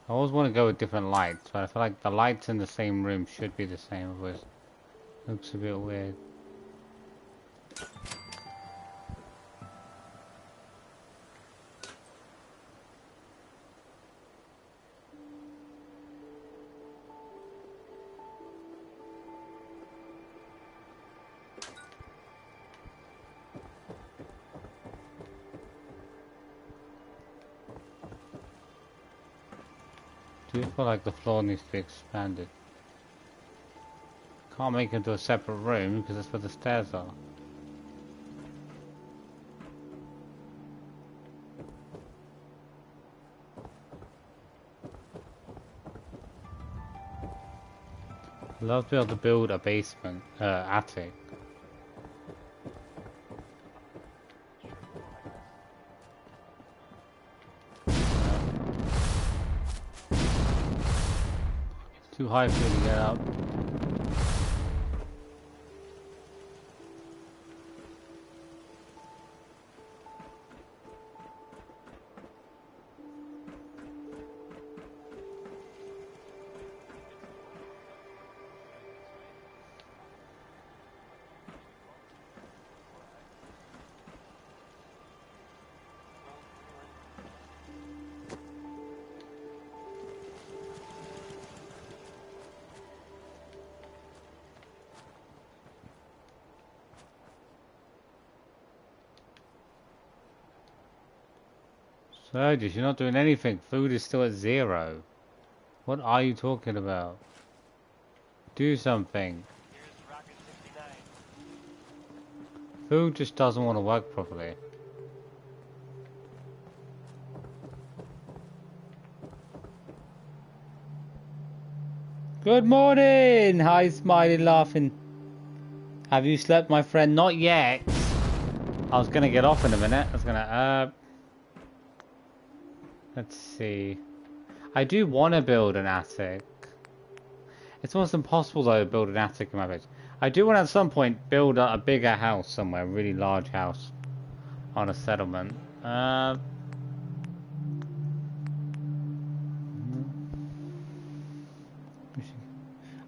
I always want to go with different lights, but I feel like the lights in the same room should be the same, otherwise it looks a bit weird. Do you feel like the floor needs to be expanded? Can't make it into a separate room because that's where the stairs are. I'd love to be able to build a basement, attic. Too high for you to get out. Surges, you're not doing anything. Food is still at 0. What are you talking about? Do something. Here's Rocket 69. Who just doesn't want to work properly? Good morning! Hi, smiling, laughing. Have you slept, my friend? Not yet. I was gonna get off in a minute. I was gonna, let's see. I do want to build an attic. It's almost impossible though to build an attic in my base. I do want to at some point build a bigger house somewhere, a really large house on a settlement.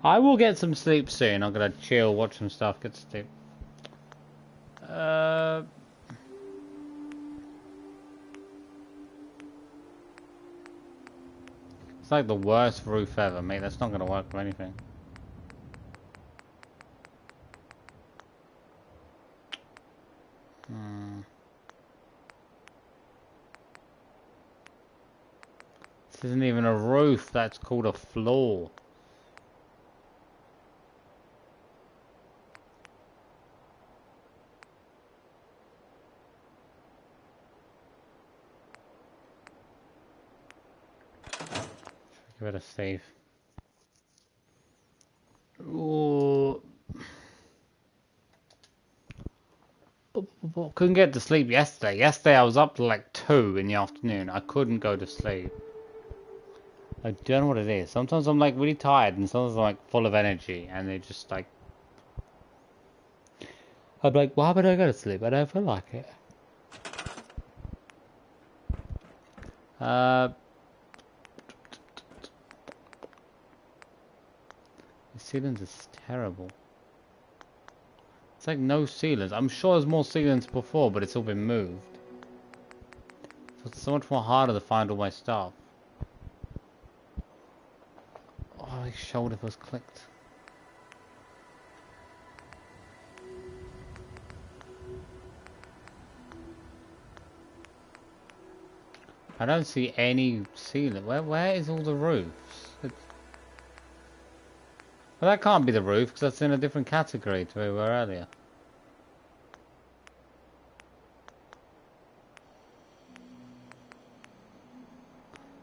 I will get some sleep soon. I'm gonna chill, watch some stuff, get to sleep. It's like the worst roof ever, mate. That's not gonna work for anything. This isn't even a roof. That's called a floor. Give it a save. Ooh. Couldn't get to sleep yesterday. Yesterday I was up to like 2 in the afternoon. I couldn't go to sleep. I don't know what it is. Sometimes I'm like really tired and sometimes I'm like full of energy and they just like... I'm like, why would I go to sleep? I don't feel like it. The ceilings is terrible. It's like no ceilings. I'm sure there's more ceilings before, but it's all been moved. So it's so much more harder to find all my stuff. Oh, his shoulder was clicked. I don't see any ceiling. Where is all the roofs? Well, that can't be the roof because that's in a different category to where we were earlier.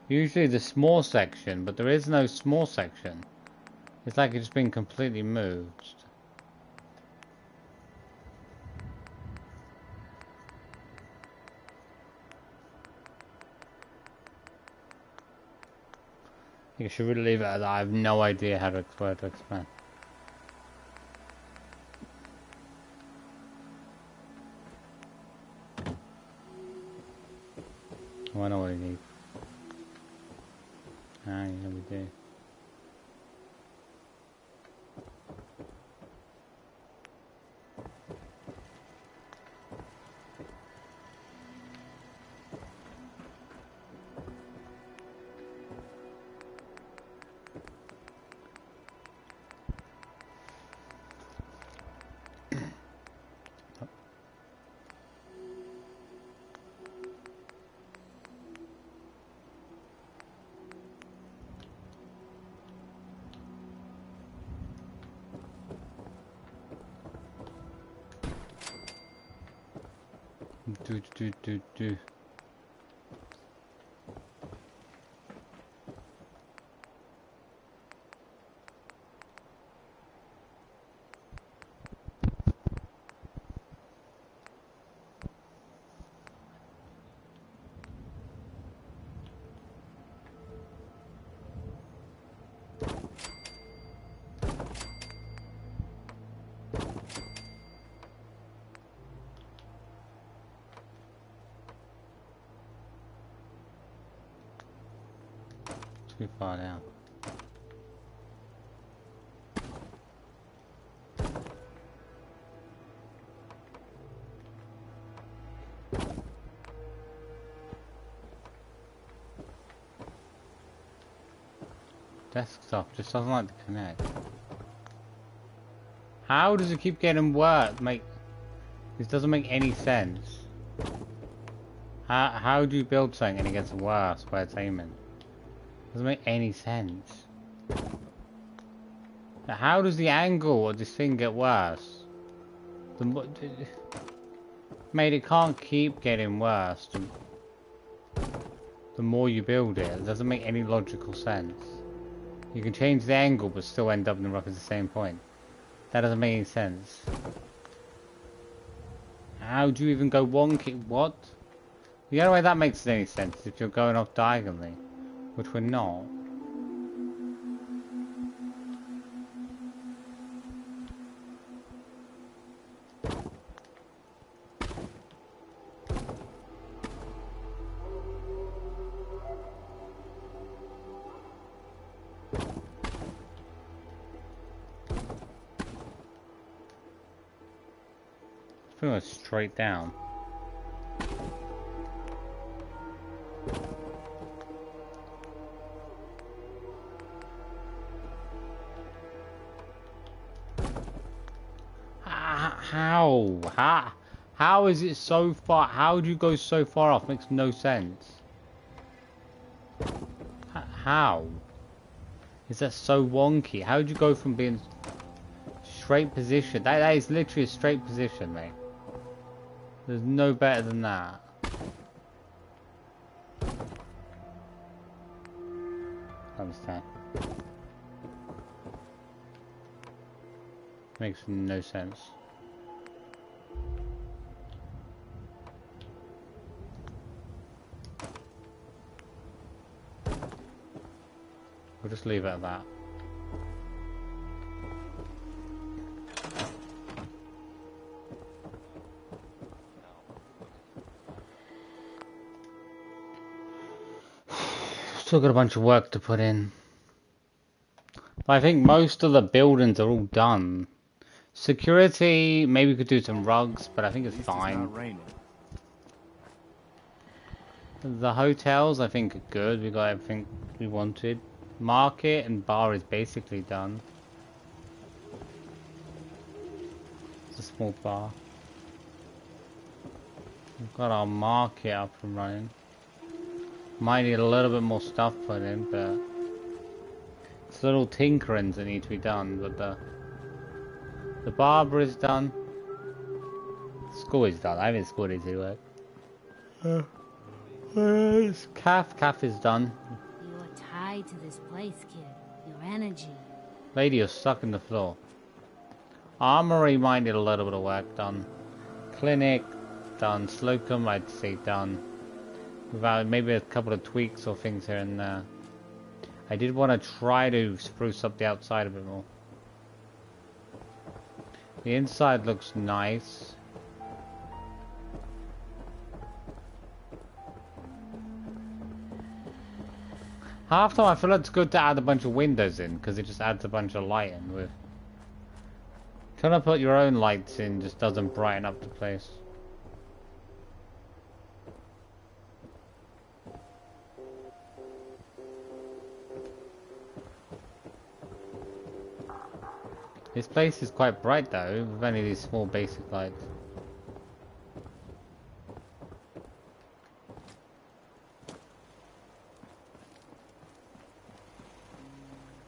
Usually the small section, but there is no small section. It's like it's been completely moved. I think I should really leave it at that. I have no idea how to expand. Oh, I know what I need. Ah, yeah, we do. Do. Too far down. Desktop just doesn't like to connect. How does it keep getting worse? This doesn't make any sense. How do you build something and it gets worse where it's aiming? Doesn't make any sense. Now, how does the angle of this thing get worse? Mate, it can't keep getting worse. The more you build it, it doesn't make any logical sense. You can change the angle but still end up in roughly the same point. That doesn't make any sense. How do you even go wonky? What? The only way that makes any sense is if you're going off diagonally, which we're not. Pretty much straight down. How is it so far? How do you go so far off? Makes no sense. How? Is that so wonky? How would you go from being straight position? That is literally a straight position, mate. There's no better than that. I understand. Makes no sense. We'll just leave it at that. Still got a bunch of work to put in. But I think most of the buildings are all done. Security, maybe we could do some rugs, but I think it's fine. The hotels, I think, are good. We got everything we wanted. Market and bar is basically done. It's a small bar. We've got our market up and running. Might need a little bit more stuff put in, but it's little tinkerings that need to be done. But the barber is done. School is done. I haven't schooled it to work. Calf is done. You're tied to this place, kid. Your energy. Lady, you're stuck in the floor. Armory might need a little bit of work done. Clinic done. Slocum, I'd say done. Without maybe a couple of tweaks or things here and there. I did want to try to spruce up the outside a bit more. The inside looks nice. Half the time I feel like it's good to add a bunch of windows in because it just adds a bunch of light in. With trying to put your own lights in just doesn't brighten up the place. This place is quite bright though, with only these small basic lights.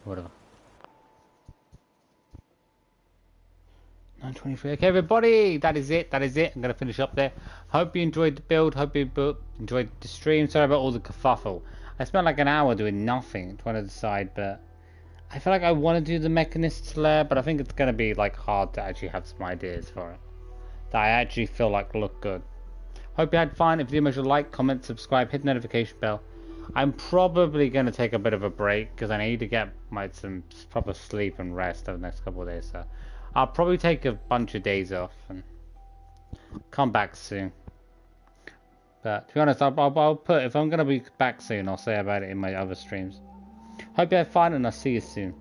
Whatever. 9:23. Okay, everybody, that is it. That is it. I'm gonna finish up there. Hope you enjoyed the build. Hope you enjoyed the stream. Sorry about all the kerfuffle. I spent like an hour doing nothing, trying to decide, but I feel like I want to do the Mechanist's Lair, but I think it's gonna be like hard to actually have some ideas for it that I actually feel like look good. Hope you had fun. If you did, make sure to like, comment, subscribe, hit the notification bell. I'm probably going to take a bit of a break because I need to get some proper sleep and rest over the next couple of days. So I'll probably take a bunch of days off and come back soon. But to be honest, I'll put, if I'm going to be back soon, I'll say about it in my other streams. Hope you had fun and I'll see you soon.